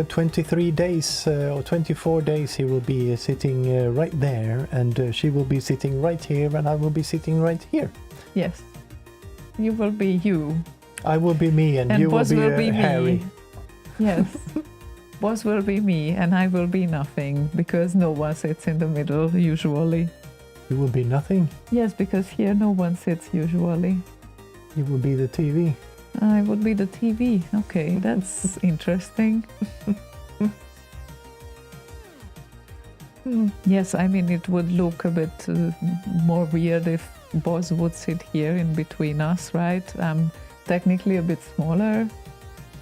23 days or 24 days he will be sitting right there, and she will be sitting right here, and I will be sitting right here. yes, you will be you. I will be me, and you Boz will be, Harry. me. Yes. Boss will be me, and I will be nothing because no one sits in the middle usually. You will be nothing. Yes, because here no one sits usually. You will be the TV. I would be the TV. Okay, that's interesting. Yes, I mean, it would look a bit more weird if Boss would sit here in between us, right? Technically a bit smaller.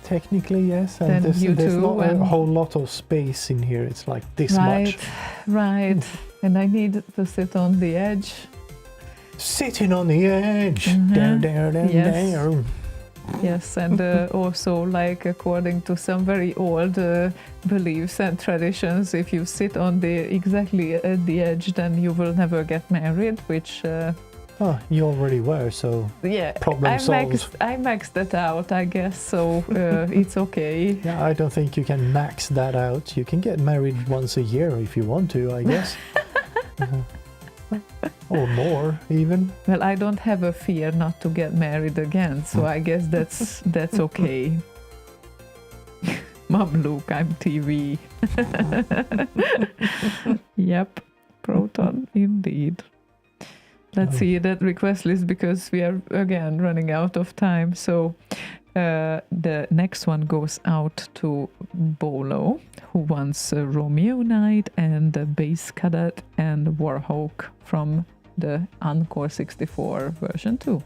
Technically, yes, Then and there's you two not a and- whole lot of space in here. It's like this Right, much. right. And I need to sit on the edge. Sitting on the edge. Mhm. There, Yes. there. Yes, and also, like, according to some very old beliefs and traditions, if you sit on the exactly at the edge, then you will never get married, which, Oh, you already were, so yeah, Problem solved. I maxed that out, I guess, so it's okay. yeah, I don't think you can max that out. You can get married once a year if you want to, I guess. Or more, even. Well, I don't have a fear not to get married again, so I guess that's okay. Mom, Luke, I'm TV. Yep, Proton, indeed. Let's see that request list because we are again running out of time. So the next one goes out to Bolo, who wants Romeo Knight and Bass Cadet and Warhawk from the Encore 64 version 2.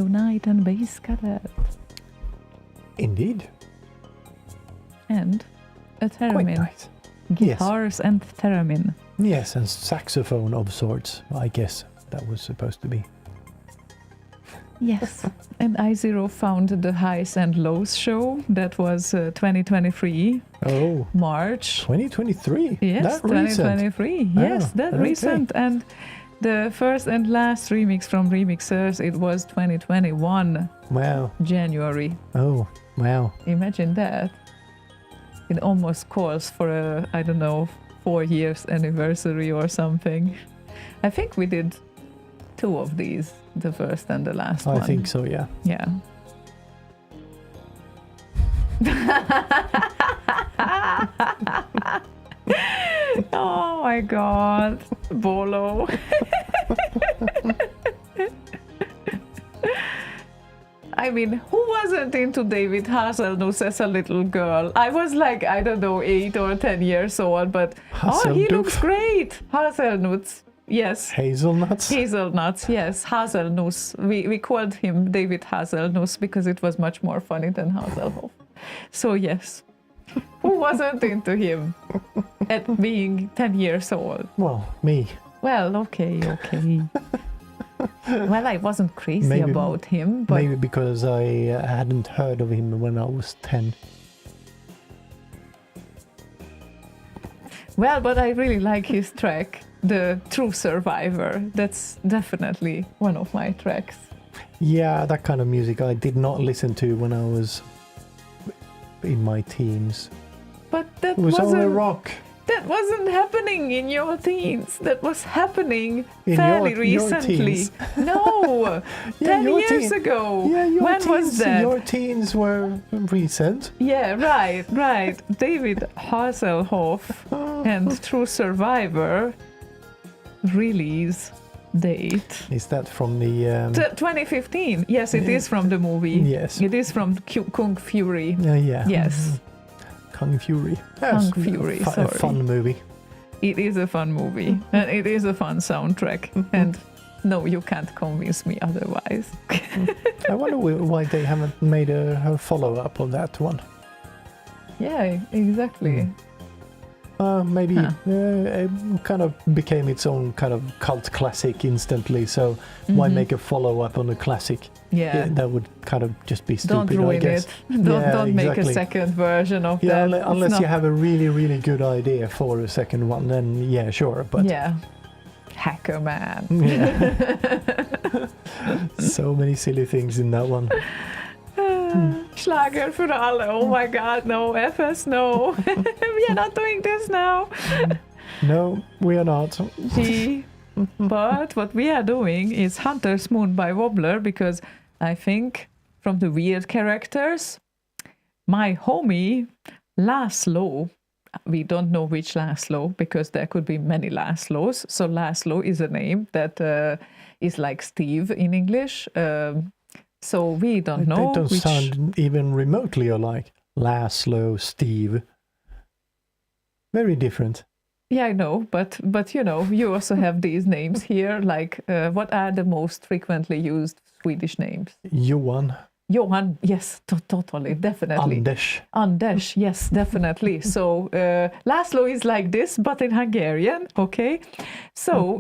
Knight and Bass Cadet. Indeed. And a Quite theremin. nice. Yes. Guitars and theremin. Yes, and saxophone of sorts, I guess that was supposed to be. Yes. And I0 found the Highs and Lows show. That was 2023, Oh, March. 2023? Yes, That recent? 2023. Yes, Ah, that okay. recent. And the first and last remix from Remixers, it was 2021, Wow. January. Oh, wow. Imagine that. It almost calls for a, I don't know, 4 years anniversary or something. I think we did 2 of these, the first and the last one. I think so, yeah. Yeah. Oh my god, Bolo. I mean, who wasn't into David Hasselnuss as a little girl? I was like, I don't know, 8 or 10 years old, but oh, he Hasselnuss? looks great. Hazelnuts, yes. Hazelnuts? Hazelnuts, yes, Hazelnuss. We called him David Hazelnuss because it was much more funny than Hasselhoff. So yes, who wasn't into him at being 10 years old? Well, me. Well, okay. Well, I wasn't crazy Maybe- about him, but Maybe because I hadn't heard of him when I was 10. well, but I really like his track, The True Survivor. That's definitely one of my tracks. Yeah, that kind of music I did not listen to when I was in my teens. But that It was only wasn't rock. That wasn't happening in your teens. That was happening In fairly your recently. teens. No, Yeah, 10 your years teen- ago. Yeah, your When teens, was that? Your teens were recent. Yeah, right. David Hasselhoff and True Survivor release date. Is that from the... 2015. Yes, it is from the movie. Yes. It is from Kung Fury. yeah. Yes, Kung Fury. Kung Fury, A sorry. fun movie. it is a fun movie and it is a fun soundtrack. And no, you can't convince me otherwise. I wonder why they haven't made a follow-up of that one. Yeah, exactly. Maybe Huh. it kind of became its own kind of cult classic instantly, so why make a follow-up on a classic? Yeah. That would kind of just be stupid, Don't ruin I guess. it. Don't make a exactly. second version of Yeah, that. It's unless you not- have a really, really good idea for a second one, then yeah, sure. But Yeah. Hacker man. yeah. So many silly things in that one. Schlager för alla. Oh my god, no. FS, no. We are not doing this now. No, we are not. Gee. But what we are doing is Hunter's Moon by Wobbler, because I think from the weird characters, my homie Laszlo, we don't know which Laszlo because there could be many Laszlos. So Laszlo is a name that is like Steve in English. So we don't know They don't which. sound even remotely alike. Laszlo, Steve. Very different. Yeah, I know, but you know, you also have these names here. Like, what are the most frequently used Swedish names? Johan, Johan, yes, totally, definitely. Anders. Anders, yes, definitely. So Laszlo is like this, but in Hungarian, okay? So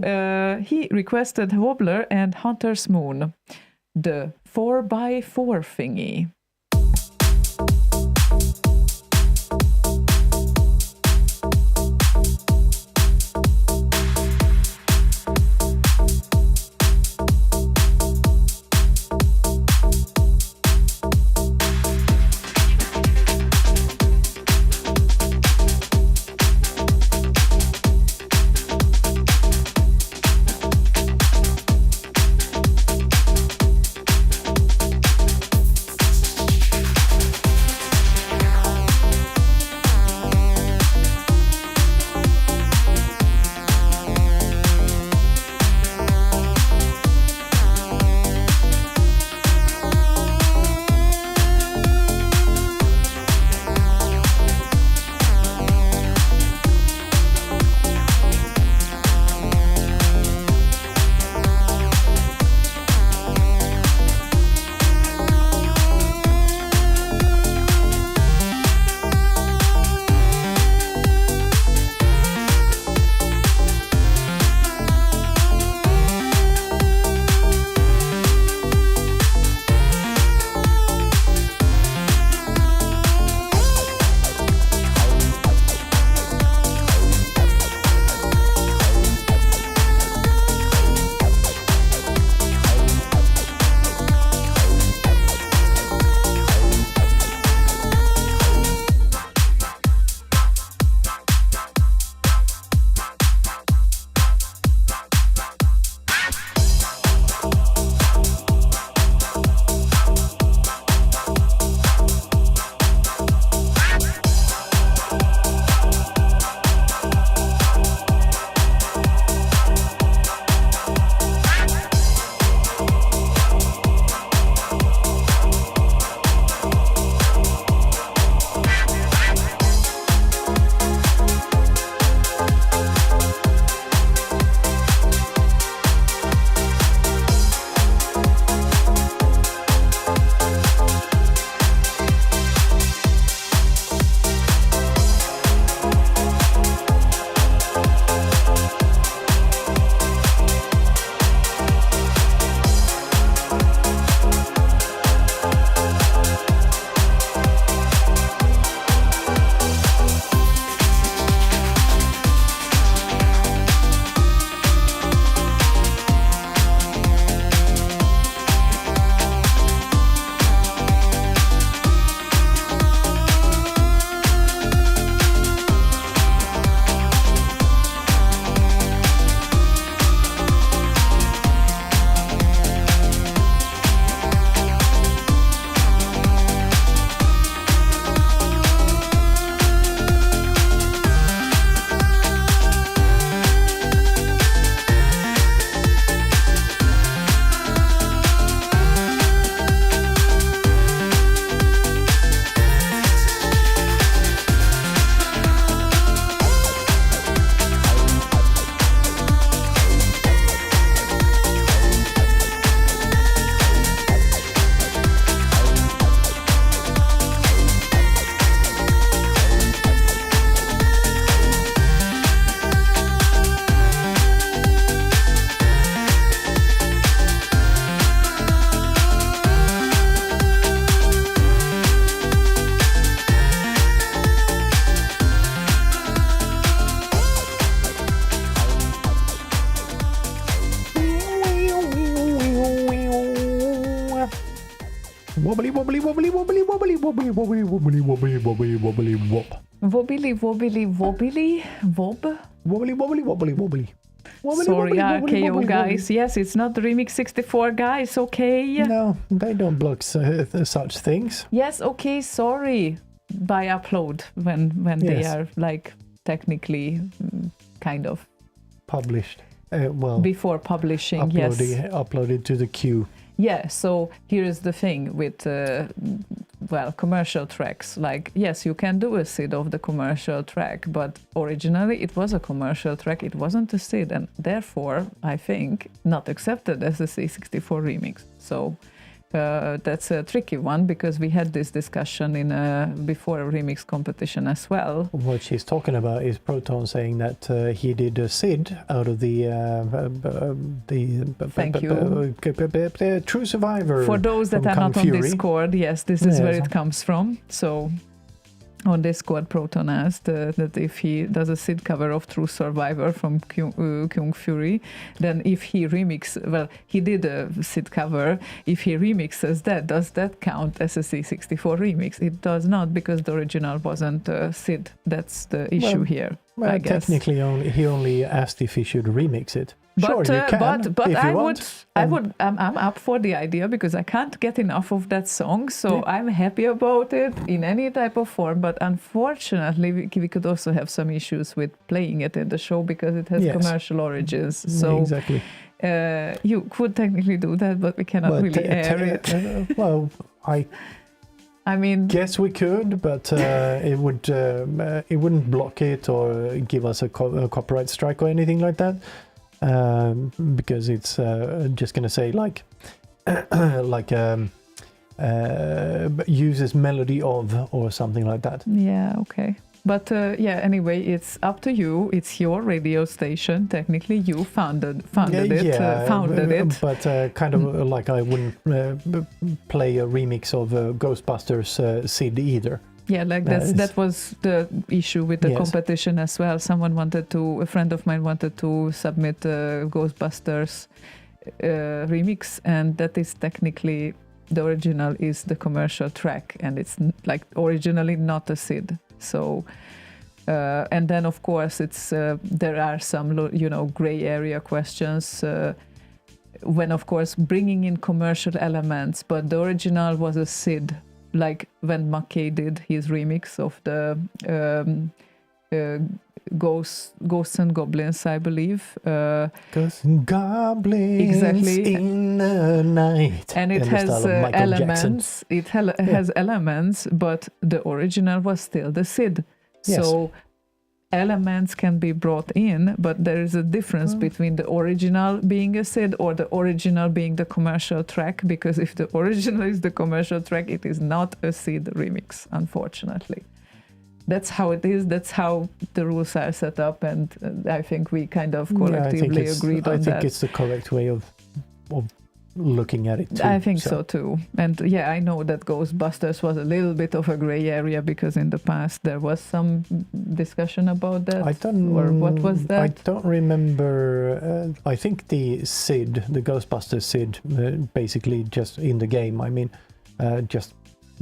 he requested Wobbler and Hunter's Moon, the 4x4 thingy. Wobbly wobbly wobbly wobbly wobbly wobbly wobbly wobbly wobbly wobbly wobbly wob. Wobbly, wobbly, wobbly, wob. Wobbly wobbly wobbly wobbly. Wobbly, Sorry, wobbly, wobbly, RKO wobbly, guys. Yes, it's not the Remix 64 guys, okay? No, they don't block such things. Yes, okay, sorry. By upload when they Yes. are like technically kind of Published. Well, before publishing, yes. uploaded to the queue. Yeah, so here's the thing with, commercial tracks. Like, yes, you can do a SID of the commercial track, but originally it was a commercial track, it wasn't a SID, and therefore, I think, not accepted as a C64 remix. So that's a tricky one, because we had this discussion in before a remix competition as well. What she's talking about is Proton saying that he did a SID out of the Thank you. True Survivor. For those that from are Kung not Fury. on Discord, yes, this is Yes. where it comes from. So on Discord, Proton asked that if he does a SID cover of True Survivor from Kung Fury, then if he he did a SID cover. If he remixes that, does that count as a C64 remix? It does not, because the original wasn't a SID. That's the issue here. Well, I guess. technically, he only asked if he should remix it. Sure, you can. but if I you would, want. I'm up for the idea, because I can't get enough of that song, so I'm happy about it in any type of form. But unfortunately, we could also have some issues with playing it in the show, because it has Yes. commercial origins. So Exactly. you could technically do that, but we cannot really air it. Well, I mean, guess we could, but it wouldn't block it or give us a copyright strike or anything like that, because it's just gonna say like uses melody of or something like that. yeah, okay. But anyway, it's up to you. It's your radio station. Technically, you founded it. But kind of like I wouldn't play a remix of Ghostbusters SID either. Yeah, like that was the issue with the competition as well. A friend of mine wanted to submit a Ghostbusters remix, and that is technically, the original is the commercial track, and it's like originally not a SID. So, and then of course it's there are some gray area questions when of course bringing in commercial elements, but the original was a SID. Like when McKay did his remix of the Ghosts and Goblins, I believe. Ghosts and Goblins Exactly. in the night. And it In the has style of Michael elements. Jackson. It has elements, but the original was still the SID. Yes. So elements can be brought in, but there is a difference between the original being a SID or the original being the commercial track, because if the original is the commercial track, it is not a SID remix, unfortunately. That's how it is. That's how the rules are set up, and I think we kind of collectively agreed on that. I think it's the correct way of looking at it too. I think so too. And yeah, I know that Ghostbusters was a little bit of a gray area, because in the past there was some discussion about that. Or what was that? I don't remember. I think the SID, the Ghostbusters SID, basically just in the game, just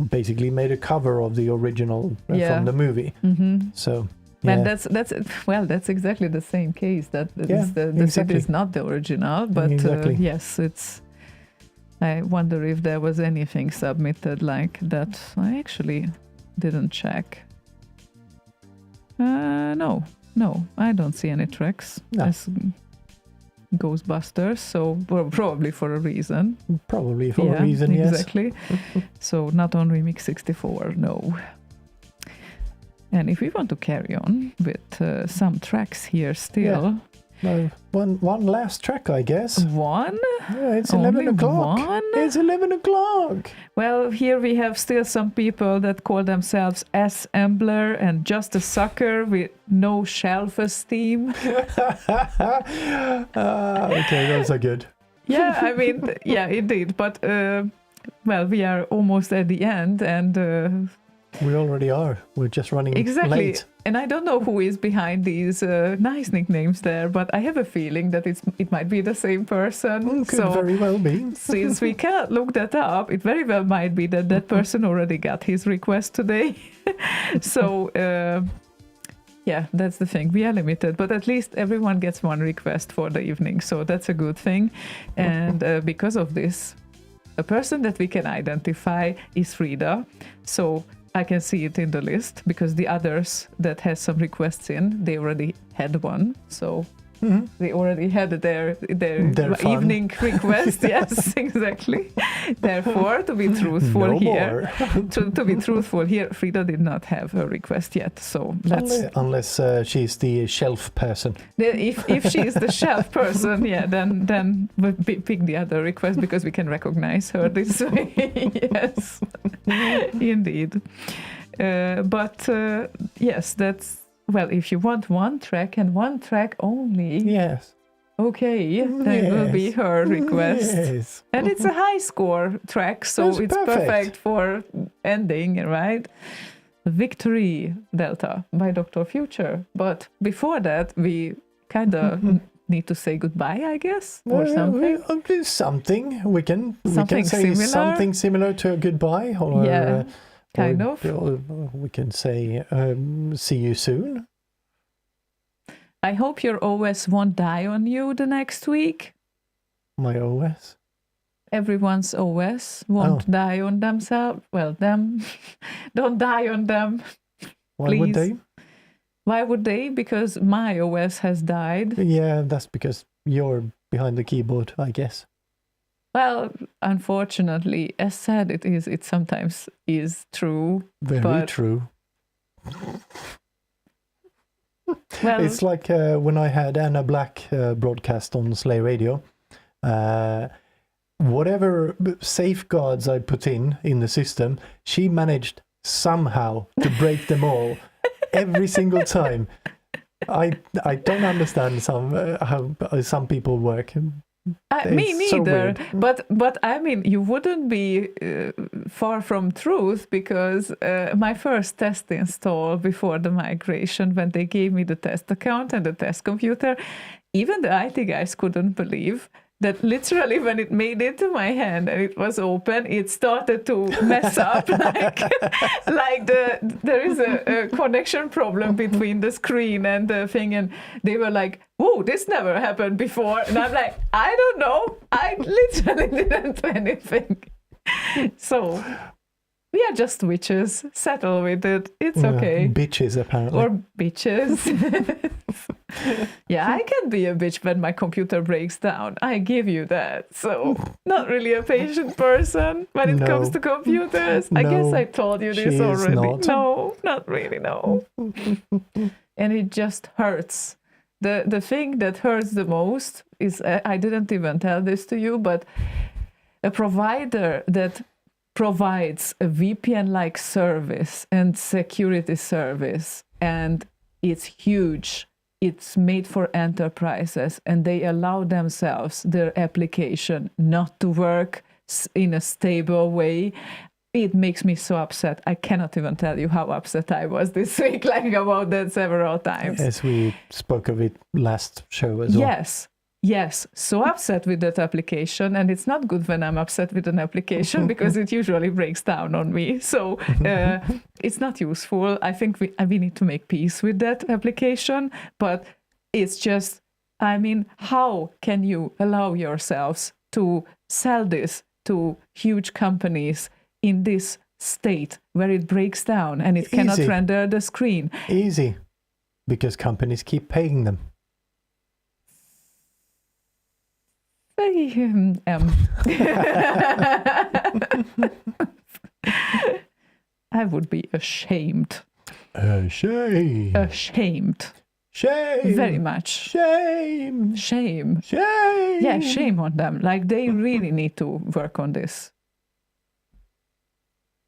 basically made a cover of the original from the movie. Mm-hmm. So yeah. And that's exactly the same case. That the exactly. SID is not the original, but Exactly. yes, it's. I wonder if there was anything submitted like that. I actually didn't check. No, I don't see any tracks as Ghostbusters, so probably for a reason. Probably for a reason, yes. Exactly. So not on Remix 64, no. And if we want to carry on with some tracks here still. One last track, I guess. One? Yeah, it's Only 11 o'clock. one? It's 11 o'clock. Well, here we have still some people that call themselves assembler and just a sucker with no self-esteem. Okay, those are good. Yeah, I mean, yeah, indeed. But, we are almost at the end, and We already are. We're just running Exactly. late. And I don't know who is behind these nice nicknames there, but I have a feeling that it might be the same person. Could very well be. Since we cannot look that up, it very well might be that that person already got his request today. So, yeah, that's the thing. We are limited, but at least everyone gets one request for the evening. So that's a good thing. And because of this, a person that we can identify is Frida. So I can see it in the list because the others that has some requests in, they already had one. So they already had their fun. evening request. Yes, exactly. Therefore, to be truthful No here, more. to be truthful here, Frida did not have a request yet. So let's. Unless she's the shelf person. If she is the shelf person, yeah, then we'll pick the other request because we can recognize her this way. Yes, indeed. But yes, that's. Well, if you want one track and one track only, Yes. okay, that will be Yes. her request. Yes. And it's a high score track, so That's it's perfect for ending, right? Victory Delta by Dr. Future. But before that, we kind of need to say goodbye, I guess, or something. Something. We can Something say similar? something similar to a goodbye. Or, Yeah, kind or- of. or we can say see you soon. I hope your OS won't die on you the next week. My OS. Everyone's OS won't die on themselves. Well, them. Don't die on them. Why would Please. they? Why would they? Because my OS has died. Yeah, that's because you're behind the keyboard, I guess. Well, unfortunately, as sad it sometimes is true. Very But- true. Well, It's like when I had Anna Black broadcast on Slay Radio. Whatever safeguards I put in the system, she managed somehow to break them all every single time. I don't understand how some people work. me It's so neither. weird. But I mean, you wouldn't be far from truth because my first test install before the migration, when they gave me the test account and the test computer, even the IT guys couldn't believe that literally when it made it to my hand and it was open, it started to mess up like there is a connection problem between the screen and the thing, and they were like, whoa, this never happened before. And I'm like, I don't know, I literally didn't do anything. So we are just witches, settle with it, it's okay. Bitches, apparently. Or bitches. Yeah, I can be a bitch when my computer breaks down. I give you that. So, not really a patient person when it comes to computers. I guess No, I told you she this is already. not. No, not really, no. And it just hurts. The thing that hurts the most is, I didn't even tell this to you, but a provider that provides a VPN-like service and security service, and it's huge. It's made for enterprises, and they allow themselves, their application, not to work in a stable way. It makes me so upset. I cannot even tell you how upset I was this week, like about that several times. As we spoke of it last show as well. Yes, so upset with that application, and it's not good when I'm upset with an application because it usually breaks down on me. So it's not useful. I think we need to make peace with that application, but it's just, I mean, how can you allow yourselves to sell this to huge companies in this state where it breaks down and it cannot Easy. render the screen? Easy. Because companies keep paying them. I would be ashamed. Shame. Ashamed. Shame. Very much. Shame. Shame. Shame. Yeah, shame on them. Like, they really need to work on this.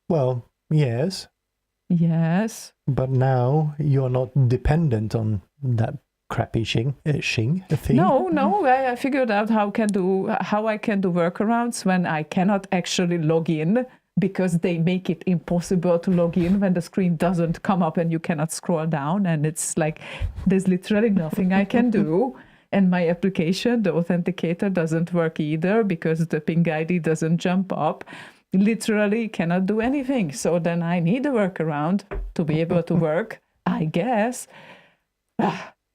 Well, yes. Yes. But now you're not dependent on that crappy thing. No, I figured out how I can do workarounds when I cannot actually log in because they make it impossible to log in when the screen doesn't come up and you cannot scroll down. And it's like, there's literally nothing I can do. And my application, the authenticator, doesn't work either because the ping ID doesn't jump up. Literally cannot do anything. So then I need a workaround to be able to work, I guess.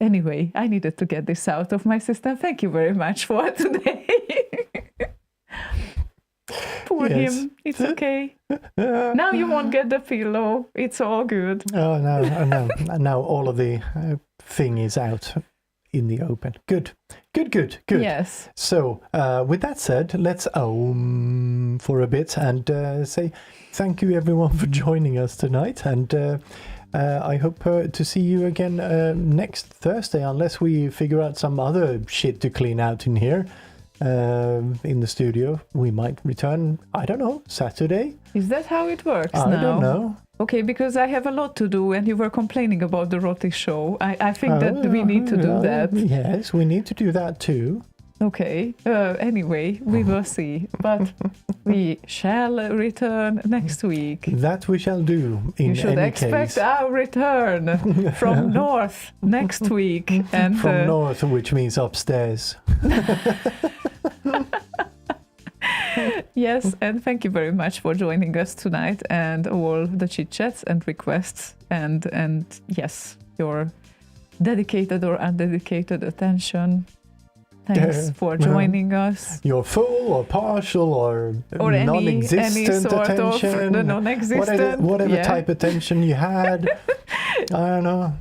Anyway, I needed to get this out of my system. Thank you very much for today. Poor Yes. him. It's okay. Now you won't get the pillow. It's all good. Oh, no. Now all of the thing is out in the open. Good. Yes. So, with that said, let's for a bit and say thank you everyone for joining us tonight. And I hope to see you again next Thursday, unless we figure out some other shit to clean out in here. In the studio, we might return, I don't know, Saturday. Is that how it works I now? don't know. Okay, because I have a lot to do and you were complaining about the Roti show. I think that we need to do that. Yes, we need to do that too. Okay, anyway, we will see. But we shall return next week. That we shall do in You should any expect case. our return from north next week. And From north, which means upstairs. yes, and thank you very much for joining us tonight and all the chit chats and requests and yes, your dedicated or undedicated attention. Thanks for joining us. Your full or partial or Or non-existent any sort attention. of the non-existent. Whatever yeah. type of attention you had. I don't know.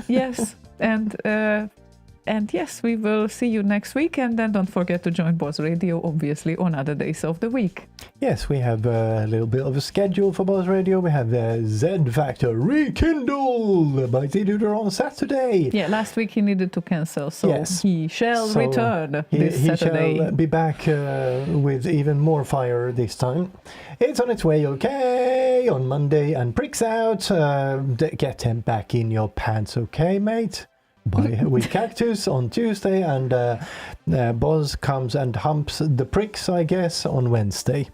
Yes, and yes, we will see you next week. And then don't forget to join Boss Radio, obviously, on other days of the week. Yes, we have a little bit of a schedule for Buzz Radio. We have the Z Factor Rekindle by Theodore on Saturday. Yeah, last week he needed to cancel, so Yes. he shall So return He this Saturday. shall be back with even more fire this time. It's on its way, okay, on Monday, and Pricks Out. Get him back in your pants, okay, mate? With Cactus on Tuesday, and Boz comes and humps the Pricks, I guess, on Wednesday.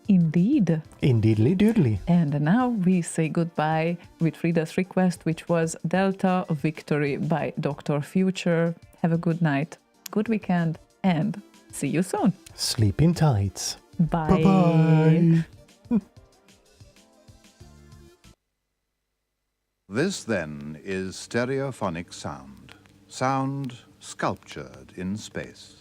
Indeed. Indeedly doodly. And now we say goodbye with Frida's request, which was Delta Victory by Dr. Future. Have a good night, good weekend, and see you soon. Sleep in tights. Bye. Bye-bye. This, then, is stereophonic sound. Sound sculptured in space.